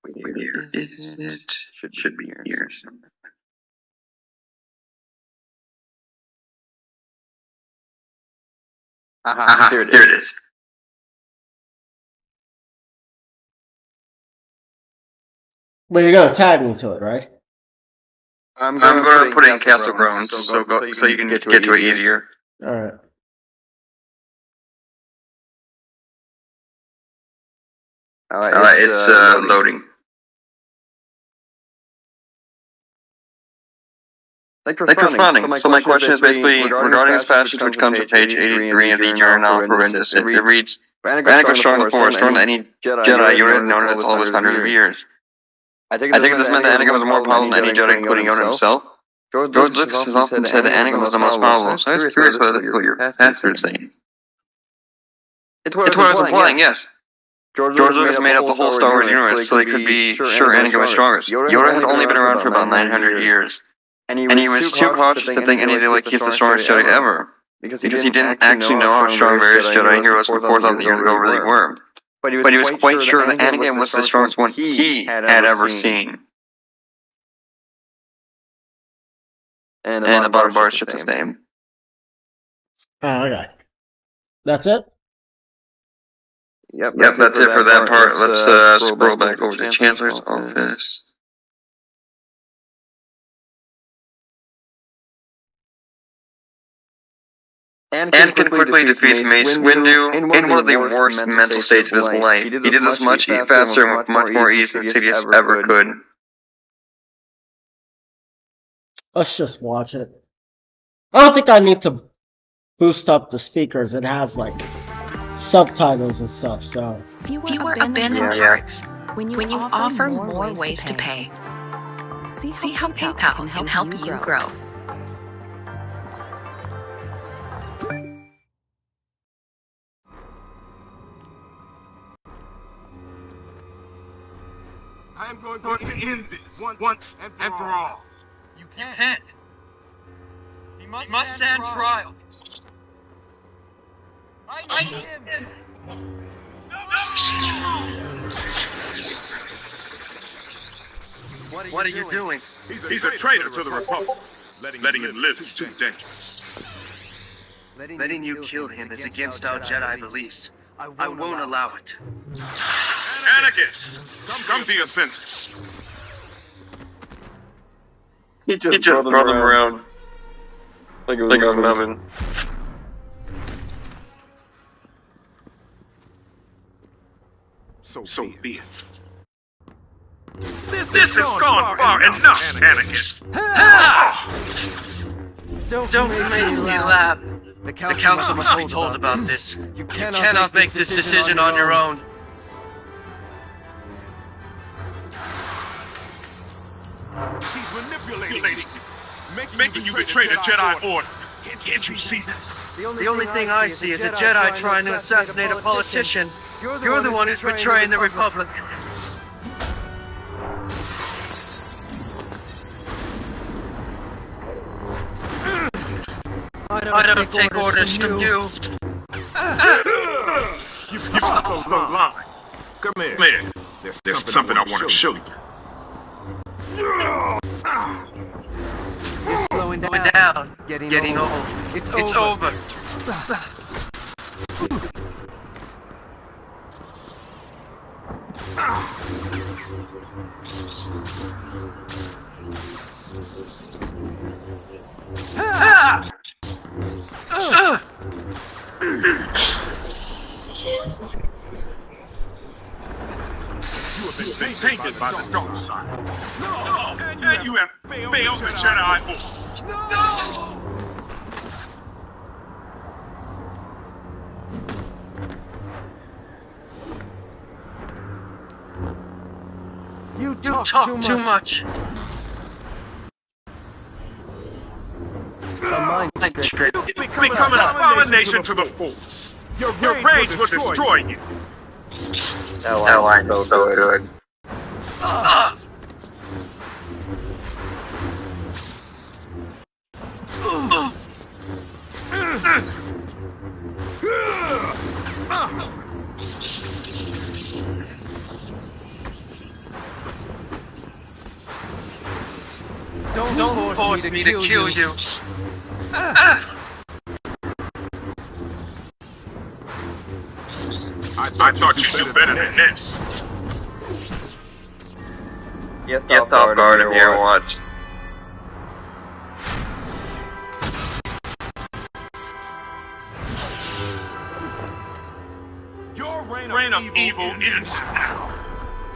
Speaker 2: Where is it? Should be here somewhere. Aha, here it is.
Speaker 1: Well, you're gonna tag me to it, right?
Speaker 2: I'm gonna put it in Castle Grounds, so you can get to it easier.
Speaker 1: Alright.
Speaker 2: Alright, it's loading. Thanks for responding. So my question is basically regarding this passage which comes on page 83 of the Journal of Horrendous. It reads, Anakin was strong before, stronger than any Jedi Yoda had known in all of his hundreds of years. I take it this meant that Anakin was more powerful than any Jedi, including Yoda himself. George Lucas has often said that Anakin was the most powerful, so I was curious what your pastor is saying. It's what I was implying, yes. George Lucas made up the whole Star Wars universe, so they could be sure Anakin was strongest. Yoda had only been around for about 900 years. And he was too cautious to think any of the he's the strongest Jedi ever. Because he didn't actually know how strong various Jedi heroes from 4,000 years ago really were. But he was quite sure that Anakin was the strongest one he had ever seen. And the bottom bar is just his name.
Speaker 1: Oh, okay. That's it?
Speaker 2: Yep, that's it for that part. Let's scroll back over to the Chancellor's office. Anakin quickly defeats Mace Windu in one of the worst mental states of his life. He did this much faster and with much more ease than Sidious ever could.
Speaker 1: Let's just watch it. I don't think I need to boost up the speakers. It has like subtitles and stuff, so.
Speaker 7: Fewer abandoned parts. When you offer more ways to pay. See how PayPal can help you grow.
Speaker 5: I am going to end this once and for all.
Speaker 8: You can't. He must stand trial. I need him.
Speaker 9: What are you doing?
Speaker 5: He's a traitor to the Republic. Letting him live is too dangerous.
Speaker 9: Letting you kill him is against our Jedi beliefs. I won't allow it.
Speaker 5: Anakin, come to your senses.
Speaker 2: He just brought him around. Like it was an oven.
Speaker 5: So be it. This has gone far enough, Anakin.
Speaker 9: Don't make me laugh. The council must be told about this. You cannot make this decision on your own.
Speaker 5: He's manipulating you, making you betray the Jedi Order. Can't you see that?
Speaker 9: The only thing I see is a Jedi trying to assassinate a politician. You're the one who's betraying the Republic. I don't take orders from you.
Speaker 5: You crossed the line. Come here. There's something I want to show you.
Speaker 9: You're slowing down. Getting old. It's over.
Speaker 5: tainted by the dark side. No! And you have failed the Jedi Order. No!
Speaker 9: You talk too much.
Speaker 5: You become an abomination to the Force. Your rage will destroy you.
Speaker 2: That line's so good.
Speaker 9: Don't force me to kill you.
Speaker 5: I thought you knew better than this.
Speaker 2: Get off guard and here, watch.
Speaker 5: Your reign of evil ends now.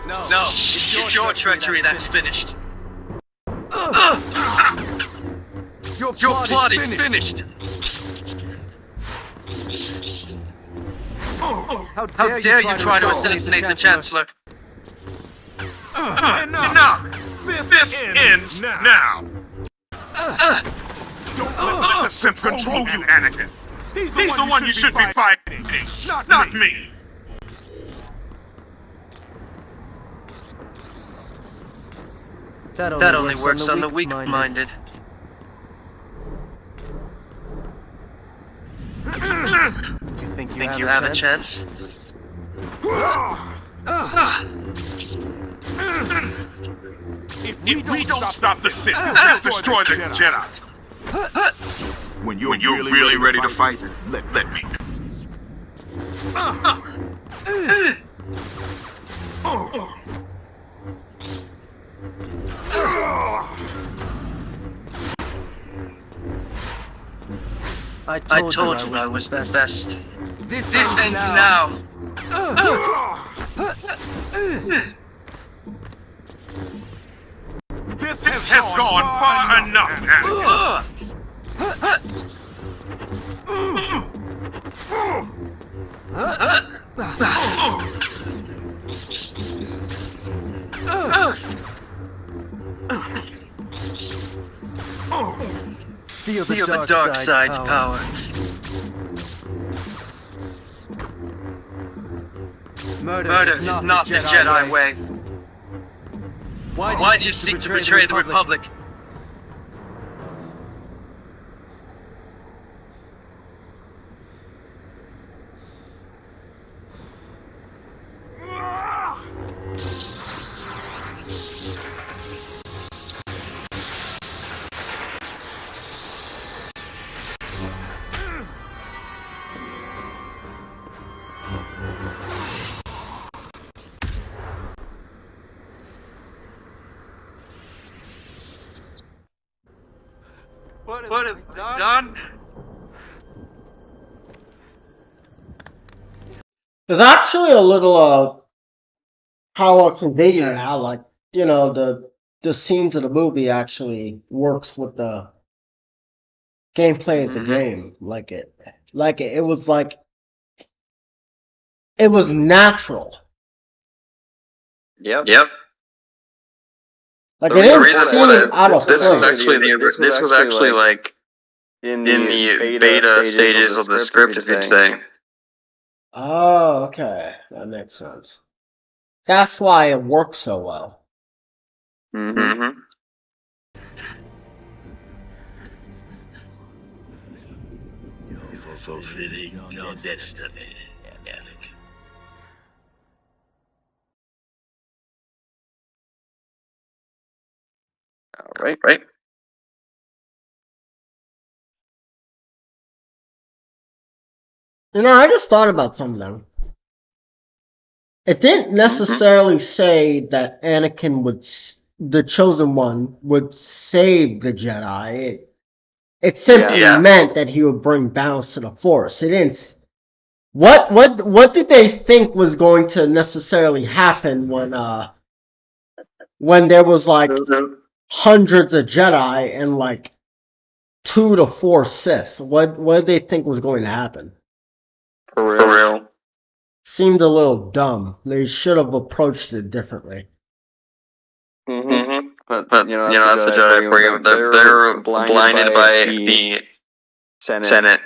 Speaker 9: No, it's your treachery that's finished. Your plot is finished. How dare you try to assassinate the Chancellor?
Speaker 5: Enough! This ends now! Don't let the Sith control you, Anakin! He's the one you should be fighting, not me!
Speaker 9: That only works on the weak-minded. You think you have a chance?
Speaker 5: If we don't stop the Sith, we'll destroy the Jedi. When you're really ready to fight, let me.
Speaker 9: I told you I was the best. This ends now.
Speaker 5: This has gone far enough, Anakin.
Speaker 9: Feel the dark side's power. Murder is not the Jedi way. Why do you seek to betray the Republic? What have we done?
Speaker 1: There's actually a little how convenient how, like, you know, the scenes of the movie actually works with the gameplay of the game. It was like it was natural.
Speaker 2: Yep.
Speaker 1: Like, it didn't seem out of place.
Speaker 2: This was actually like in the beta stages of the script, if you'd say.
Speaker 1: Oh, okay. That makes sense. That's why it works so well.
Speaker 2: Mm-hmm.
Speaker 10: You're fulfilling your destiny, Anakin.
Speaker 2: Right.
Speaker 1: You know, I just thought about something. It didn't necessarily say that Anakin the Chosen One, would save the Jedi. It simply meant that he would bring balance to the Force. It didn't. What did they think was going to necessarily happen when when there was like hundreds of Jedi and like 2 to 4 Sith? What did they think was going to happen?
Speaker 2: For real.
Speaker 1: Seemed a little dumb. They should have approached it differently.
Speaker 2: But that's the Jedi for you. They're blinded by the Senate.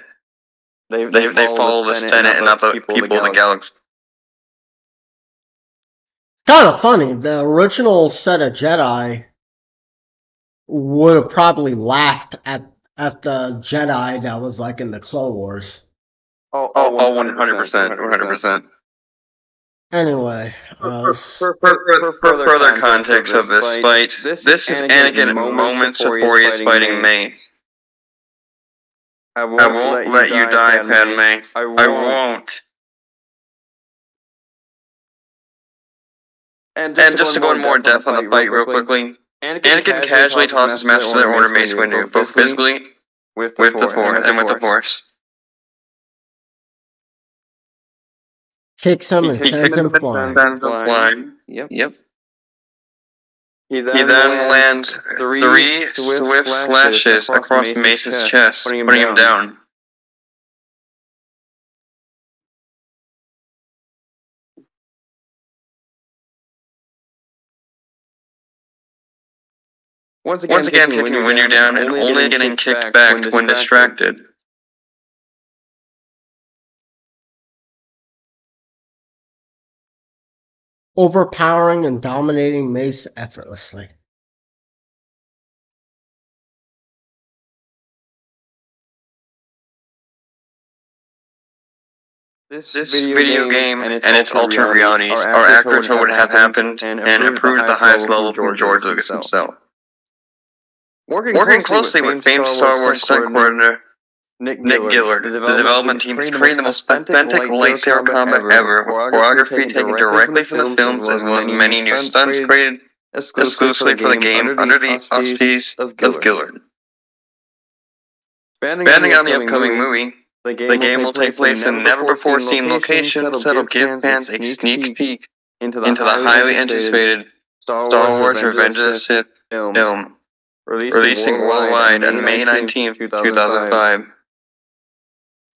Speaker 2: They follow the Senate and not the people in the galaxy.
Speaker 1: Kind of funny. The original set of Jedi would have probably laughed at the Jedi that was like in the Clone Wars.
Speaker 2: Oh, 100%.
Speaker 1: Anyway,
Speaker 2: for further context of this fight, this is Anakin moments before he's fighting Mace. I won't let you die, Padme. I won't. And just to go in more depth on the fight real quickly, Anakin casually tosses Master of the Order Mace Windu, both physically, with the Force.
Speaker 1: Kicks him and sends him flying.
Speaker 2: Yep. He then lands 3 swift slashes across Mace's chest, putting him down. Once again kicking Windu down and only getting kicked back when distracted.
Speaker 1: Overpowering and dominating Mace effortlessly.
Speaker 2: This video game and its alternate realities are accurate to what would have happened and approved at the highest level from George Lucas himself. Working closely with famed Star Wars stunt coordinator Nick Gillard, the development team has created the most authentic lightsaber combat ever, with choreography taken directly from the films as well as many new stunts created exclusively for the game under the auspices of Gillard. Expanding on the upcoming movie, the game will take place in never-before-seen locations that'll give fans a sneak peek into the highly anticipated Star Wars Revenge of the Sith film, releasing worldwide on May 19th, 2005.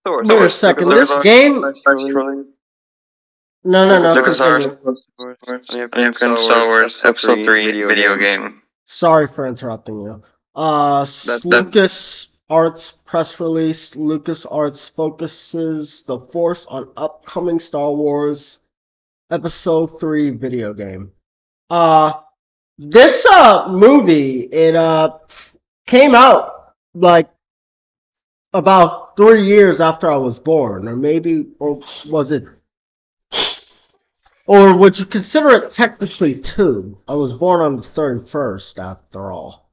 Speaker 1: Wait a second, this game... No.
Speaker 2: LucasArts Star Wars Episode 3 video game.
Speaker 1: Sorry for interrupting you. LucasArts press release. LucasArts focuses the Force on upcoming Star Wars Episode 3 video game. This movie, it came out like about 3 years after I was born, or was it? Or would you consider it technically 2? I was born on the 31st, after all.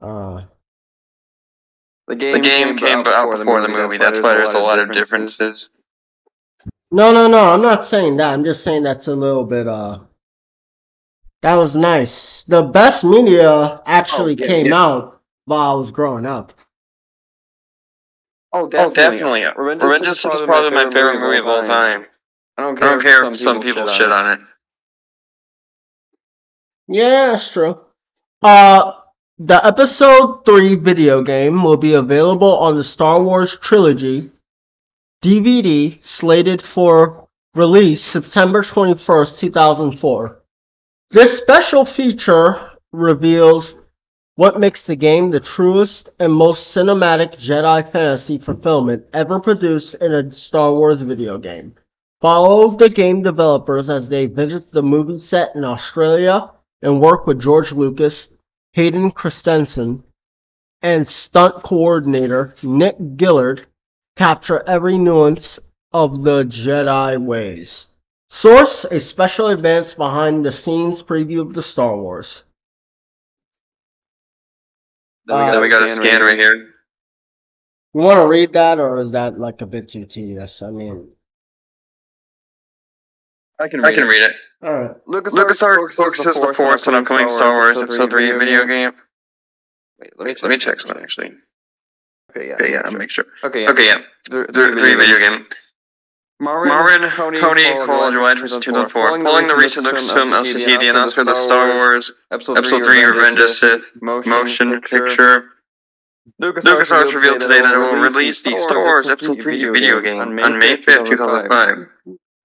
Speaker 2: The game came out before the movie. That's why there's a lot of differences.
Speaker 1: No. I'm not saying that. I'm just saying that's a little bit. That was nice. The best media actually came out while I was growing up.
Speaker 2: Oh, definitely. Revenge of the Sith is probably my favorite movie of all time. I don't care if some people shit on it.
Speaker 1: Yeah, that's true. The Episode 3 video game will be available on the Star Wars Trilogy DVD, slated for release September 21st, 2004. This special feature reveals what makes the game the truest and most cinematic Jedi fantasy fulfillment ever produced in a Star Wars video game. Follow the game developers as they visit the movie set in Australia and work with George Lucas, Hayden Christensen, and stunt coordinator Nick Gillard capture every nuance of the Jedi ways. Source: a special advance behind-the-scenes preview of the Star Wars.
Speaker 2: Then we got a scan right here.
Speaker 1: You want to read that, or is that like a bit too tedious? I mean,
Speaker 2: I can read it.
Speaker 1: All right.
Speaker 2: LucasArts focuses the Force on upcoming Star Wars Episode 3 video game. Wait, let me check something actually. Okay, yeah, I'll make sure. Okay, yeah. 3 video game. Marin, Cody, Cole, July 2004. Following the recent Lucasfilm LCD announcement of the Star Wars Episode 3 Revenge of Sith motion picture, LucasArts revealed today that it will release the Star Wars Episode 3 video game on May 5th, 2005,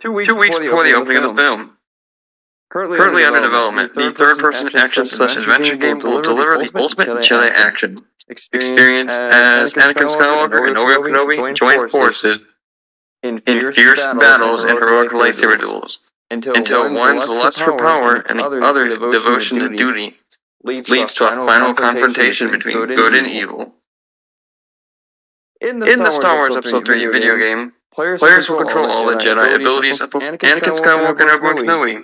Speaker 2: 2 weeks before the opening of the film. Currently under development, the third-person action/adventure game will deliver the ultimate Jedi action experience as Anakin Skywalker and Obi-Wan Kenobi join forces in fierce battles and heroic lightsaber duels, until one's lust for power and the other's devotion to duty leads to a final confrontation between good and evil. In the Star Wars Episode 3 video game, players will control all the Jedi abilities of Anakin Skywalker and Obi-Wan Kenobi,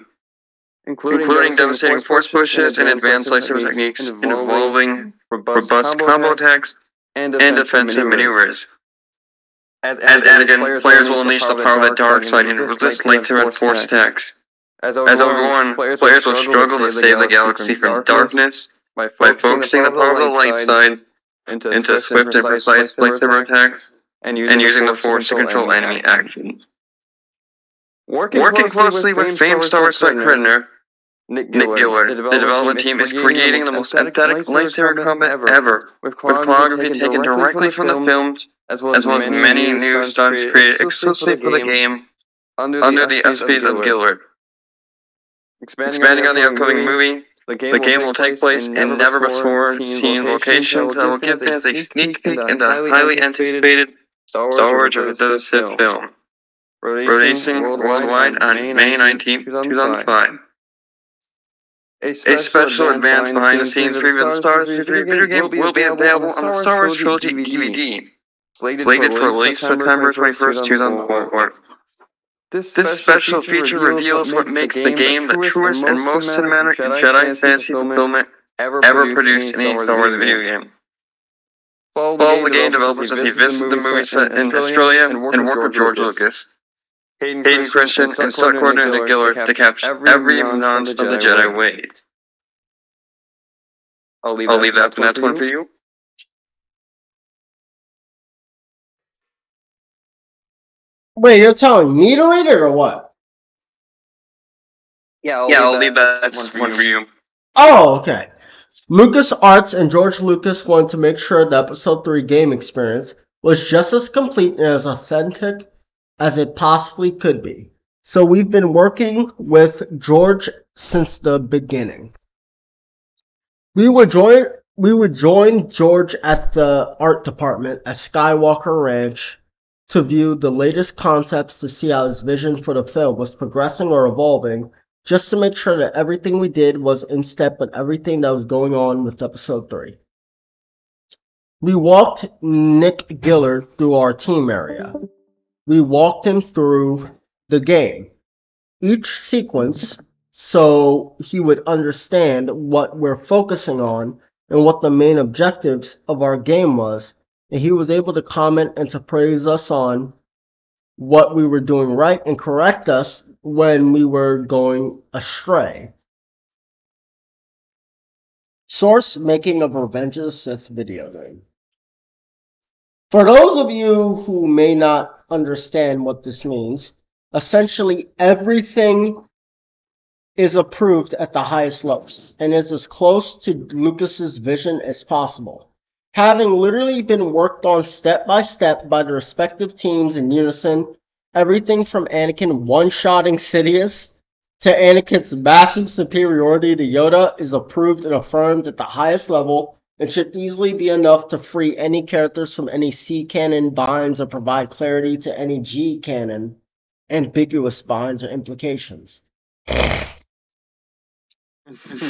Speaker 2: including devastating force pushes and advanced lightsaber techniques involving robust combo attacks and defensive maneuvers. As Anakin, players will unleash the power of the dark side in ruthless lightsaber and force attacks. As Obi-Wan, players will struggle to save the galaxy from darkness by focusing the power of the light side into swift and precise lightsaber attacks and using the force to control enemy actions. Working closely with famed Star Wars creator Nick Gillard, the development team is creating the most empathetic lightsaber combat ever, with choreography taken directly from the films, as well as many new stunts created exclusively for the game under the auspices of Gillard. Expanding on the upcoming movie, the game will take place in never-before-seen locations that will give fans a sneak peek into the highly anticipated Star Wars of the Sith film, releasing worldwide on May 19, 2005. A special advanced behind-the-scenes preview of the Star Wars video game will be available on the Star Wars Trilogy DVD, slated for release September 21st, 2004. This special feature reveals what makes the game the truest and most cinematic Jedi fantasy fulfillment ever produced in a Star Wars video game. Follow the game developers as he visits the movie set in Australia and work with George Lucas, Hayden Christian, and stunt coordinator Gillard to capture every nuance of the Jedi ways. I'll leave that one for you.
Speaker 1: Wait, you're telling me to read it or what?
Speaker 2: Yeah, I'll leave that one for you.
Speaker 1: Oh, okay. LucasArts and George Lucas wanted to make sure the Episode 3 game experience was just as complete and as authentic as it possibly could be. So we've been working with George since the beginning. We would join George at the art department at Skywalker Ranch to view the latest concepts to see how his vision for the film was progressing or evolving, just to make sure that everything we did was in step with everything that was going on with Episode 3. We walked Nick Gillard through our team area. We walked him through the game, each sequence, so he would understand what we're focusing on and what the main objectives of our game was, and he was able to comment and to praise us on what we were doing right and correct us when we were going astray. Source: Making of Revenge of the Sith video game. For those of you who may not understand what this means, essentially everything is approved at the highest levels and is as close to Lucas's vision as possible, having literally been worked on step by step by the respective teams in unison. Everything from Anakin one-shotting Sidious to Anakin's massive superiority to Yoda is approved and affirmed at the highest level, and should easily be enough to free any characters from any C-canon binds or provide clarity to any G-canon ambiguous binds or implications. Yo,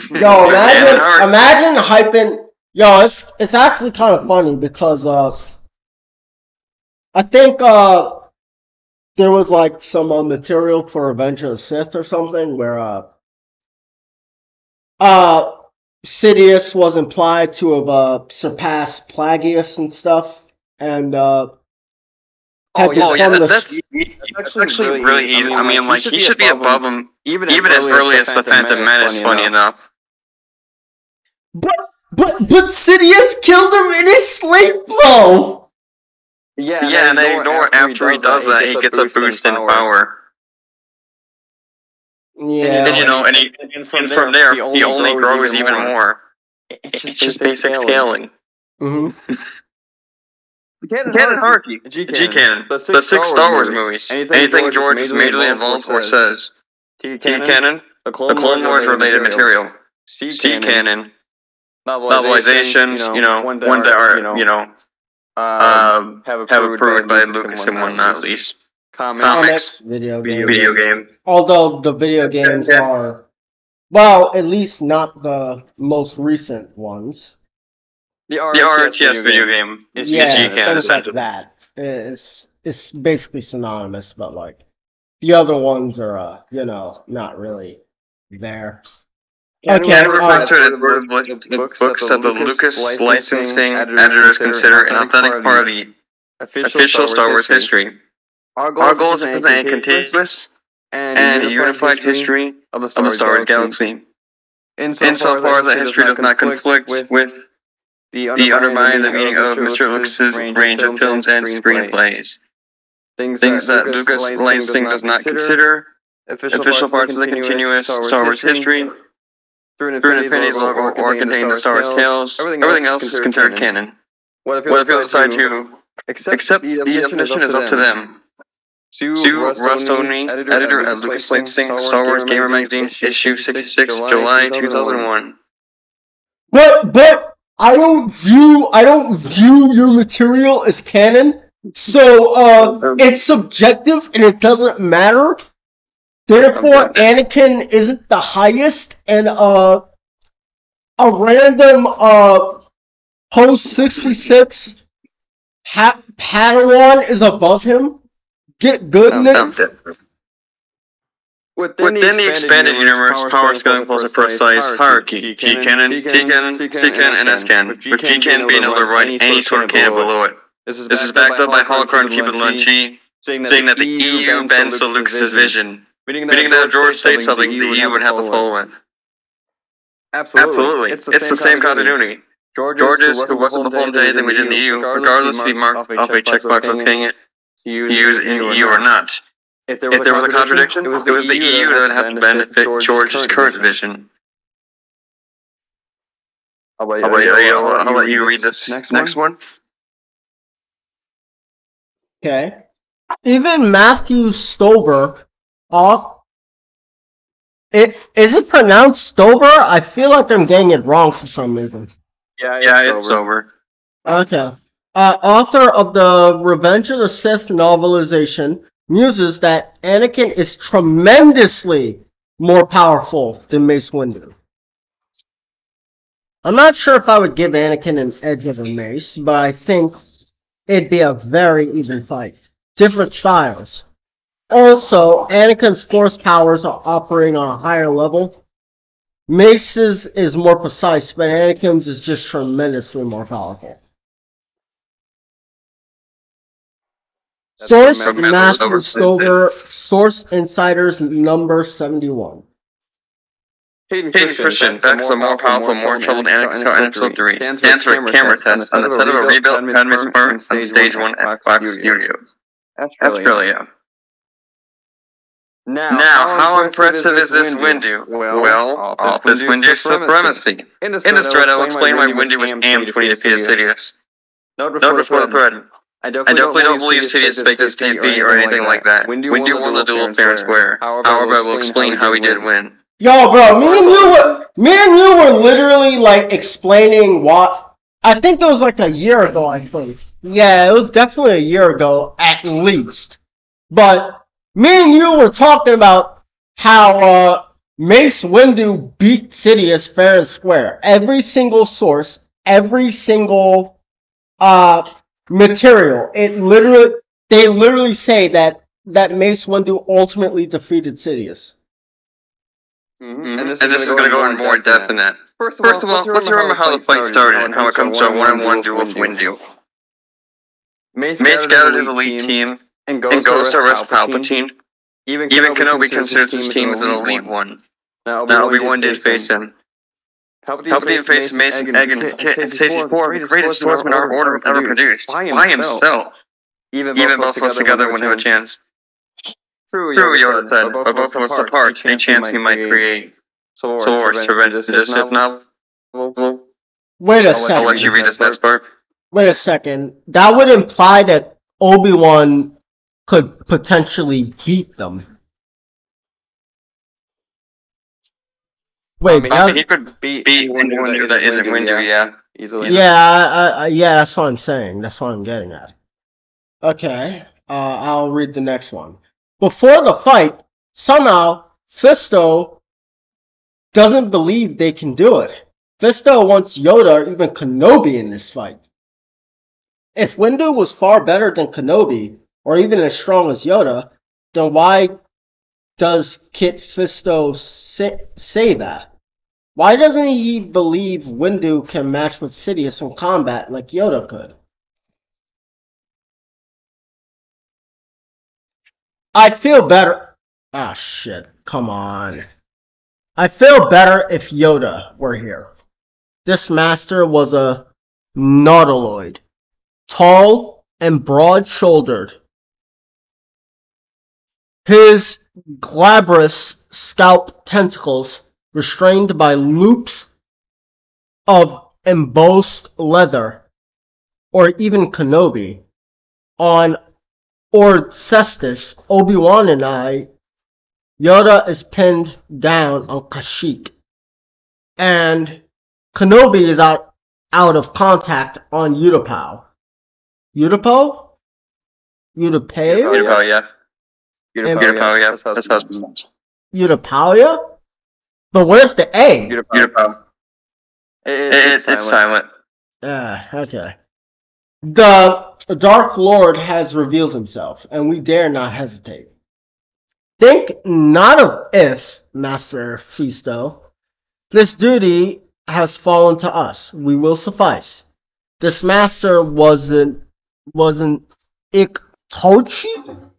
Speaker 1: imagine hyping. Yo, it's actually kind of funny because I think there was like some material for Revenge of the Sith or something where Sidious was implied to have surpassed Plagueis and stuff, and
Speaker 2: that's actually really easy. I mean, like, he should be above him even as early as the Phantom Menace, funny enough.
Speaker 1: But Sidious killed him in his sleep, though!
Speaker 2: Yeah, and they ignore after he does that, he gets a boost in power.
Speaker 1: Yeah.
Speaker 2: And from there, he only grows even more. It's just basic scaling.
Speaker 1: Mm-hmm.
Speaker 2: Canon Hierarchy. G-Canon. The six Star Wars movies. Anything George is majorly involved or says. T-Canon. The Clone Wars related material. C-Canon. Novelizations, one that are, have approved by Lucas and whatnot, at least. Comics.
Speaker 1: Video
Speaker 2: game.
Speaker 1: Although the video games are, well, at least not the most recent ones.
Speaker 2: The RTS video game is G-Canon.
Speaker 1: Things like that. It's basically synonymous, but like the other ones are, not really there. Okay.
Speaker 2: And refer to it as the books that the Lucas licensing editors consider an authentic part of the official Star Wars history. Our goal is to present a continuous and unified history of the Star Wars galaxy. Insofar as that history does not conflict with the undermining the meaning of Mr. Lucas's range of films and screenplays. Things that Lucas licensing does not consider official parts of the continuous Star Wars history through an Infinity's logo or contain the Star Wars tales. Everything else is considered canon. What if people decide to accept the definition is up to them. Sue Rustoni, editor at Lucas Licensing, Star Wars Gamer Magazine, issue 66, July 2001.
Speaker 1: But I don't view your material as canon. So it's subjective and it doesn't matter. Therefore, Anakin isn't the highest, and a random post 66 Padawan is above him. Get good, nigga.
Speaker 2: Within the expanded universe, power scaling follows a precise hierarchy. G-Canon, T-Canon, C-Canon, and S-Canon, with G-Canon being able to write any sort of canon below it. This is backed up by Holocron Cuban Lunchi, saying that the EU bends to Lucas's vision, meaning that if George states something, the EU would have to follow it. Absolutely. It's the same continuity. George's, who wasn't beholden to anything we did in the EU, regardless if he marked off a checkbox okaying it to use in the EU or not. If there was a contradiction, it was the EU that would have to benefit George's current vision. I'll let you read this next one.
Speaker 1: Okay. Even Matthew Stover, is it pronounced Stover? I feel like I'm getting it wrong for some reason.
Speaker 2: Yeah, it's over.
Speaker 1: Okay. Author of the Revenge of the Sith novelization, muses that Anakin is tremendously more powerful than Mace Windu. I'm not sure if I would give Anakin an edge over Mace, but I think it'd be a very even fight. Different styles. Also, Anakin's force powers are operating on a higher level. Mace's is more precise, but Anakin's is just tremendously more powerful. Source Matthew Stover, Source Insiders number 71.
Speaker 2: Hayden Christian backs a more powerful, more troubled Anakin in Episode 3. To answer a camera test on the set of a rebuilt Padme's apartment on Stage 1 at Fox Studios. Australia. Now, how impressive is this Windu? Well, office Windu supremacy. In this thread, I will explain why Windu was amped when he defeated Sidious. Note before the thread. I definitely don't believe Sidious faked his TP or anything like that. Windu won the duel fair and square. However, I will explain how he did win.
Speaker 1: Yo, bro, me and you were literally like explaining what. I think it was like a year ago, I think. Yeah, it was definitely a year ago, at least. But me and you were talking about how Mace Windu beat Sidious fair and square. Every single source, every single material. They literally say that Mace Windu ultimately defeated Sidious.
Speaker 2: Mm-hmm. And this is going to go in more depth than that. First of all, let's remember how the fight started and how it comes to a 1-on-1 duel with Windu. Mace gathered his elite team and goes to arrest Palpatine. Even Kenobi considers his team as an elite one. Now Obi-Wan did face him. Palpatine faced Mace, Egg, and Stacey 4, the greatest swordsman our order has ever produced, by himself. Even both of us together wouldn't have a chance. True, Yoda said, but both of us apart, any chance we might create Civil Wars to prevent this if not.
Speaker 1: Wait a
Speaker 2: I'll
Speaker 1: second.
Speaker 2: let you read this next part.
Speaker 1: Wait a second. That would imply that Obi-Wan could potentially beat them. Wait,
Speaker 2: he could beat anyone that isn't Windu, yeah. Easily.
Speaker 1: Yeah, that's what I'm saying. That's what I'm getting at. Okay, I'll read the next one. Before the fight, somehow, Fisto doesn't believe they can do it. Fisto wants Yoda or even Kenobi in this fight. If Windu was far better than Kenobi, or even as strong as Yoda, then why does Kit Fisto say that? Why doesn't he believe Windu can match with Sidious in combat like Yoda could? I'd feel better. Ah, shit. Come on. I'd feel better if Yoda were here. This master was a nautiloid. Tall and broad-shouldered. His glabrous scalp tentacles restrained by loops of embossed leather, or even Kenobi. On Cestus, Obi-Wan and Yoda is pinned down on Kashyyyk, and Kenobi is out of contact on Utapau. Utapau?
Speaker 2: Utapau, yeah. Utapau, yeah. That's how it's pronounced.
Speaker 1: Utapauya? But where's the A?
Speaker 2: Utapau. It's silent.
Speaker 1: Okay. The Dark Lord has revealed himself, and we dare not hesitate. Think not of if, Master Fisto. This duty has fallen to us. We will suffice. This master wasn't Iktochi?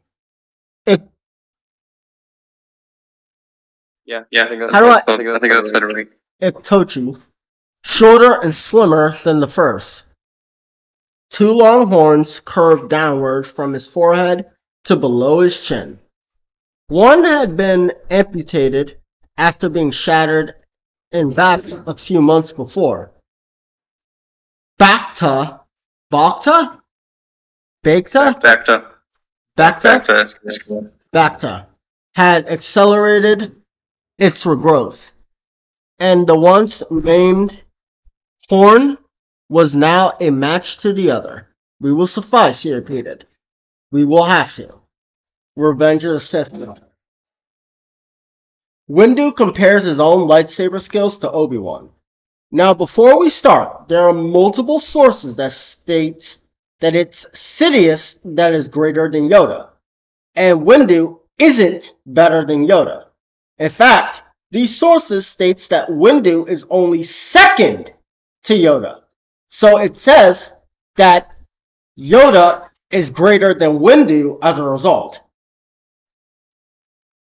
Speaker 2: Yeah, I think that's right.
Speaker 1: Iktochi, shorter and slimmer than the first. Two long horns curved downward from his forehead to below his chin. One had been amputated after being shattered in back a few months before. Bacta had accelerated its regrowth, and the once maimed horn was now a match to the other. We will suffice, he repeated. We will have to. Revenge of the Sith. Windu compares his own lightsaber skills to Obi-Wan. Now, before we start, there are multiple sources that state that it's Sidious that is greater than Yoda, and Windu isn't better than Yoda. In fact, these sources states that Windu is only second to Yoda. So it says that Yoda is greater than Windu as a result.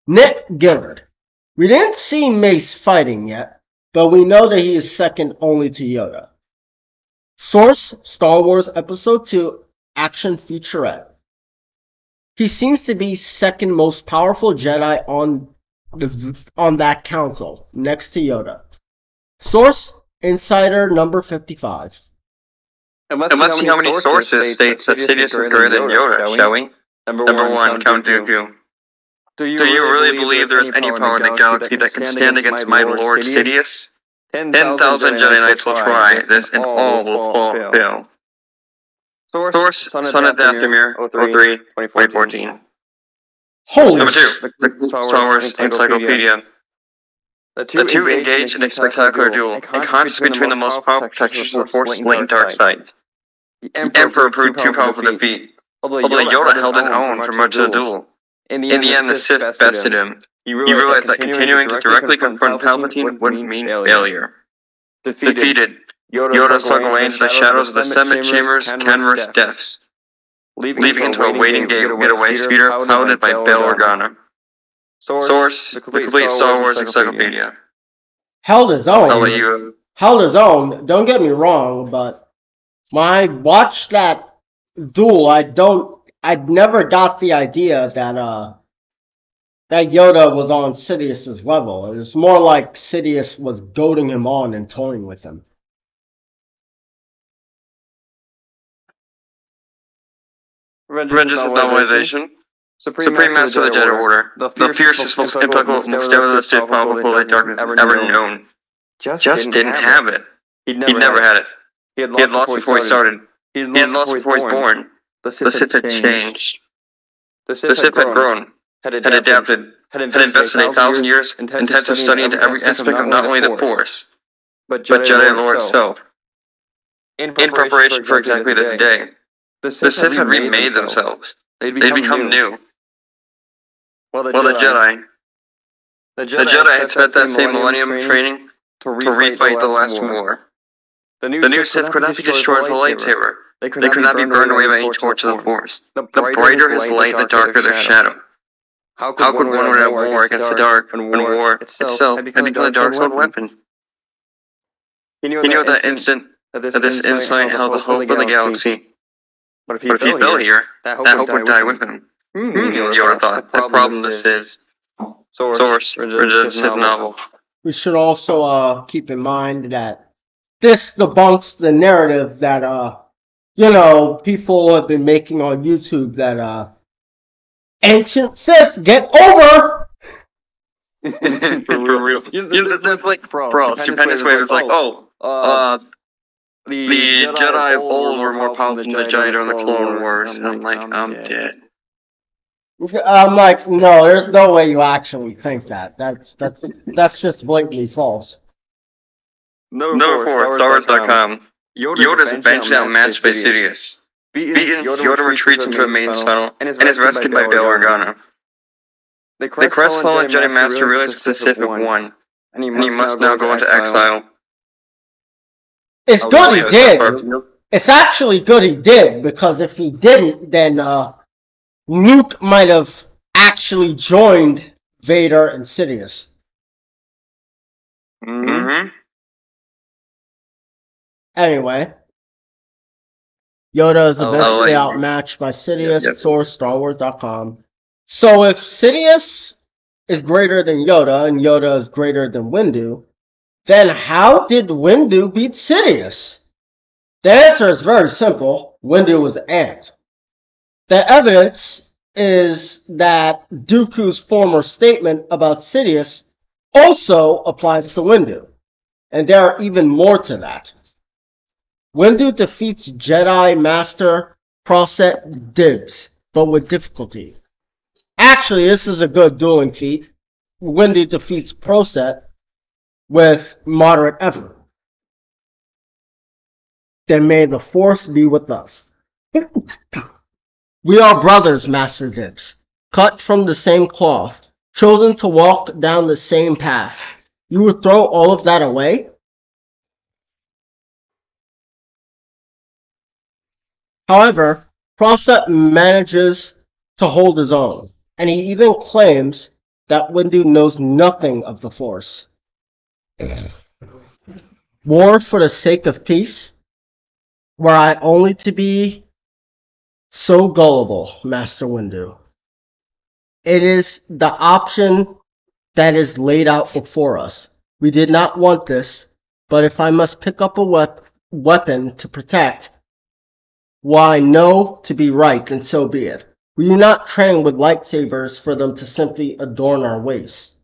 Speaker 1: Nick Gillard. We didn't see Mace fighting yet, but we know that he is second only to Yoda. Source, Star Wars Episode 2 Action Featurette. He seems to be second most powerful Jedi on that council, next to Yoda. Source, Insider number 55.
Speaker 2: Let's see how many sources states that Sidious is greater than Yoda, shall we? Number 1, Count Dooku. Do you really believe there is any power in the galaxy that can stand against my Lord Sidious? 10,000 Jedi Knights will try this, and all will fail. Source, Son of Dathomir, 03, 2014.
Speaker 1: Holy
Speaker 2: Number 2, the Star Wars Encyclopedia. The two engage in a spectacular duel, a contest between the most powerful protectors of the Force late and dark side. The Emperor proved too powerful to defeat, although Yoda held his own for much of the duel. In the end, the Sith bested him. He realized that continuing to directly confront Palpatine would mean failure. Defeated, Yoda slunk away into the shadows of the Senate Chamber's canvas depths, leaving into a waiting getaway speeder piloted by Bail Organa. Source, the complete Star Wars Encyclopedia.
Speaker 1: Held his own. Held his own. Don't get me wrong, but when I watched that duel, I I never got the idea that Yoda was on Sidious's level. It was more like Sidious was goading him on and toying with him.
Speaker 3: Revengeance of novelization. Supreme Master of the Jedi Order. The fiercest, most implacable, most devastating, powerful light darkness ever known. Just didn't have it. He'd never had it. He had lost before he started. He had lost before he was born. The Sith had changed. The Sith had grown, had adapted, had invested 8,000 years intensive study into every aspect of not only the Force, but Jedi lore itself. In preparation for exactly this day, the Sith had remade themselves. They'd become new. Well, the Jedi had spent that same millennium training to refight the last war. The new Sith could not be destroyed with a lightsaber. They could not be burned away by any torch of the Force. The brighter his light, the darker their shadow. How could one win a war against the dark when war itself had become a dark sword weapon? He knew at that instant that this insight held the hope of the galaxy. But if he fell here, that hope would die with him. Yoda thought, the problem this is. Source, original Sith novel.
Speaker 1: We should also keep in mind that this debunks the narrative that people have been making on YouTube that ancient Sith get over.
Speaker 3: For real. That's like, bro, Stupendous Wave is like, the Jedi of old were more powerful than the Jedi during the Clone Wars. And I'm like, I'm dead.
Speaker 1: I'm like, no, there's no way you actually think that. That's just blatantly false.
Speaker 3: Number 4, StarWars.com. Yoda's eventually outmatched by Sidious. Beaten, Yoda retreats into a maid's tunnel and is rescued by Bail Organa. The crestfallen Jedi Master realizes the Sith have won, and he must now go into exile.
Speaker 1: It's good he did. It's actually good he did, because if he didn't, then Luke might have actually joined Vader and Sidious.
Speaker 3: Mm-hmm.
Speaker 1: Anyway, Yoda is eventually outmatched by Sidious. Source, StarWars.com. So if Sidious is greater than Yoda and Yoda is greater than Windu, then how did Windu beat Sidious? The answer is very simple. Windu was an ant. The evidence is that Dooku's former statement about Sidious also applies to Windu. And there are even more to that. Windu defeats Jedi Master Proset Dibs, but with difficulty. Actually, this is a good dueling feat. Windu defeats Proset with moderate effort. Then may the Force be with us. We are brothers, Master Dibs, cut from the same cloth, chosen to walk down the same path. You would throw all of that away? However, Proset manages to hold his own, and he even claims that Windu knows nothing of the Force. War for the sake of peace? Were I only to be so gullible, Master Windu. It is the option that is laid out before us. We did not want this, but if I must pick up a weapon to protect, why know to be right, then so be it. We do not train with lightsabers for them to simply adorn our waists.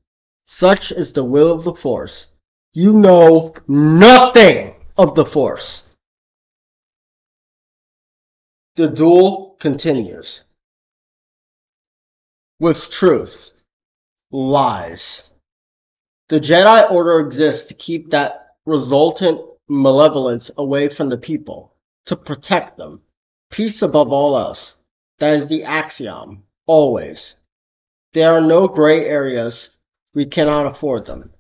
Speaker 1: Such is the will of the Force. You know nothing of the Force. The duel continues. With truth, lies. The Jedi Order exists to keep that resultant malevolence away from the people, to protect them. Peace above all else. That is the axiom, always. There are no gray areas. We cannot afford them.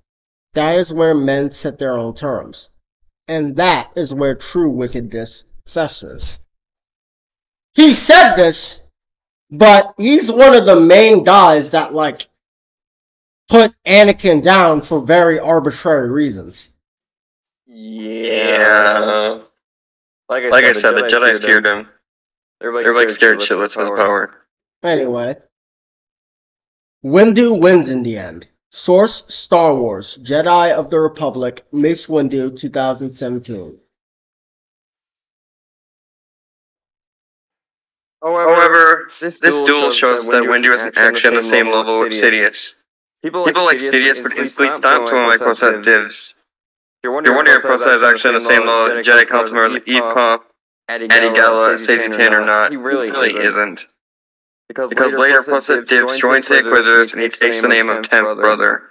Speaker 1: That is where men set their own terms. And that is where true wickedness festers. He said this, but he's one of the main guys that, put Anakin down for very arbitrary reasons.
Speaker 3: Yeah. Like I said, the Jedi feared him.
Speaker 2: They're like scared shitless of his power.
Speaker 1: Anyway, Windu wins in the end. Source: Star Wars, Jedi of the Republic, Mace Windu, 2017.
Speaker 2: However, this duel shows that Windu isn't actually on the same level of Sidious. People like Sidious would instantly stop someone like Process Divs. If you're wondering if Process is actually on the same level of Jedi Council members like Eve Puff, Eddie Gala, Stacey Tan or not, he really isn't. Because later Process Divs joins the Inquisitors and he takes the name of 10th Brother.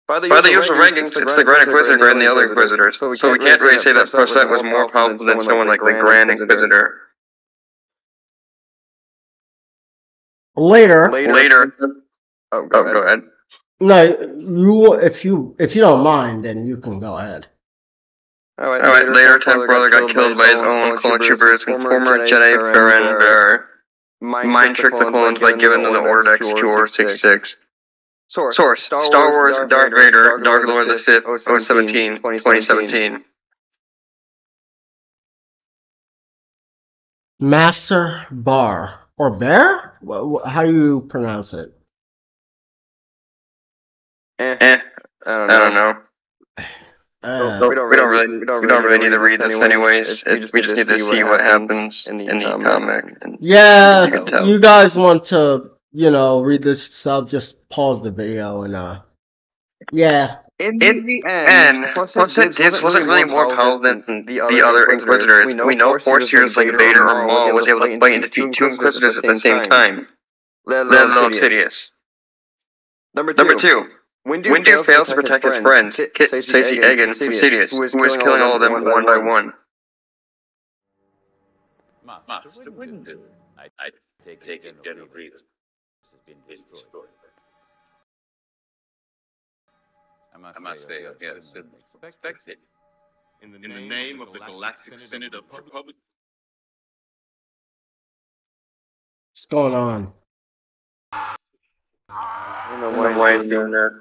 Speaker 2: By the usual rankings, it's the Grand Inquisitor and the other Inquisitors, so we can't really say that Process was more powerful than someone like the Grand Inquisitor.
Speaker 1: Later.
Speaker 2: Oh, go ahead.
Speaker 1: No, if you don't mind, then you can go ahead.
Speaker 2: Alright, later 10th Brother got killed by his own clone troopers and former Jedi Farender mind tricked the clones by giving them the order to execute Order 66. Source: Star Wars, Darth Vader, Dark Lord of the Sith, 017, 2017.
Speaker 1: Master Bar. Or Bear? How do you pronounce it?
Speaker 2: I don't know. We don't really need to read this anyways. We just need to see what happens in the comic.
Speaker 1: Yeah, you guys want to, read this yourself, just pause the video and, yeah.
Speaker 2: In the end, Process Divs wasn't really more powerful than the other Inquisitors. We know Force users like Vader or Maul was able to fight and defeat two Inquisitors at the same time, let alone Sidious. Number 2. Windu fails to protect his friends, Kit, Stacey Egan, from Sidious, who was killing all of them one by one.
Speaker 10: Master Windu, I take it General Grievous has been destroyed. I must say, yes, expected.
Speaker 5: In the name of the Galactic Senate of the Republic.
Speaker 1: What's going on?
Speaker 2: I don't know why he's doing that.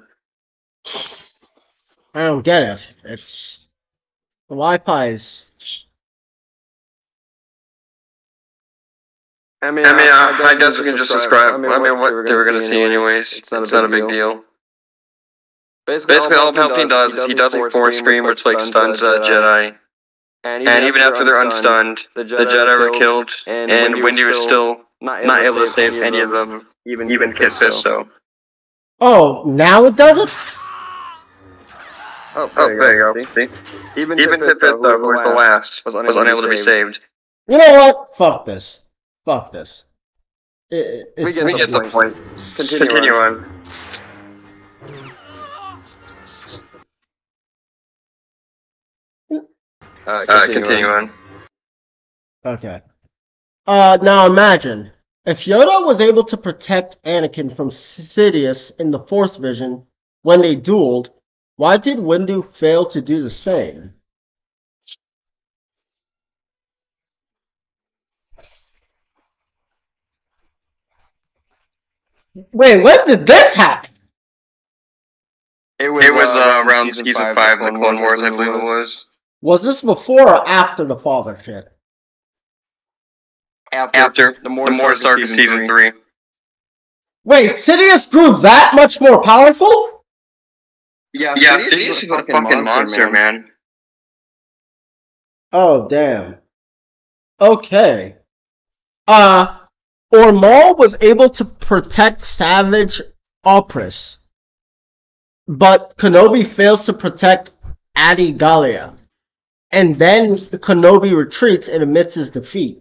Speaker 1: I don't get it. It's the Wi-Fi is.
Speaker 2: I guess we can just describe. what they were gonna see anyways. It's not a big deal. Basically, all Palpatine does is he does a Force scream which like stuns a Jedi. And even after they're unstunned, the Jedi were killed, and Windu is still not able to save any of them, even Kit Fisto.
Speaker 1: Oh, now it does it?
Speaker 2: Oh, there you go. See? Even Kit Fisto, who was the last, was unable to be saved.
Speaker 1: You know what? Fuck this. Fuck this.
Speaker 2: We get the point. Continue on. Continue on.
Speaker 1: Okay. Now imagine, if Yoda was able to protect Anakin from Sidious in the Force vision when they dueled, why did Windu fail to do the same? Wait, when did this happen?
Speaker 2: It was around season 5 of the Clone Wars, I believe it was.
Speaker 1: Was this before or after the father shit?
Speaker 2: After the more start of season 3.
Speaker 1: Wait, Sidious grew that much more powerful?
Speaker 2: Yeah, Sidious is a fucking monster, man.
Speaker 1: Oh, damn. Okay. Maul was able to protect Savage Opress, but Kenobi fails to protect Adi Gallia. And then Kenobi retreats and admits his defeat.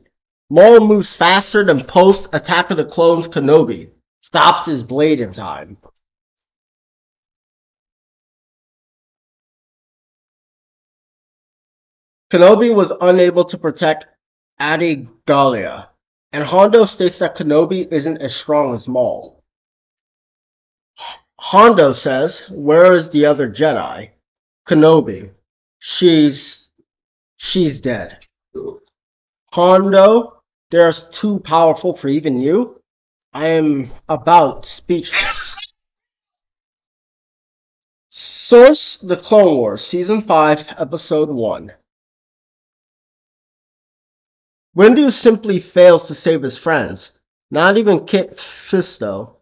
Speaker 1: Maul moves faster than post Attack of the Clones Kenobi. Stops his blade in time. Kenobi was unable to protect Adi Gallia. And Hondo states that Kenobi isn't as strong as Maul. Hondo says, where is the other Jedi? Kenobi. She's dead. Hondo, there's too powerful for even you. I am about speechless. Source: The Clone Wars, Season 5, Episode 1. Windu simply fails to save his friends, not even Kit Fisto.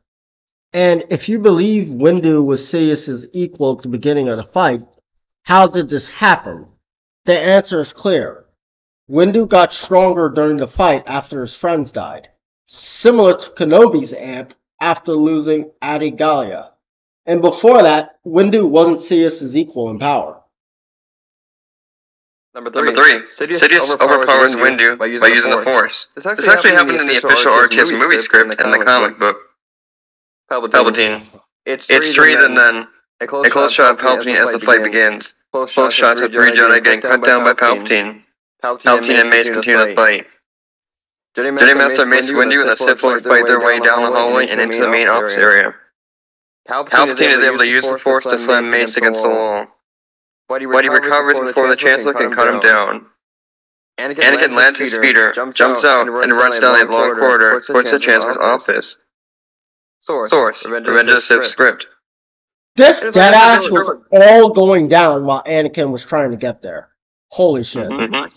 Speaker 1: And if you believe Windu was Sidious's equal at the beginning of the fight, how did this happen? The answer is clear. Windu got stronger during the fight after his friends died, similar to Kenobi's amp after losing Adi Gallia. And before that, Windu wasn't Sidious's equal in power.
Speaker 3: Number three. Sidious overpowers Windu by using the Force. This actually happened in the official RTS movie script and the comic book. Palpatine. It's treason then. A close shot of Palpatine as the fight begins. Close shots of 3 Jedi getting cut down by Palpatine. Palpatine and Mace continue the fight. Jedi Master Mace Windu and the Sith Lord fight their way down the hallway and into the main office area. Palpatine is able to use the Force to slam Mace against the wall, but he recovers before the Chancellor can cut him down. Anakin lands his speeder, jumps out, and runs down a long corridor towards the Chancellor's office. Source: Revenge of the Sith script.
Speaker 1: This deadass was all going down while Anakin was trying to get there. Holy shit.
Speaker 3: Mm-hmm.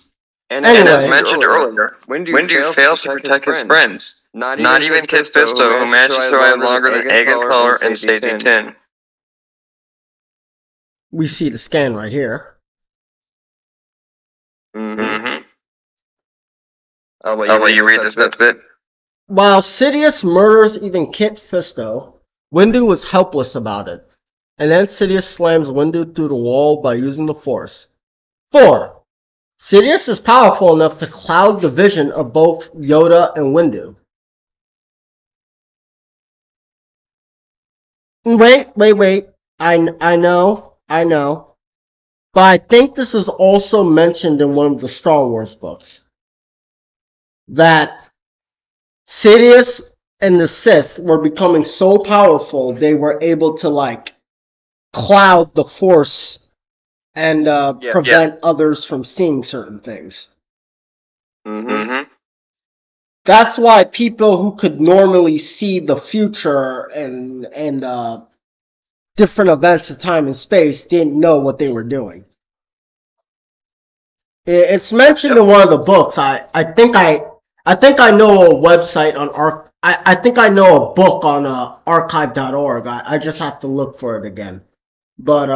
Speaker 3: And as mentioned earlier, Windu fails to protect his friends. Not even Kit Fisto, who managed to survive longer than Aegon Collar and Stacey Tin.
Speaker 1: We see the scan right here.
Speaker 3: Mm-hmm. I'll let you read this next bit.
Speaker 1: While Sidious murders even Kit Fisto, Windu was helpless about it. And then Sidious slams Windu through the wall by using the Force. 4. Sidious is powerful enough to cloud the vision of both Yoda and Windu. Wait. I know. But I think this is also mentioned in one of the Star Wars books. That Sidious and the Sith were becoming so powerful they were able to cloud the Force and prevent others from seeing certain things.
Speaker 3: Mm-hmm.
Speaker 1: That's why people who could normally see the future and different events of time and space didn't know what they were doing. It's mentioned in one of the books. I think I know a website on I think I know a book on archive.org. I just have to look for it again. But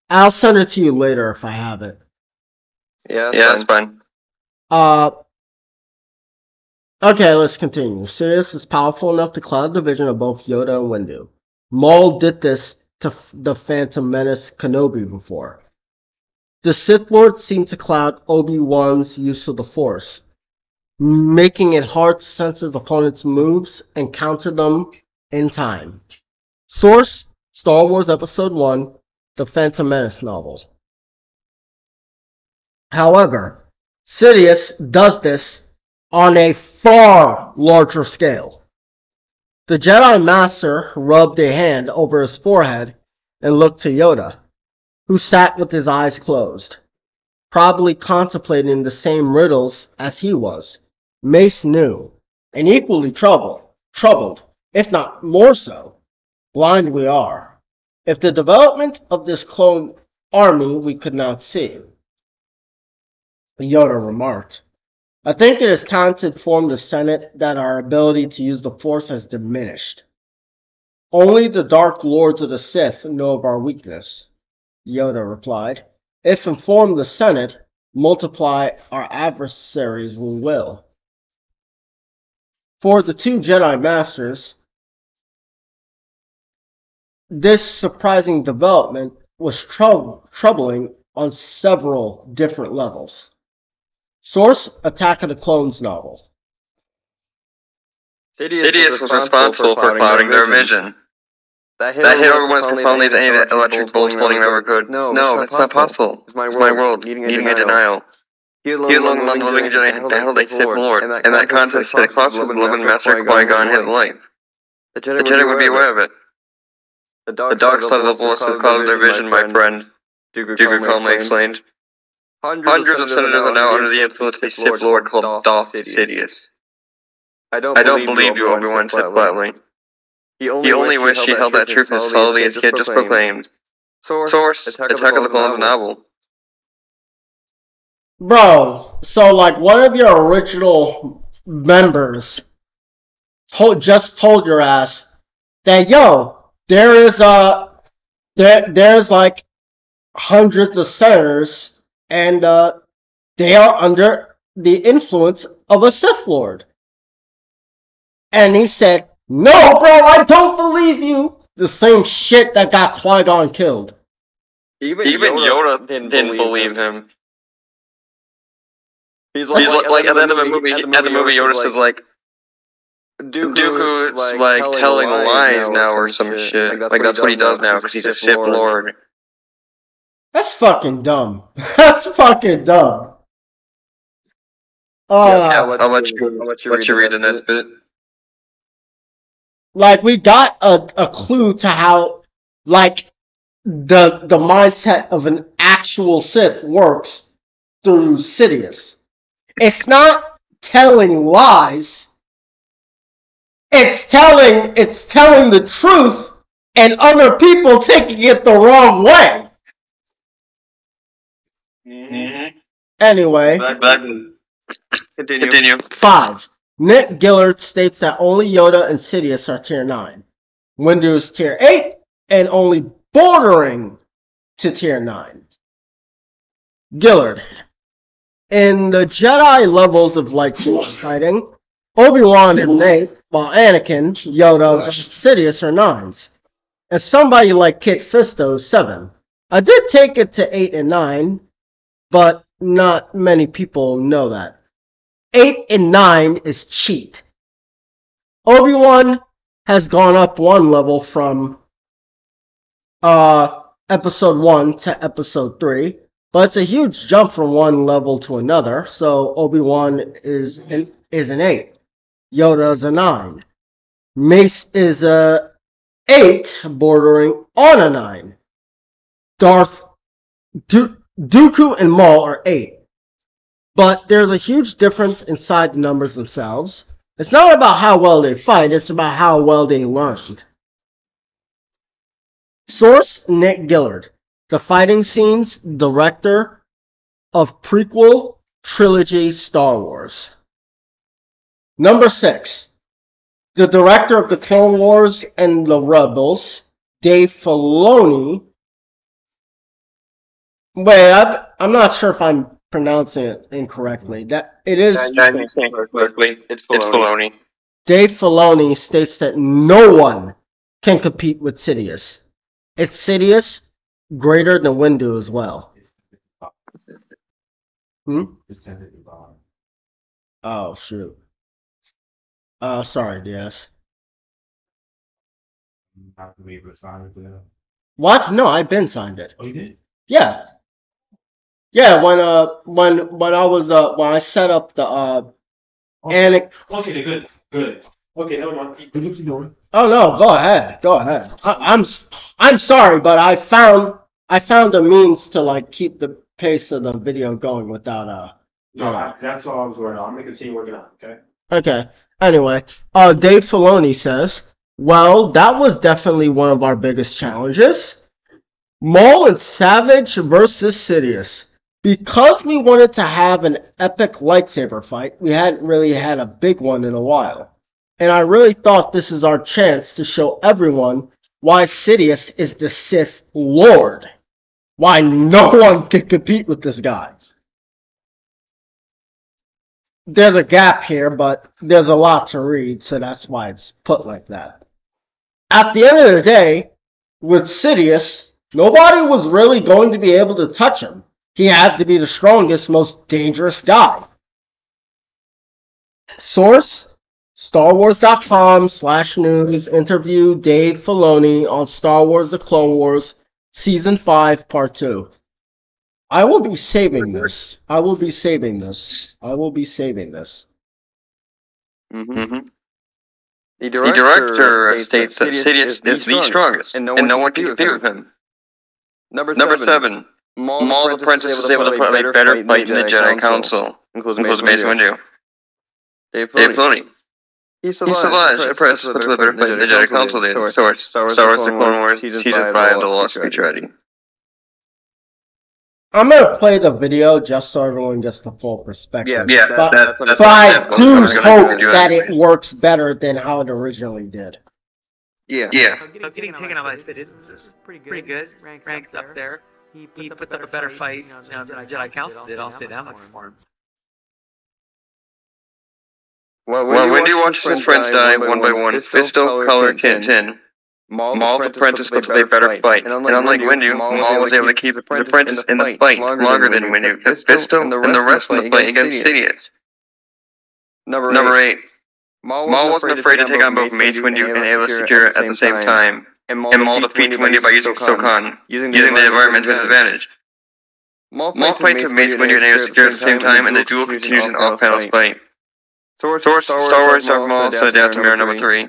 Speaker 1: I'll send it to you later if I have it.
Speaker 3: Yeah, that's fine.
Speaker 1: Okay, let's continue. Sidious is powerful enough to cloud the vision of both Yoda and Windu. Maul did this to the Phantom Menace Kenobi before. The Sith Lord seemed to cloud Obi-Wan's use of the Force, making it hard to sense his opponent's moves and counter them in time. Source: Star Wars Episode 1, The Phantom Menace novel. However, Sidious does this on a far larger scale. The Jedi Master rubbed a hand over his forehead and looked to Yoda, who sat with his eyes closed, probably contemplating the same riddles as he was. Mace knew, and equally troubled, if not more so. Blind we are. If the development of this clone army we could not see. Yoda remarked, I think it is time to inform the Senate that our ability to use the Force has diminished. Only the Dark Lords of the Sith know of our weakness, Yoda replied. If inform the Senate, multiply our adversaries we will. For the 2 Jedi Masters, this surprising development was troubling on several different levels. Source: Attack of the Clones novel.
Speaker 3: Sidious was responsible for clouding their vision. That hit over as profoundly as any electric bolt holding ever could. No, it's not possible. It's my world, needing a denial. He alone among the living Jedi had battled a Sith Lord, and that contest had cost his beloved Master Qui-Gon his life. The Jedi would be aware of it. The dark side of the Force has clouded their vision, my friend, Dooku calmly explained. Hundreds of senators are now under the influence of a Sith Lord called Darth Sidious. I don't believe you, Obi-Wan said flatly. He only wished he held that truth as solidly as he had just proclaimed. Source: Attack of the Clones novel.
Speaker 1: Bro, so like one of your original members just told your ass that there's like hundreds of senators and they are under the influence of a Sith Lord. And he said, "No, bro, I don't believe you." The same shit that got Qui-Gon killed.
Speaker 2: Even Yoda didn't believe him. He's like at the end of the movie, Yoda says like, Dooku's like telling lies now or some shit. Like that's what he does now because he's a Sith Lord.
Speaker 1: That's fucking dumb. That's fucking dumb.
Speaker 2: I'll let you read the next bit.
Speaker 1: Like we got a clue to how like the mindset of an actual Sith works through Sidious. It's not telling lies. It's telling the truth and other people taking it the wrong way.
Speaker 2: Mm-hmm.
Speaker 1: Anyway.
Speaker 2: Continue.
Speaker 1: 5. Nick Gillard states that only Yoda and Sidious are tier 9. Windu is tier 8 and only bordering to tier 9. Gillard. In the Jedi levels of lightsaber fighting, Obi-Wan and Nate, while Anakin, Yoda, and Sidious are 9s. And somebody like Kit Fisto is 7. I did take it to 8 and 9, but not many people know that. 8 and 9 is cheat. Obi-Wan has gone up one level from episode 1 to episode 3, but it's a huge jump from one level to another, so Obi-Wan is an 8. Yoda is a 9. Mace is a 8, bordering on a 9. Dooku and Maul are 8. But there's a huge difference inside the numbers themselves. It's not about how well they fight, it's about how well they learned. Source: Nick Gillard, the fighting scenes director of prequel trilogy Star Wars. Number 6, the director of the Clone Wars and the Rebels, Dave Filoni. Wait, I'm not sure if I'm pronouncing it incorrectly. That it is.
Speaker 2: You're saying correctly. It's Filoni.
Speaker 1: Dave Filoni states that no one can compete with Sidious. It's Sidious greater than Windu as well. Oh shoot. Sorry, DS. What? No, I've been signed it.
Speaker 6: Oh, you did?
Speaker 1: Yeah. Yeah, when I set up the
Speaker 6: Okay, good. Okay, never mind. What you doing?
Speaker 1: Oh no, go ahead. I'm sorry, but I found a means to like keep the pace of the video going without
Speaker 6: No, that's all I was worried about. I'm gonna continue working on it, okay?
Speaker 1: Okay. Anyway, Dave Filoni says, "Well, that was definitely one of our biggest challenges. Maul and Savage versus Sidious. Because we wanted to have an epic lightsaber fight, we hadn't really had a big one in a while. And I really thought this is our chance to show everyone why Sidious is the Sith Lord. Why no one can compete with this guy." There's a gap here, but there's a lot to read, so that's why it's put like that. At the end of the day, with Sidious, nobody was really going to be able to touch him. He had to be the strongest, most dangerous guy. Source: StarWars.com/news interview Dave Filoni on Star Wars The Clone Wars Season 5 Part 2. I will be saving this.
Speaker 2: Mm-hmm. The director states that Sidious is the strongest, and no one can compete with him. Number 7. Maul's apprentice was able to put a better fight in the Jedi Council, including Mace Windu. Dave Filoni. He survived. Apprentice put a better fight in the Jedi Council than Source. Star Wars The Clone Wars, Season 5, The Lost Future Ready.
Speaker 1: I'm gonna play the video just so everyone gets the full perspective.
Speaker 2: Yeah,
Speaker 1: but
Speaker 2: that's
Speaker 1: I do hope that it works better than how it originally did.
Speaker 2: Yeah.
Speaker 9: So getting taken out by Sid is pretty good. Ranks up there. He puts up a better fight. You know, than Jedi Council did. I'll say that much for him.
Speaker 2: Well, when do you watch his friends die one by one? Fisto, Color, Tintin. Maul's apprentice puts up a better fight. And unlike Windu, Maul was able to keep his apprentice in the fight longer than Windu. Fisto and the rest in the fight against Sidious. Number 8. Maul wasn't afraid to take on both Mace Windu and Aayla Secura at the same time. And Maul defeats Windu by using Sokan, using the environment to his advantage. Maul fights with Mace Windu and Aayla Secura at the same time, and the duel continues in off-panel fight. Star Wars Darth Maul said Dathomir number 3.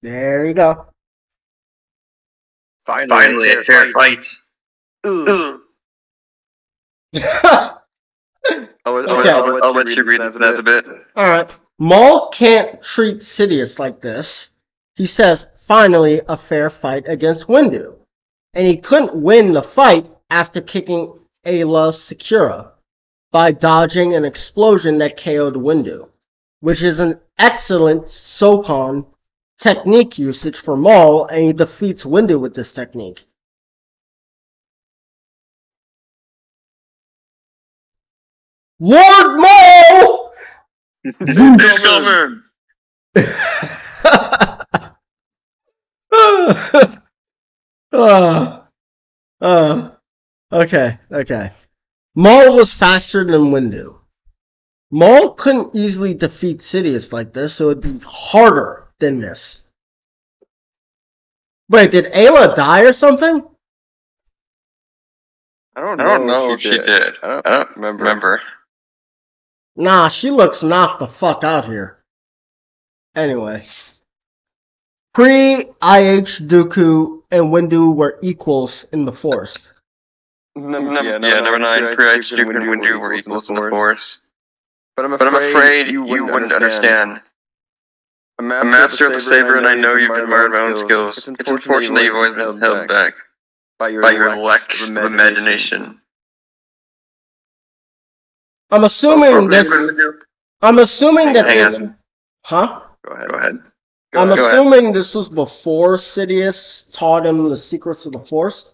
Speaker 1: There you go.
Speaker 2: Finally, a fair fight. I'll let you read that a bit.
Speaker 1: Alright. Maul can't treat Sidious like this. He says, finally, a fair fight against Windu. And he couldn't win the fight after kicking Aayla Secura by dodging an explosion that KO'd Windu, which is an excellent Sokan technique usage for Maul, and he defeats Windu with this technique. Lord Maul!
Speaker 2: Newcomer!
Speaker 1: Okay. Maul was faster than Windu. Maul couldn't easily defeat Sidious like this, so it'd be harder than this. Wait, did Aayla die or something?
Speaker 2: I don't know if she did. I don't remember.
Speaker 1: Nah, she looks knocked the fuck out here. Anyway. Pre-IH Dooku and Windu were equals in the Force.
Speaker 2: Number 9, Pre-IH Dooku and Windu were equals in the Force. But I'm afraid you wouldn't understand. I'm master of the saber, and I know you've admired my own skills. It's unfortunate that you've always been held back by your lack of imagination.
Speaker 1: I'm assuming that this... Huh?
Speaker 2: Go ahead.
Speaker 1: I'm assuming this was before Sidious taught him the secrets of the Force?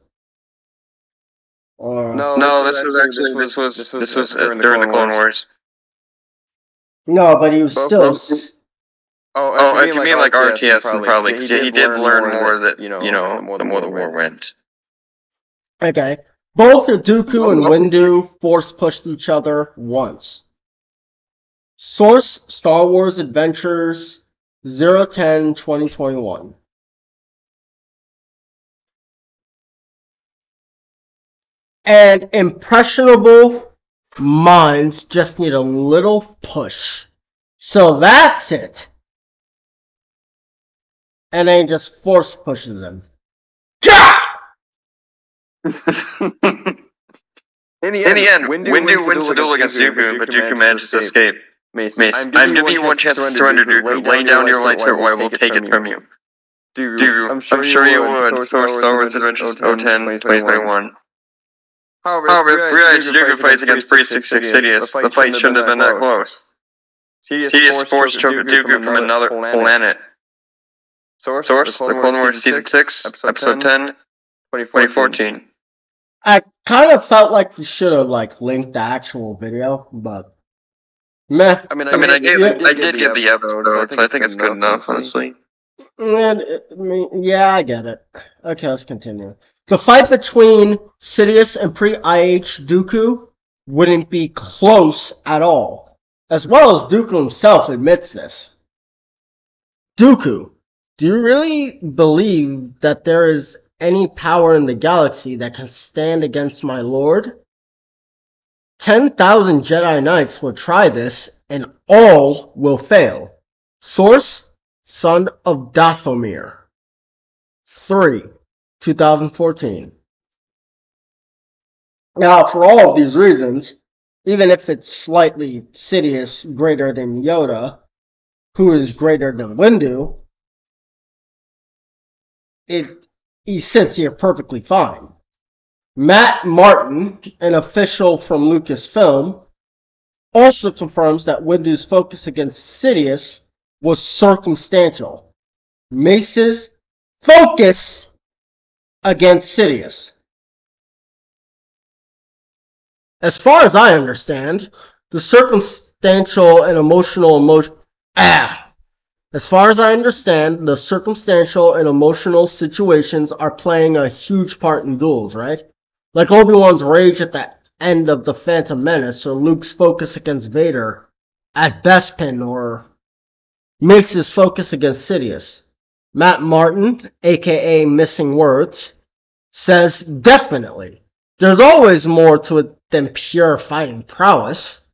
Speaker 1: Or...
Speaker 2: No, this was during the Clone Wars.
Speaker 1: No, but he was still...
Speaker 2: Oh, if you mean like RTS, then probably, because he did learn more that, the more the war went.
Speaker 1: Okay. Both Dooku and Windu force pushed each other once. Source: Star Wars Adventures 010-2021. And impressionable minds just need a little push. So that's it. And then just force pushes them.
Speaker 2: In the end, Windu wins the duel against Dooku, but Dooku manages to escape. Mace, I'm giving you one chance to surrender, Dooku. Lay down your lightsaber or I will take it from you. I'm sure you would. Star Wars Adventures 010-2021. However, if Dooku fights against Pre-66 Sidious, the fight shouldn't have been that close. Sidious force choked Dooku from another planet. Source: The Clone Wars Season 6, Episode 10, 2014.
Speaker 1: I kind of felt like you should have linked the actual video, but meh.
Speaker 2: I did give the episode, so I think it's good enough, honestly.
Speaker 1: Yeah, I get it. Okay, let's continue. The fight between Sidious and Pre-IH Dooku wouldn't be close at all, as well as Dooku himself admits this. Dooku, do you really believe that there is any power in the galaxy that can stand against my lord? 10,000 Jedi Knights will try this, and all will fail. Source: Son of Dathomir 3, 2014. Now, for all of these reasons, even if it's slightly Sidious greater than Yoda, who is greater than Windu, he sits here perfectly fine. Matt Martin, an official from Lucasfilm, also confirms that Windu's focus against Sidious was circumstantial. Mace's focus against Sidious. As far as I understand, the circumstantial and emotional As far as I understand, the circumstantial and emotional situations are playing a huge part in duels, right? Like Obi-Wan's rage at the end of The Phantom Menace, or Luke's focus against Vader at Bespin, or Mace's focus against Sidious. Matt Martin, aka Missing Words, says definitely. There's always more to it than pure fighting prowess.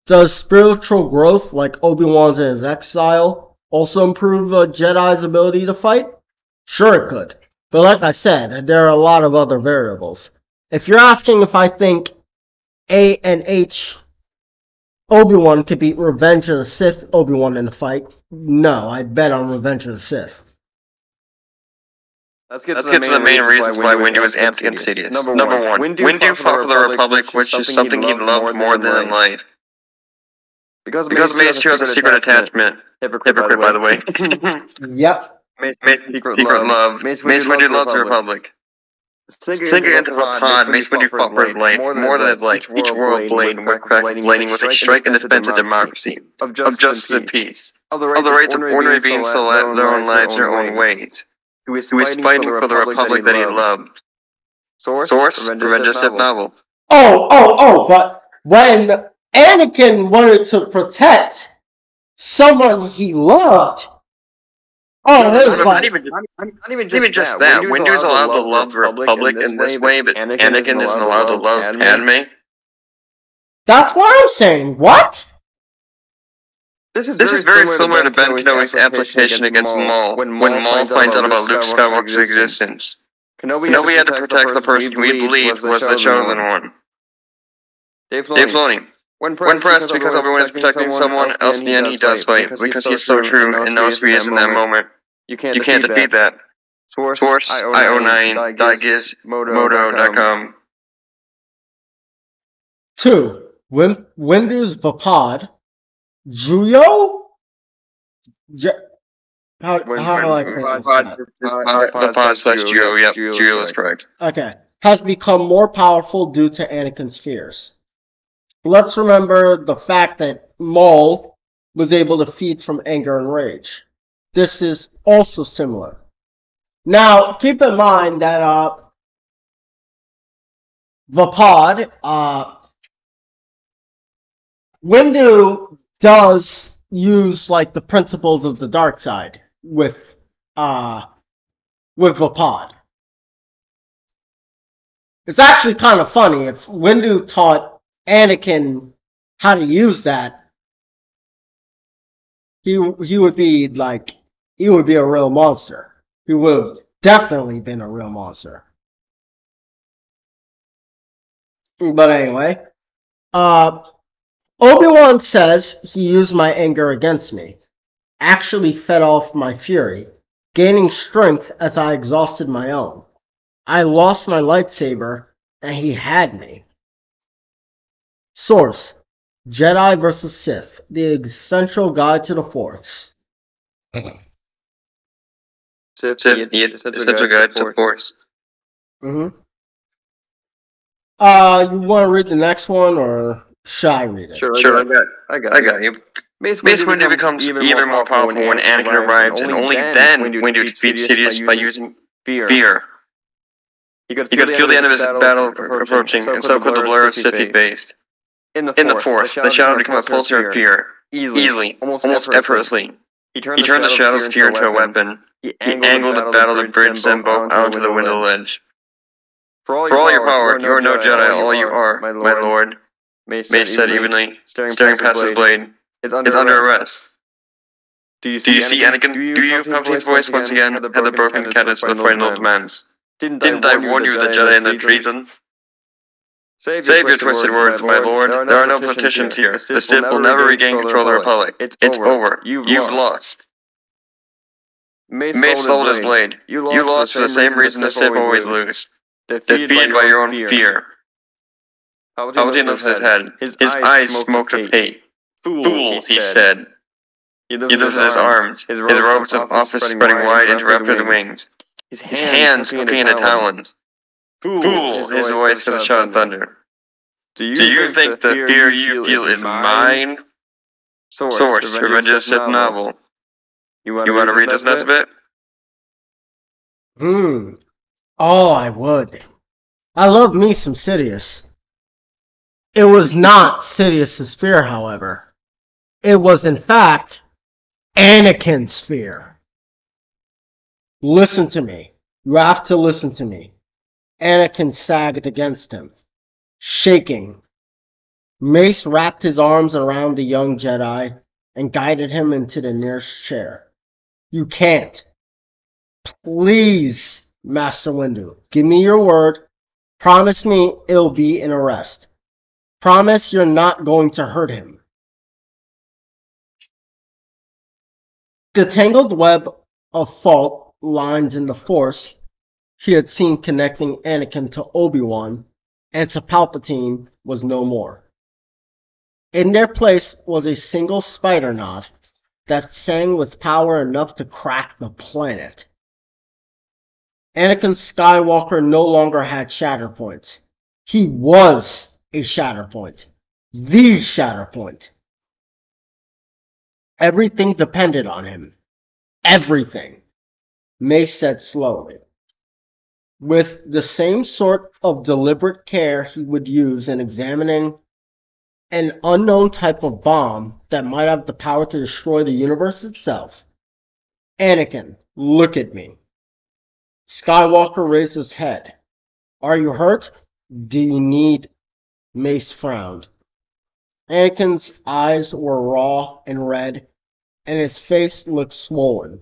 Speaker 1: Does spiritual growth, like Obi-Wan's in his exile, also improve a Jedi's ability to fight? Sure it could. But like I said, there are a lot of other variables. If you're asking if I think A and H Obi-Wan could beat Revenge of the Sith Obi-Wan in a fight, no, I'd bet on Revenge of the Sith.
Speaker 3: Let's get to the main reasons why Windu was amped against Sidious. Number one, Windu fought for the Republic, which is something he loved more than in life. Because Mace chose a secret attachment. Hypocrite, by the way.
Speaker 1: Yep.
Speaker 3: Mace secret love. Mace Windu loves the Republic. Sinking into a pod, Mace Windu fought for his life, more than his life. Each world blade was a strike in defense of democracy, of justice and peace, of the rights of ordinary beings to live their own lives their own ways. Who is fighting for the Republic that he loved. Source? Revenge of Sith novel.
Speaker 1: But when Anakin wanted to protect someone he loved,
Speaker 3: not even just that. Windu's allowed to love the Republic in this way, but Anakin isn't allowed to love Padme.
Speaker 1: That's what I'm saying. What?
Speaker 3: This is very similar to Ben Kenobi's application against Maul, when Maul finds out about Luke Skywalker's existence. Kenobi had to protect the person who he believed was the chosen one. Dave Filoni. When pressed because Obi-Wan is protecting someone else in the end, he does fight, because he's so true and knows who he is in that moment. You can't defeat that. Source, IO9, Digiz, Moto.com.
Speaker 1: 2. Windu's Vapod. Juyo? How do I pronounce that?
Speaker 3: Vapod/Juyo, yep, Juyo is correct.
Speaker 1: Okay. Has become more powerful due to Anakin's fears. Let's remember the fact that Maul was able to feed from anger and rage. This is also similar. Now, keep in mind that Vapod, Windu does use like the principles of the dark side with Vapod. It's actually kind of funny if Windu taught Anakin how to use that. He would be a real monster. He would have definitely been a real monster. But anyway, Obi-Wan says he used my anger against me, actually fed off my fury, gaining strength as I exhausted my own. I lost my lightsaber, and he had me. Source: Jedi vs. Sith, the essential guide to the Force.
Speaker 3: Sith, the essential guide to the Force.
Speaker 1: You want to read the next one, or should I read it?
Speaker 3: Sure, I got you. Mace Windu becomes even more powerful when Anakin arrives, and only then Windu defeats Sidious by using fear. He could feel the end of his battle approaching, and so could the blur of Sith he faced. In the Force, the shadow became a pulsar of fear, easily, almost effortlessly. He turned the shadow's fear into a weapon. He angled the battle that bridged them both out to the window ledge. For all your power, you are no Jedi, all you are, my lord. Mace said evenly, staring past his blade. Is under arrest. Do you see Anakin? Do you have his voice once again? Had the broken cadence of the final demands. Didn't I warn you of the Jedi and their treason? Save your twisted words, my lord. There are no politicians here. The Sith will never regain control of the Republic. It's over. You've lost. Mace lowered his blade. You lost for the same reason the Sith always lose.
Speaker 2: Defeated by your own fear. Palpatine lifts his head. His eyes smoked with hate. Fool, he said. He lifted his arms. His robes of office spreading wide into rapid wings. His hands hooking into talons. Fool, his voice was a shout of thunder. Do you think the fear you feel is mine? Source, Revenge of the Sith novel. You want to read this next bit?
Speaker 1: Oh, I would. I love me some Sidious. It was not Sidious's fear, however. It was, in fact, Anakin's fear. Listen to me. You have to listen to me. Anakin sagged against him, shaking. Mace wrapped his arms around the young Jedi and guided him into the nearest chair. You can't. Please, Master Windu, give me your word. Promise me it'll be an arrest. Promise you're not going to hurt him. The tangled web of fault lines in the Force he had seen connecting Anakin to Obi-Wan and to Palpatine was no more. In their place was a single spider knot that sang with power enough to crack the planet. Anakin Skywalker no longer had Shatterpoints. He was a Shatterpoint. The Shatterpoint. Everything depended on him. Everything. Mace said slowly. With the same sort of deliberate care he would use in examining an unknown type of bomb that might have the power to destroy the universe itself. Anakin, look at me. Skywalker raised his head. Are you hurt? Do you need... Mace frowned. Anakin's eyes were raw and red, and his face looked swollen.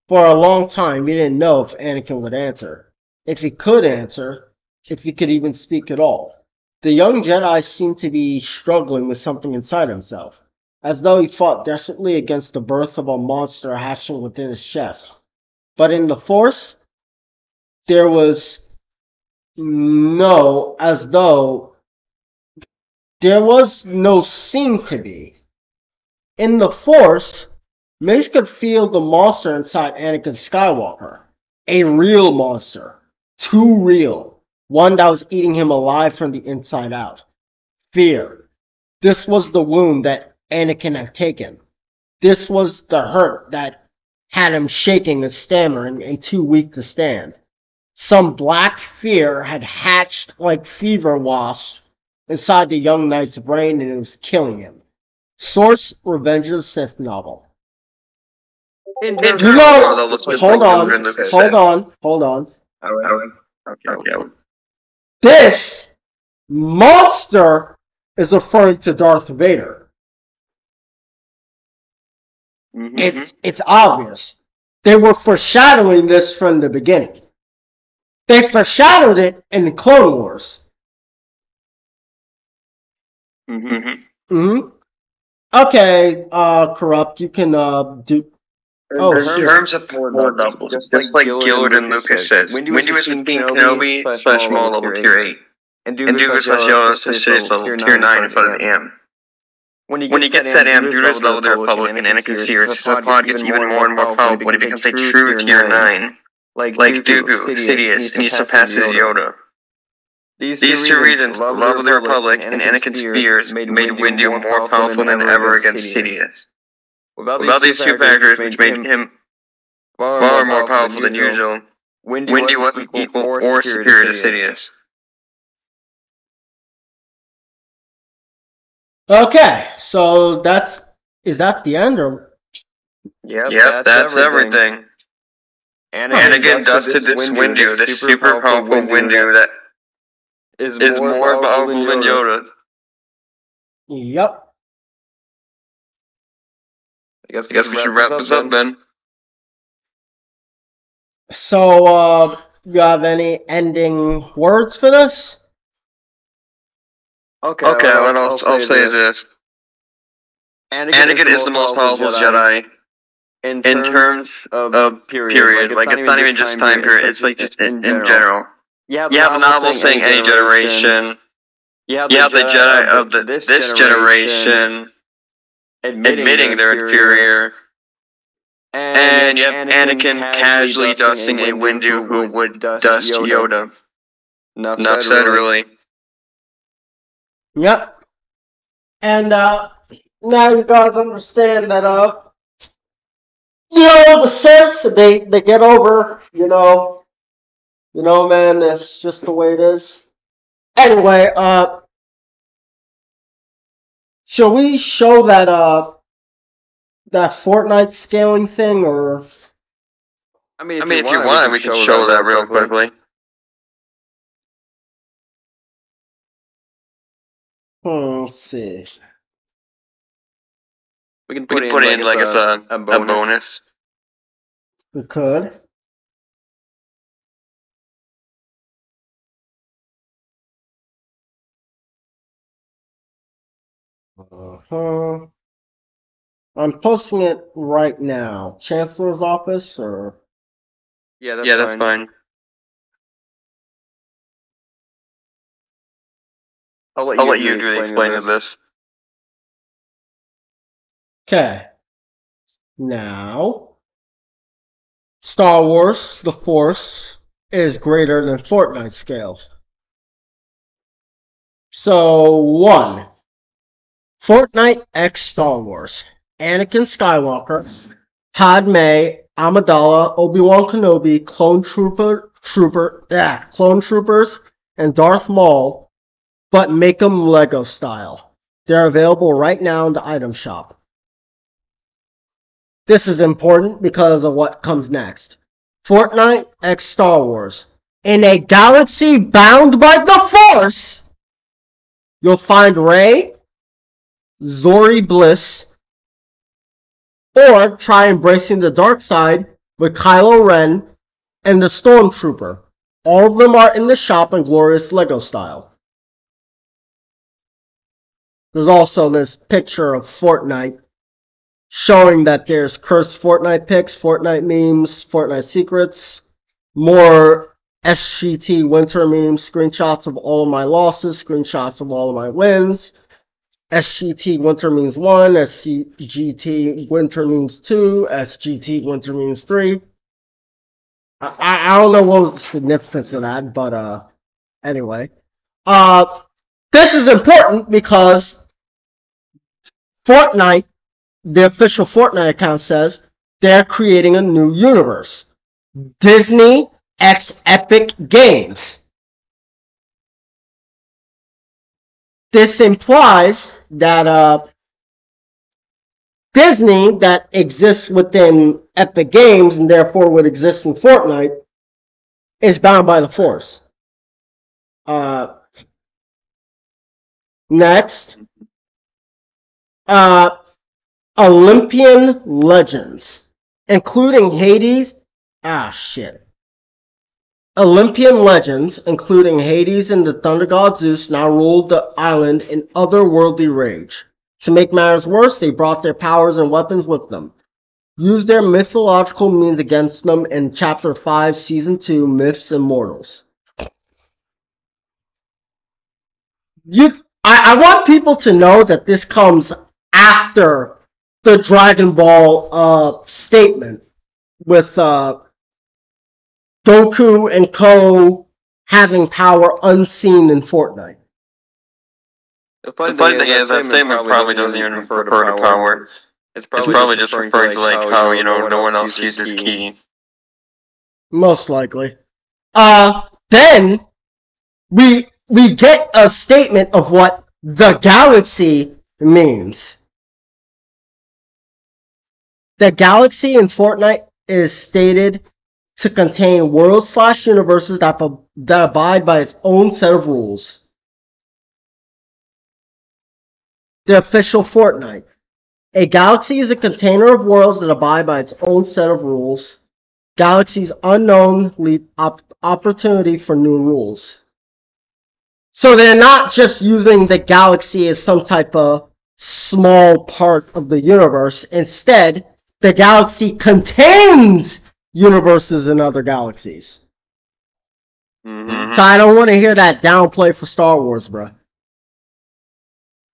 Speaker 1: For a long time, he didn't know if Anakin would answer. If he could answer, if he could even speak at all. The young Jedi seemed to be struggling with something inside himself, as though he fought desperately against the birth of a monster hatching within his chest. But in the Force, there was no seem to be. In the Force, Mace could feel the monster inside Anakin Skywalker. A real monster. Too real. One that was eating him alive from the inside out. Fear. This was the wound that Anakin had taken. This was the hurt that had him shaking and stammering and too weak to stand. Some black fear had hatched like fever wasps inside the young knight's brain, and it was killing him. Source: Revenge of the Sith novel. Hold on.
Speaker 2: Okay.
Speaker 1: This monster is referring to Darth Vader. It's obvious. They were foreshadowing this from the beginning. They foreshadowed it in the Clone Wars. Okay, Corrupt, you can do...
Speaker 2: Oh, in terms of more doubles, just like Gillard and Lucas says, Windu is between Kenobi / small level tier 8, and Dooku / Yoda / Sidious level tier 9 as well as Am. When he gets that Am, Dooku's level the Republic, and Anakin's tier, his pod gets even more and more powerful when he becomes a true tier 9, like Dooku, Sidious, and he surpasses Yoda. These two reasons, the love of the Republic and Anakin's fears, made Windu more powerful than ever against Sidious. Without these two factors, which made him far more powerful than usual, Windu wasn't equal or superior to Sidious.
Speaker 1: Okay, so is that the end, or?
Speaker 2: Yep, that's everything. Anakin dusted this Windu, this super powerful Windu that is more powerful than Yoda.
Speaker 1: Yep.
Speaker 2: I guess we should wrap this up then.
Speaker 1: So, you have any ending words for this?
Speaker 2: Okay, I'll say this. Anakin is the most powerful Jedi in terms of period. Like, it's not even just time period, it's like just in general. You have the novel saying any generation. You have the Jedi of this generation admitting they're inferior. And you have Anakin casually dusting a Windu who would dust Yoda. Enough said, really.
Speaker 1: Yep. And now you guys understand that the Sith, they get over, man, that's just the way it is. Anyway, shall we show that Fortnite scaling thing, or?
Speaker 2: I mean, if you want, we can show that real quickly.
Speaker 1: Let's see.
Speaker 2: We can put it in like it's a bonus.
Speaker 1: We could. I'm posting it right now. Chancellor's office, or?
Speaker 2: Yeah, that's fine. I'll let you do the explaining of this.
Speaker 1: Okay. Now, Star Wars, the Force, is greater than Fortnite scale. So, 1. Fortnite x Star Wars. Anakin Skywalker, Padme, Amidala, Obi-Wan Kenobi, Clone Troopers, and Darth Maul, but make them Lego style. They're available right now in the item shop. This is important because of what comes next. Fortnite x Star Wars. In a galaxy bound by the Force, you'll find Rey, Zori Bliss, or try embracing the dark side with Kylo Ren and the Stormtrooper. All of them are in the shop in glorious Lego style. There's also this picture of Fortnite showing that there's cursed Fortnite pics, Fortnite memes, Fortnite secrets, more SGT winter memes, screenshots of all of my losses, screenshots of all of my wins, SGT winter memes 1, SGT winter memes 2, SGT winter memes 3. I don't know what was the significance of that, but anyway. This is important because Fortnite, the official Fortnite account says they're creating a new universe. Disney x Epic Games. This implies that Disney, that exists within Epic Games and therefore would exist in Fortnite, is bound by the Force. Next, Olympian legends, including Hades. Olympian legends, including Hades and the thunder god Zeus, now ruled the island in otherworldly rage. To make matters worse, they brought their powers and weapons with them. Used their mythological means against them in Chapter 5, Season 2, Myths and Mortals. I want people to know that this comes after the Dragon Ball statement with Goku and Co. having power unseen in Fortnite.
Speaker 2: The funny thing is that statement probably doesn't even refer to power. It's probably just referring to like how, no one else uses ki.
Speaker 1: Most likely. Then we get a statement of what the galaxy means. The galaxy in Fortnite is stated to contain worlds/universes that abide by its own set of rules. The official Fortnite. A galaxy is a container of worlds that abide by its own set of rules. Galaxies unknown leave opportunity for new rules. So they're not just using the galaxy as some type of small part of the universe. Instead, the galaxy contains universes in other galaxies. So I don't want to hear that downplay for Star Wars, bro.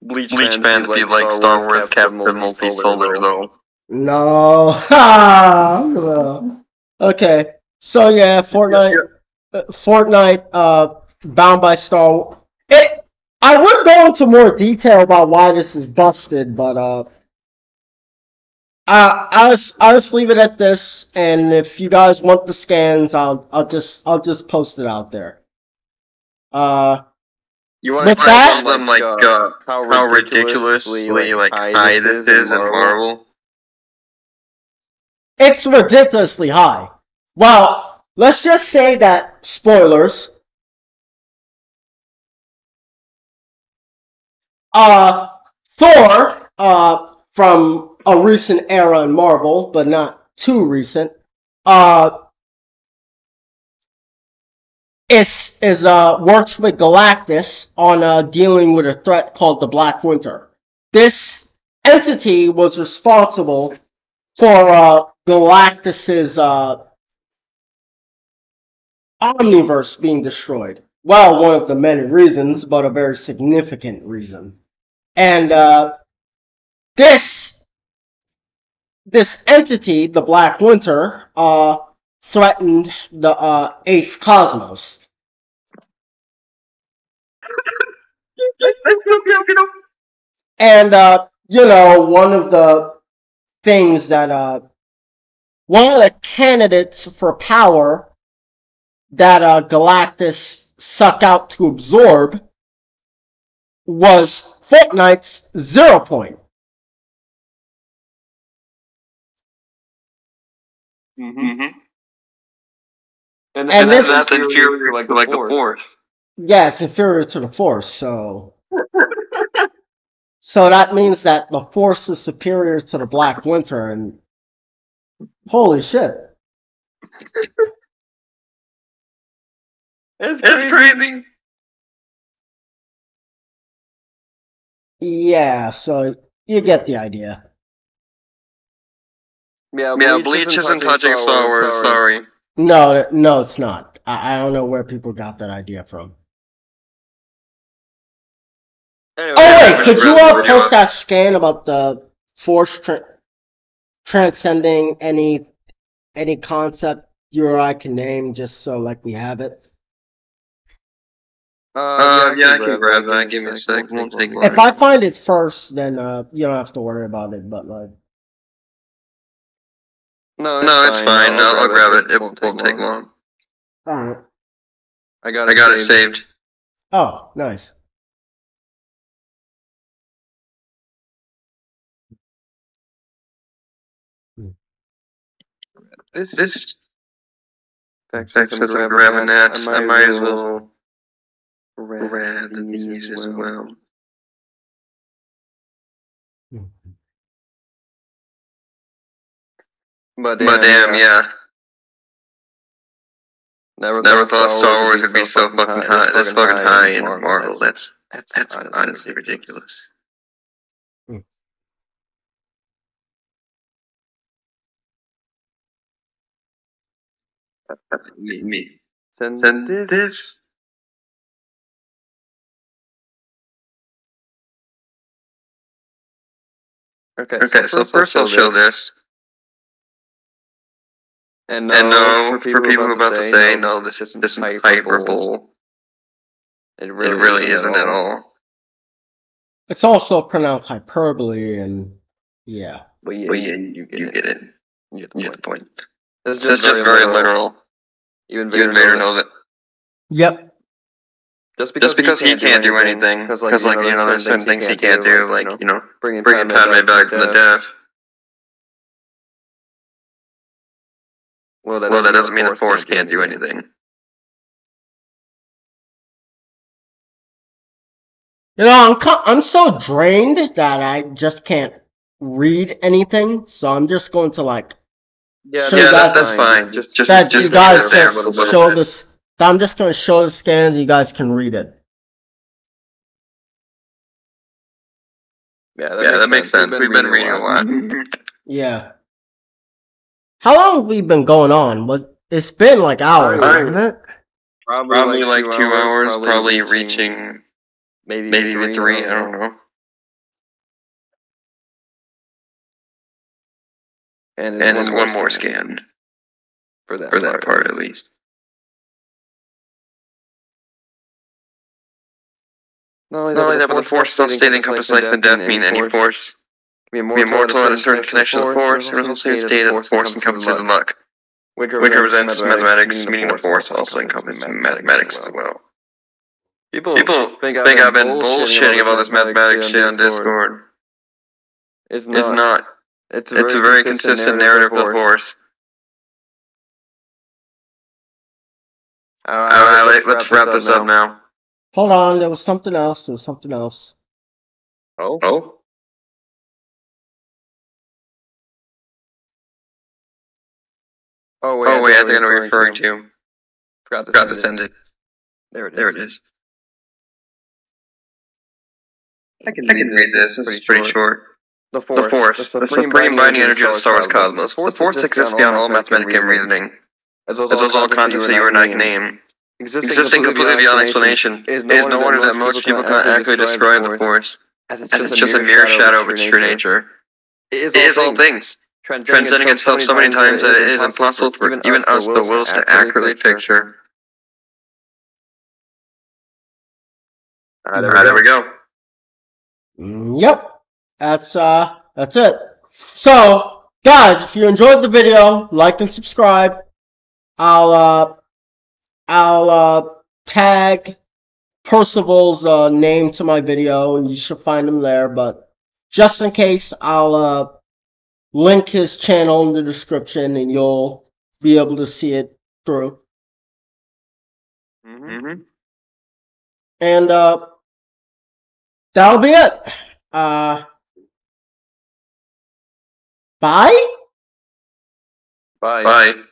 Speaker 2: Bleach fans, if you like Star Wars Captain Multisolar, though.
Speaker 1: No. Okay. So yeah, Fortnite, bound by Star Wars. I would go into more detail about why this is busted, but I'll just leave it at this. And if you guys want the scans, I'll just post it out there.
Speaker 2: You want to tell them how ridiculously high this is in Marvel?
Speaker 1: It's ridiculously high. Well, let's just say that, spoilers, Thor, from a recent era in Marvel, but not too recent, works with Galactus on dealing with a threat called the Black Winter. This entity was responsible for Galactus's omniverse being destroyed. Well, one of the many reasons, but a very significant reason. And this entity, the Black Winter, threatened the eighth cosmos. And one of the things that one of the candidates for power that Galactus sucked out to absorb was Fortnite's 0 Point.
Speaker 2: And that's inferior to the Force.
Speaker 1: Yeah, it's inferior to the Force, so... So that means that the Force is superior to the Black Winter, and... Holy shit.
Speaker 2: It's crazy.
Speaker 1: Yeah, so you get the idea.
Speaker 2: Yeah, Bleach isn't touching Star Wars, sorry.
Speaker 1: No, it's not. I don't know where people got that idea from.
Speaker 2: Anyway,
Speaker 1: wait, could you post that scan about the Force transcending any concept you or I can name, just so we have it?
Speaker 2: Yeah, I can grab that. Give me a sec. Won't take long.
Speaker 1: If I find it first, then you don't have to worry about it. But
Speaker 2: no, it's fine. I'll grab it. It won't take long.
Speaker 1: All right.
Speaker 2: I got it saved.
Speaker 1: Oh, nice.
Speaker 2: This. In fact, since I'm grabbing that, I might as well grab these as well. But damn, yeah. Never thought Star Wars would be so fucking high. That's fucking high in Marvel. That's honestly ridiculous. Me. Send this. Okay, so first I'll show this. And no, for people who are about to say, no, this isn't hyperbole. It really isn't at all.
Speaker 1: It's also pronounced hyperbole, and yeah.
Speaker 2: But yeah, you get it. You get the point. It's just very literal. Even Vader knows it.
Speaker 1: Yep.
Speaker 2: Just because he can't do anything, because there's certain things he can't do, bringing Padme back from the death. Well, that doesn't mean the Force can't do anything.
Speaker 1: I'm so drained that I just can't read anything, so I'm just going to
Speaker 2: that's fine. Just
Speaker 1: you guys just show this. I'm just going to show the scans. You guys can read it.
Speaker 2: Yeah, that makes sense. We've been reading a lot.
Speaker 1: Yeah. How long have we been going on? It's been hours, hasn't it?
Speaker 2: Probably like 2 hours, probably reaching maybe even three, I don't know. And then one more scan for that part at least. Not only that, but the force self-state encompasses life and death, mean any force. Be immortal at a certain connection to the force, and also state that the force encompasses luck. Which represents mathematics, meaning the force also encompasses mathematics as well. People think I've been bullshitting about this mathematics shit on Discord. It's not. It's a very consistent narrative for the force. Alright, let's wrap this up now.
Speaker 1: Hold on, there was something else.
Speaker 2: Oh? Oh wait, I think I know what you're referring to. Forgot to send it. There it is. I can read this. This is pretty short. The force, the supreme binding energy of the Star Wars cosmos. The force exists beyond all mathematics and reasoning. As well as all concepts that you and I can name. Existing completely beyond explanation. It is no wonder that most people cannot accurately describe the force, as it's just a mere shadow of its true nature. It is all things, transcending itself so many times that it is impossible for even us, the wills, to accurately picture. Alright, there we go.
Speaker 1: Yep, that's it. So, guys, if you enjoyed the video, like and subscribe. I'll tag Percival's name to my video, and you should find him there. But just in case, I'll link his channel in the description, and you'll be able to see it through. And that'll be it. Bye.
Speaker 2: Bye.